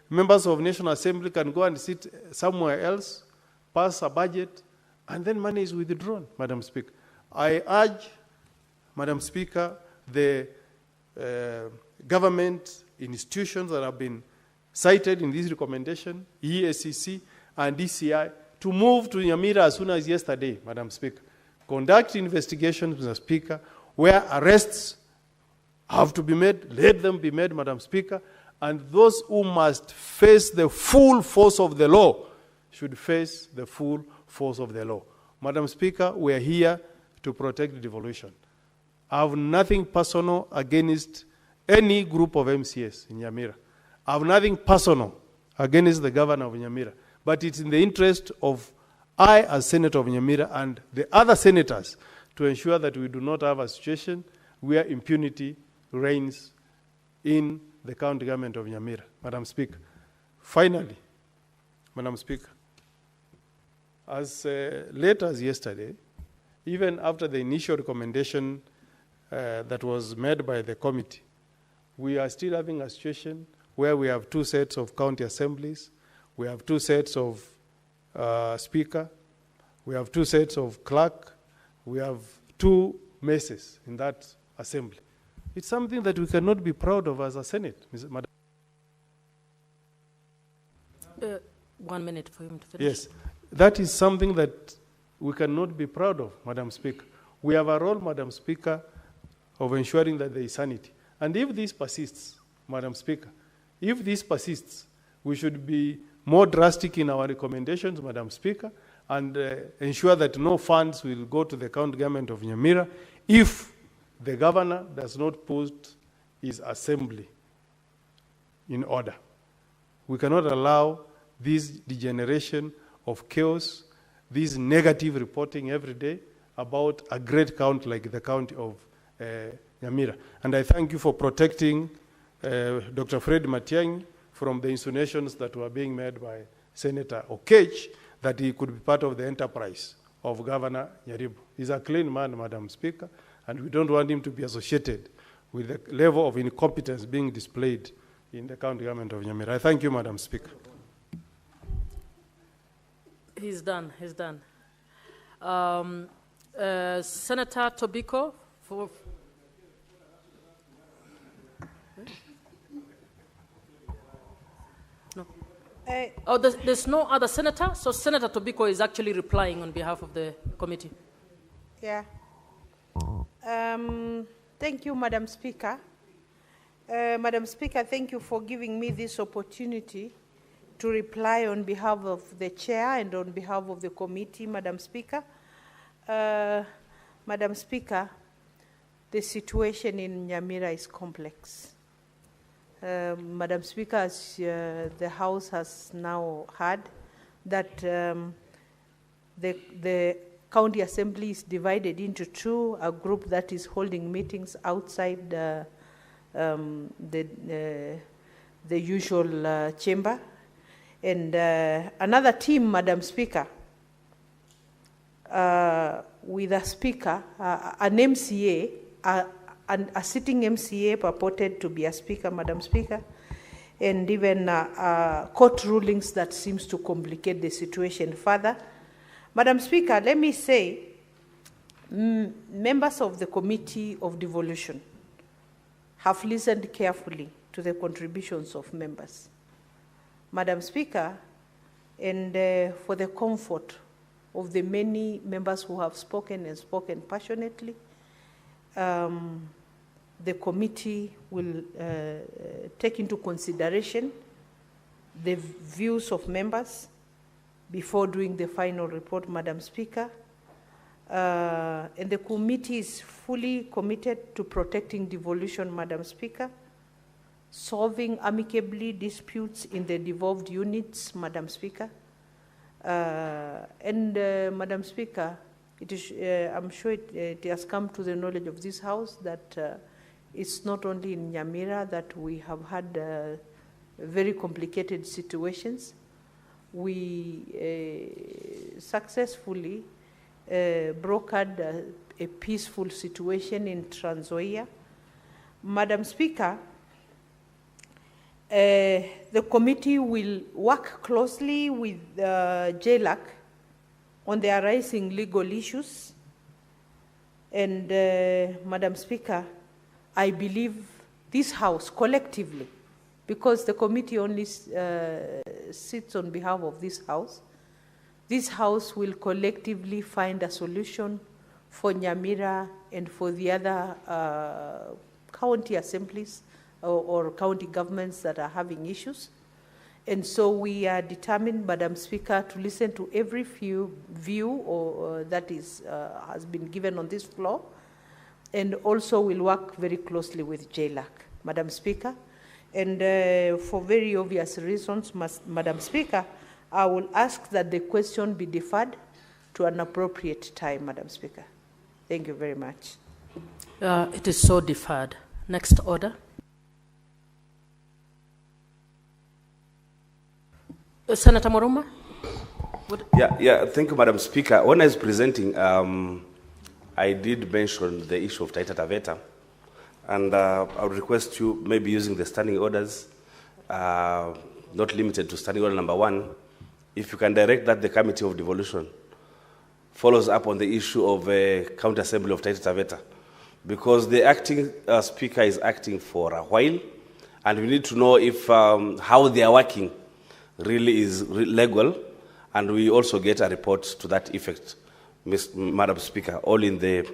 members of National Assembly can go and sit somewhere else, pass a budget, and then money is withdrawn, Madam Speaker. I urge, Madam Speaker, the government institutions that have been cited in this recommendation, EACC and DCI, to move to Nyamira as soon as yesterday, Madam Speaker. Conduct investigations, Mr. Speaker, where arrests have to be made, let them be made, Madam Speaker, and those who must face the full force of the law should face the full force of the law. Madam Speaker, we are here to protect devolution. I have nothing personal against any group of MCAs in Nyamira. I have nothing personal against the governor of Nyamira, but it's in the interest of I, as Senator of Nyamira, and the other senators to ensure that we do not have a situation where impunity reigns in the county government of Nyamira. Madam Speaker, finally, Madam Speaker, as late as yesterday, even after the initial recommendation that was made by the committee, we are still having a situation where we have two sets of county assemblies, we have two sets of speaker, we have two sets of clerk, we have two messes in that assembly. It's something that we cannot be proud of as a Senate, Madam. 1 minute for him to finish. Yes, that is something that we cannot be proud of, Madam Speaker. We have a role, Madam Speaker, of ensuring that there is sanity. And if this persists, Madam Speaker, if this persists, we should be more drastic in our recommendations, Madam Speaker, and ensure that no funds will go to the county government of Nyamira if the governor does not put his assembly in order. We cannot allow this degeneration of chaos, this negative reporting every day about a great county like the county of Nyamira. And I thank you for protecting Dr. Fred Matiang'i from the insinuations that were being made by Senator Okech that he could be part of the enterprise of Governor Nyaribo. He's a clean man, Madam Speaker, and we don't want him to be associated with the level of incompetence being displayed in the county government of Nyamira. I thank you, Madam Speaker. He's done. Senator Tobiko for... No. There's no other senator, so Senator Tobiko is actually replying on behalf of the committee. Yeah. Thank you, Madam Speaker. Madam Speaker, thank you for giving me this opportunity to reply on behalf of the chair and on behalf of the committee, Madam Speaker. Madam Speaker, the situation in Nyamira is complex. Madam Speaker, as the House has now heard, that the County Assembly is divided into two, a group that is holding meetings outside the usual chamber, and another team, Madam Speaker, with a speaker, an MCA, a sitting MCA purported to be a speaker, Madam Speaker, and even court rulings that seems to complicate the situation further. Madam Speaker, let me say, members of the Committee of Devolution have listened carefully to the contributions of members. Madam Speaker, and for the comfort of the many members who have spoken and spoken passionately, the committee will take into consideration the views of members before doing the final report, Madam Speaker. And the committee is fully committed to protecting devolution, Madam Speaker, solving amicably disputes in the devolved units, Madam Speaker. Madam Speaker, it is, I'm sure it has come to the knowledge of this House that it's not only in Nyamira that we have had very complicated situations. We successfully brokered a peaceful situation in Trans Nzoia. Madam Speaker, the committee will work closely with JLAC on the arising legal issues. And Madam Speaker, I believe this House collectively, because the committee only sits on behalf of this House will collectively find a solution for Nyamira and for the other county assemblies or county governments that are having issues. And so we are determined, Madam Speaker, to listen to every view that has been given on this floor, and also will work very closely with JLAC, Madam Speaker. And for very obvious reasons, Madam Speaker, I will ask that the question be deferred to an appropriate time, Madam Speaker. Thank you very much. It is so deferred. Next order. Senator Moruma? Yeah, thank you, Madam Speaker. When I was presenting, I did mention the issue of Taita Taveta, and I would request you, maybe using the standing orders, not limited to standing order number 1, if you can direct that the Committee of Devolution follows up on the issue of County Assembly of Taita Taveta, because the acting Speaker is acting for a while, and we need to know if how they are working really is legal, and we also get a report to that effect, Madam Speaker, all in the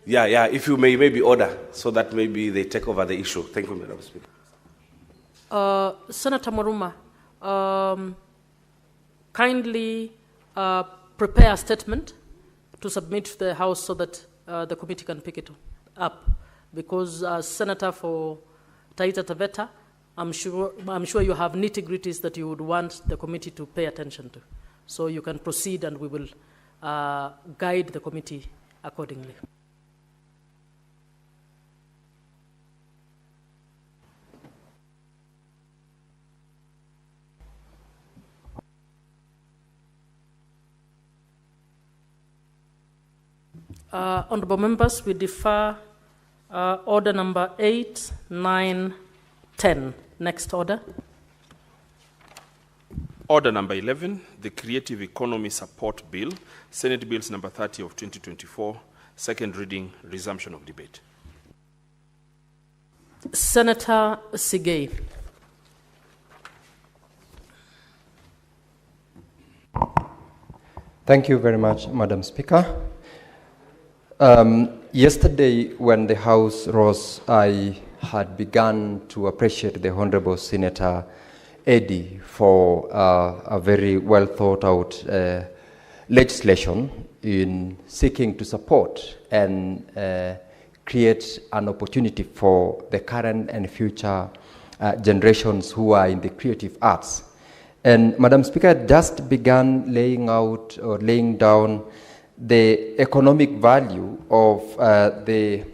if you may maybe order, so that maybe they take over the issue. Thank you, Madam Speaker. Senator Moruma, kindly prepare a statement to submit to the House so that the committee can pick it up. Because as Senator for Taita Taveta, I'm sure you have nitty-gritties that you would want the committee to pay attention to. So you can proceed, and we will guide the committee accordingly. Honorable members, we defer order number 8, 9, 10. Next order. Order number 11, the Creative Economy Support Bill, Senate Bills number 30 of 2024, second reading, resumption of debate. Senator Sigei. Thank you very much, Madam Speaker. Yesterday, when the House rose, I had begun to appreciate the Honorable Senator Eddy for a very well thought out legislation in seeking to support and create an opportunity for the current and future generations who are in the creative arts. And Madam Speaker just began laying out or laying down the economic value of the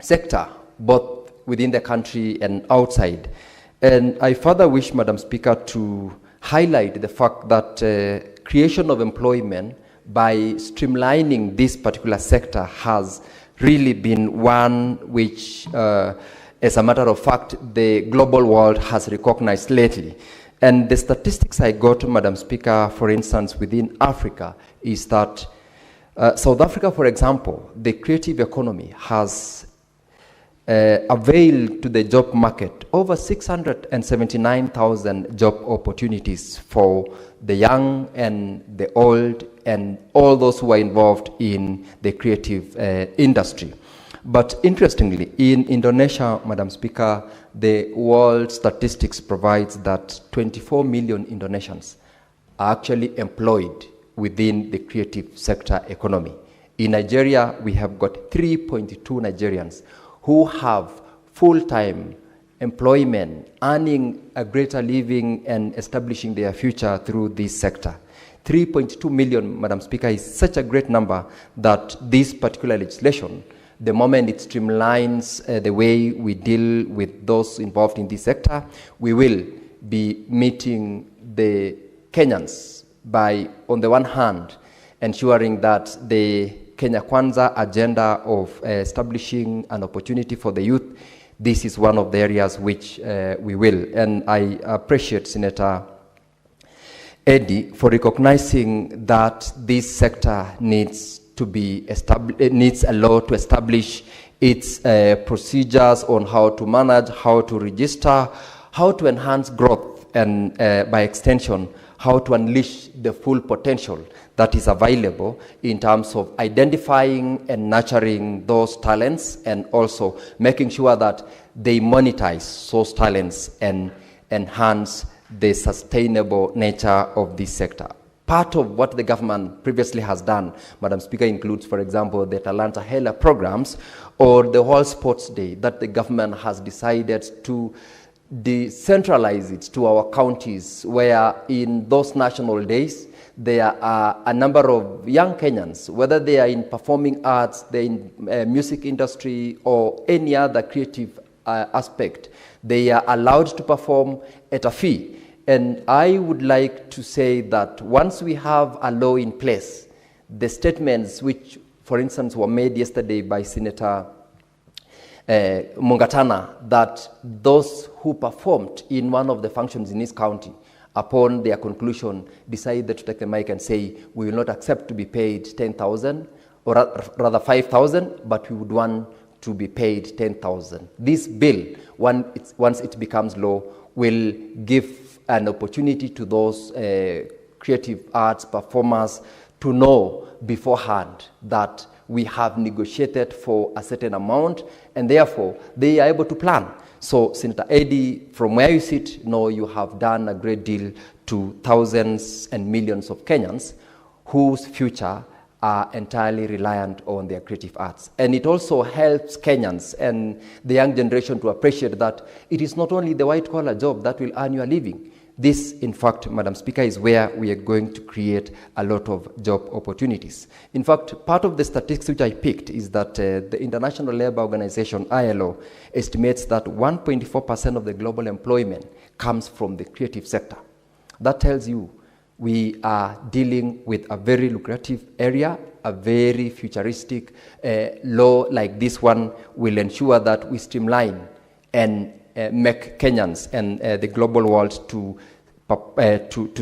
sector, both within the country and outside. And I further wish, Madam Speaker, to highlight the fact that creation of employment by streamlining this particular sector has really been one which, as a matter of fact, the global world has recognized lately. And the statistics I got, Madam Speaker, for instance, within Africa, is that South Africa, for example, the creative economy has availed to the job market over 679,000 job opportunities for the young and the old and all those who are involved in the creative industry. But interestingly, in Indonesia, Madam Speaker, the world statistics provides that 24 million Indonesians are actually employed within the creative sector economy. In Nigeria, we have got 3.2 Nigerians who have full-time employment, earning a greater living and establishing their future through this sector. 3.2 million, Madam Speaker, is such a great number that this particular legislation, the moment it streamlines the way we deal with those involved in this sector, we will be meeting the Kenyans by, on the one hand, ensuring that the Kenya Kwanza agenda of establishing an opportunity for the youth, this is one of the areas which we will. And I appreciate Senator Eddy for recognizing that this sector needs to be needs a law to establish its procedures on how to manage, how to register, how to enhance growth, and by extension, how to unleash the full potential that is available in terms of identifying and nurturing those talents and also making sure that they monetize those talents and enhance the sustainable nature of this sector. Part of what the government previously has done, Madam Speaker, includes, for example, the Talanta Hela programs or the World Sports Day that the government has decided to decentralize it to our counties, where in those national days, there are a number of young Kenyans, whether they are in performing arts, they're in music industry, or any other creative aspect, they are allowed to perform at a fee. And I would like to say that once we have a law in place, the statements which, for instance, were made yesterday by Senator Mungatana, that those who performed in one of the functions in his county, upon their conclusion, decided to take the mic and say, we will not accept to be paid 10,000, or rather 5,000, but we would want to be paid 10,000. This bill, once it becomes law, will give an opportunity to those creative arts performers to know beforehand that we have negotiated for a certain amount, and therefore they are able to plan. So, Senator Eddy, from where you sit, know you have done a great deal to thousands and millions of Kenyans whose future are entirely reliant on their creative arts. And it also helps Kenyans and the young generation to appreciate that it is not only the white-collar job that will earn you a living. This, in fact, Madam Speaker, is where we are going to create a lot of job opportunities. In fact, part of the statistics which I picked is that the International Labour Organization, ILO, estimates that 1.4% of the global employment comes from the creative sector. That tells you we are dealing with a very lucrative area. A very futuristic law like this one will ensure that we streamline and make Kenyans and the global world to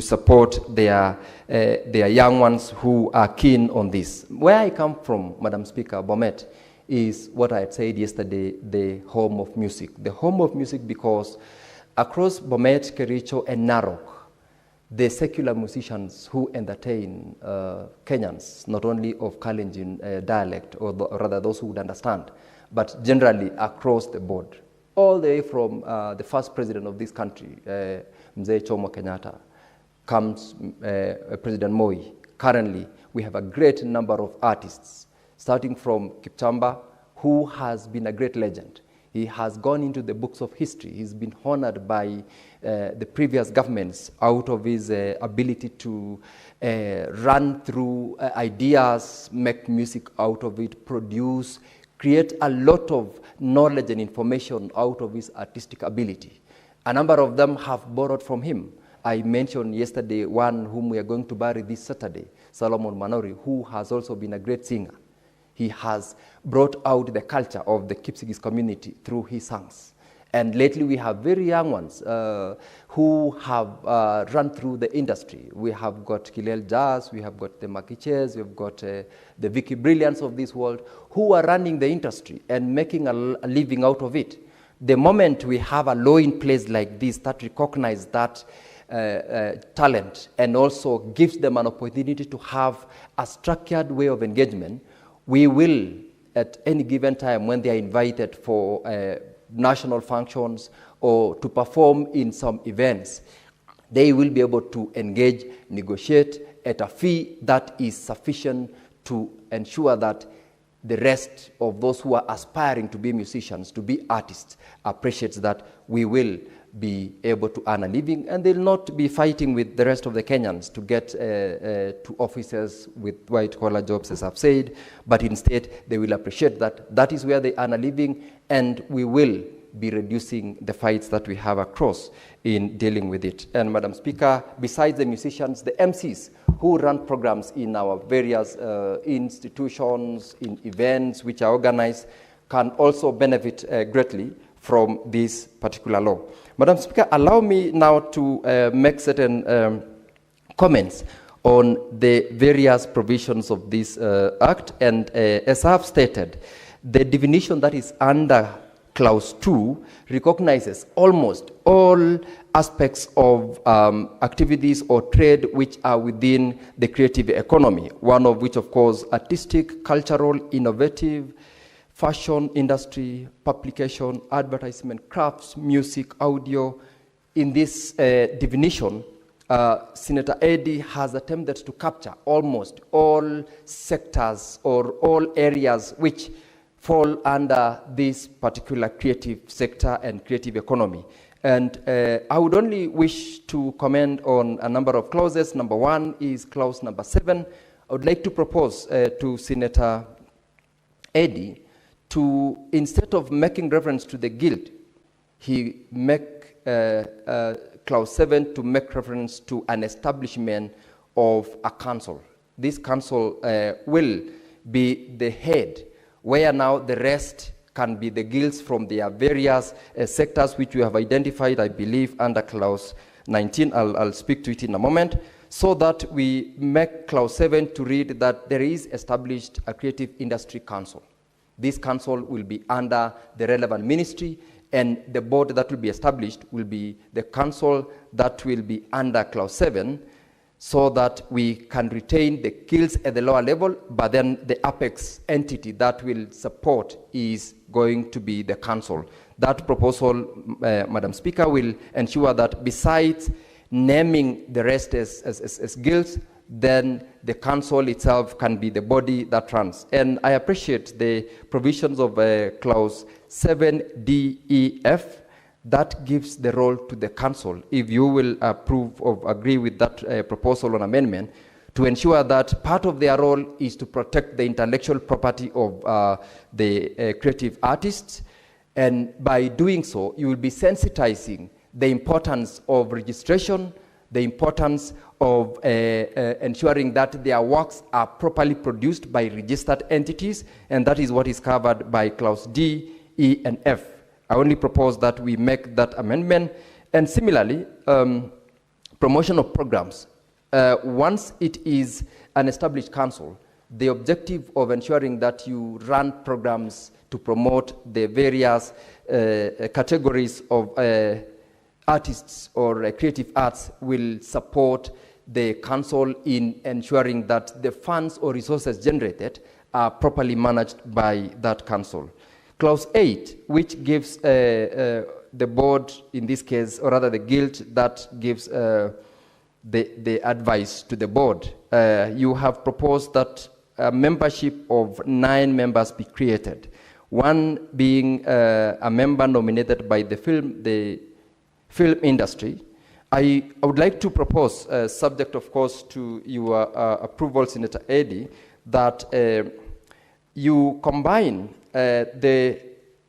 support their young ones who are keen on this. Where I come from, Madam Speaker, Bomet, is what I had said yesterday, the home of music. The home of music because across Bomet, Kericho, and Narok, the secular musicians who entertain Kenyans, not only of Kalenjin dialect, or rather those who would understand, but generally across the board, all the way from the first president of this country, Mzee Jomo Kenyatta, comes President Moi. Currently, we have a great number of artists, starting from Kipchamba, who has been a great legend. He has gone into the books of history. He's been honored by the previous governments out of his ability to run through ideas, make music out of it, produce, create a lot of knowledge and information out of his artistic ability. A number of them have borrowed from him. I mentioned yesterday one whom we are going to bury this Saturday, Solomon Manori, who has also been a great singer. He has brought out the culture of the Kipsigis community through his songs. And lately we have very young ones who have run through the industry. We have got Kilel Jazz, we have got the Makiches, we have got the Vicky Brilliance of this world, who are running the industry and making a living out of it. The moment we have a law in place like this that recognizes that talent and also gives them an opportunity to have a structured way of engagement, we will, at any given time when they are invited for national functions or to perform in some events, they will be able to engage, negotiate at a fee that is sufficient to ensure that the rest of those who are aspiring to be musicians, to be artists, appreciates that we will be able to earn a living, and they'll not be fighting with the rest of the Kenyans to get to offices with white-collar jobs, as I've said, but instead they will appreciate that that is where they earn a living, and we will be reducing the fights that we have across in dealing with it. And Madam Speaker, besides the musicians, the MCs who run programs in our various institutions, in events which are organized, can also benefit greatly from this particular law. Madam Speaker, allow me now to make certain comments on the various provisions of this act. And as I have stated, the definition that is under Clause 2 recognizes almost all aspects of activities or trade which are within the creative economy, one of which, of course, artistic, cultural, innovative, fashion industry, publication, advertisement, crafts, music, audio. In this definition, Senator Eddy has attempted to capture almost all sectors or all areas which fall under this particular creative sector and creative economy. And I would only wish to comment on a number of clauses. Number one is clause number 7. I would like to propose to Senator Eddy to, instead of making reference to the guild, he make clause 7 to make reference to an establishment of a council. This council will be the head, where now the rest can be the guilds from their various sectors which we have identified, I believe, under clause 19. I'll speak to it in a moment, so that we make clause 7 to read that there is established a creative industry council. This council will be under the relevant ministry, and the board that will be established will be the council that will be under clause 7, so that we can retain the guilds at the lower level, but then the apex entity that will support is going to be the council. That proposal, Madam Speaker, will ensure that besides naming the rest as guilds, then the council itself can be the body that runs. And I appreciate the provisions of clause 7DEF that gives the role to the council, if you will approve or agree with that proposal on amendment, to ensure that part of their role is to protect the intellectual property of the creative artists. And by doing so, you will be sensitizing the importance of registration, the importance of ensuring that their works are properly produced by registered entities, and that is what is covered by clause D, E, and F. I only propose that we make that amendment. And similarly, promotion of programs. Once it is an established council, the objective of ensuring that you run programs to promote the various categories of artists or creative arts will support the council in ensuring that the funds or resources generated are properly managed by that council. Clause 8, which gives the board, in this case, or rather the guild that gives the advice to the board. You have proposed that a membership of 9 members be created. One being a member nominated by the film industry. I would like to propose, subject of course to your approval, Senator Eddy, that you combine the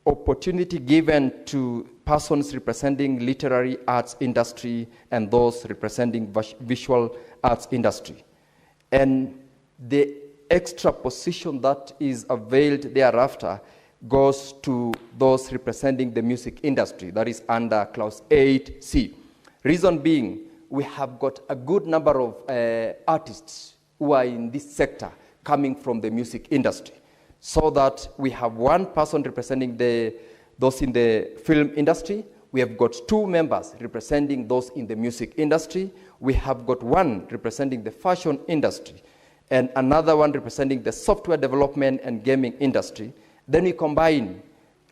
opportunity given to persons representing literary arts industry and those representing visual arts industry. And the extra position that is availed thereafter goes to those representing the music industry, that is under clause 8C. Reason being, we have got a good number of artists who are in this sector coming from the music industry, so that we have one person representing those in the film industry, we have got 2 members representing those in the music industry, we have got 1 representing the fashion industry, and another one representing the software development and gaming industry. Then we combine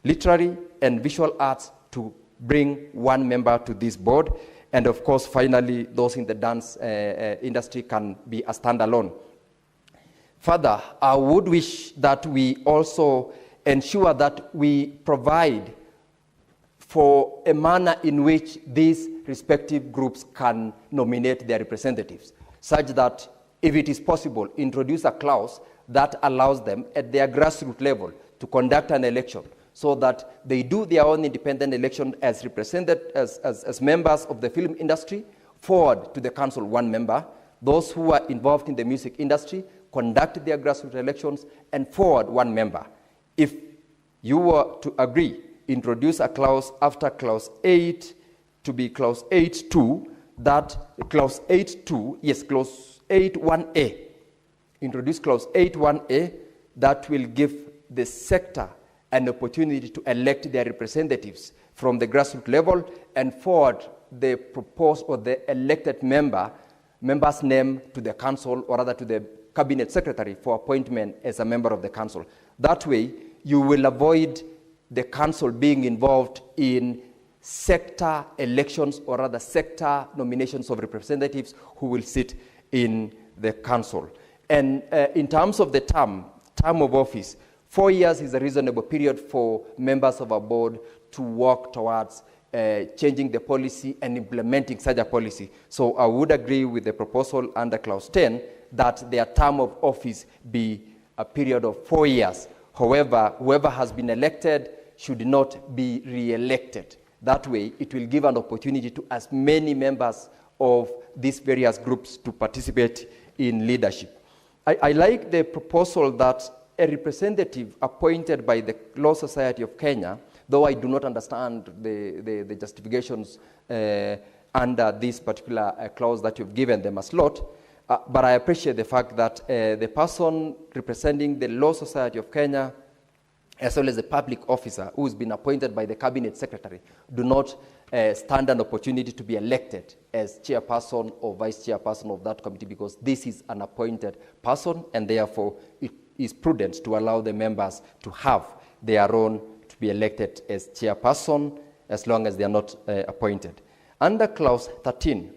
literary and visual arts to bring 1 member to this board. And of course, finally, those in the dance industry can be a standalone. Further, I would wish that we also ensure that we provide for a manner in which these respective groups can nominate their representatives, such that, if it is possible, introduce a clause that allows them at their grassroots level to conduct an election, so that they do their own independent election as represented as members of the film industry, forward to the council 1 member. Those who are involved in the music industry conduct their grassroots elections and forward 1 member. If you were to agree, introduce a clause after clause 8 to be clause 8.2, that clause 8.2, yes, clause 8.1a, introduce clause 8.1a that will give the sector an opportunity to elect their representatives from the grassroots level and forward the proposed or the elected member's name to the council, or rather to the cabinet secretary for appointment as a member of the council. That way, you will avoid the council being involved in sector elections, or rather sector nominations of representatives who will sit in the council. And in terms of the term of office, 4 years is a reasonable period for members of a board to work towards changing the policy and implementing such a policy. So I would agree with the proposal under clause 10 that their term of office be a period of 4 years. However, whoever has been elected should not be re-elected. That way, it will give an opportunity to as many members of these various groups to participate in leadership. I like the proposal that a representative appointed by the Law Society of Kenya, though I do not understand the justifications under this particular clause that you've given them a slot, but I appreciate the fact that the person representing the Law Society of Kenya, as well as the public officer who has been appointed by the cabinet secretary, do not stand an opportunity to be elected as chairperson or vice chairperson of that committee, because this is an appointed person, and therefore it is prudent to allow the members to have their own to be elected as chairperson as long as they are not appointed. Under clause 13,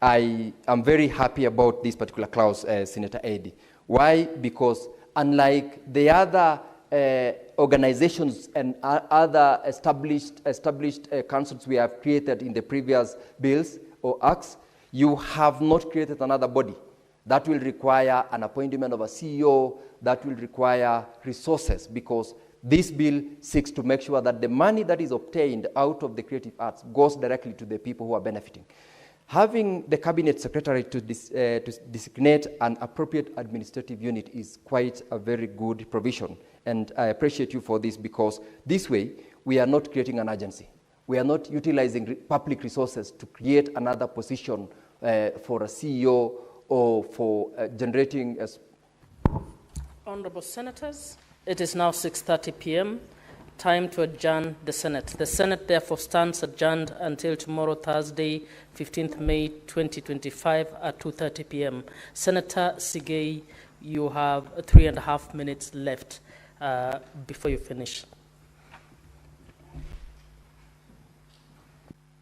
I am very happy about this particular clause, Senator Eddy. Why? Because unlike the other organizations and other established councils we have created in the previous bills or acts, you have not created another body. That will require an appointment of a CEO, that will require resources, because this bill seeks to make sure that the money that is obtained out of the creative arts goes directly to the people who are benefiting. Having the cabinet secretary to designate an appropriate administrative unit is quite a very good provision, and I appreciate you for this, because this way we are not creating an agency. We are not utilizing public resources to create another position for a CEO or for generating a... Honorable Senators, it is now 6:30 p.m. Time to adjourn the Senate. The Senate therefore stands adjourned until tomorrow, Thursday, 15th May 2025 at 2:30 p.m. Senator Sigei, you have 3.5 minutes left before you finish.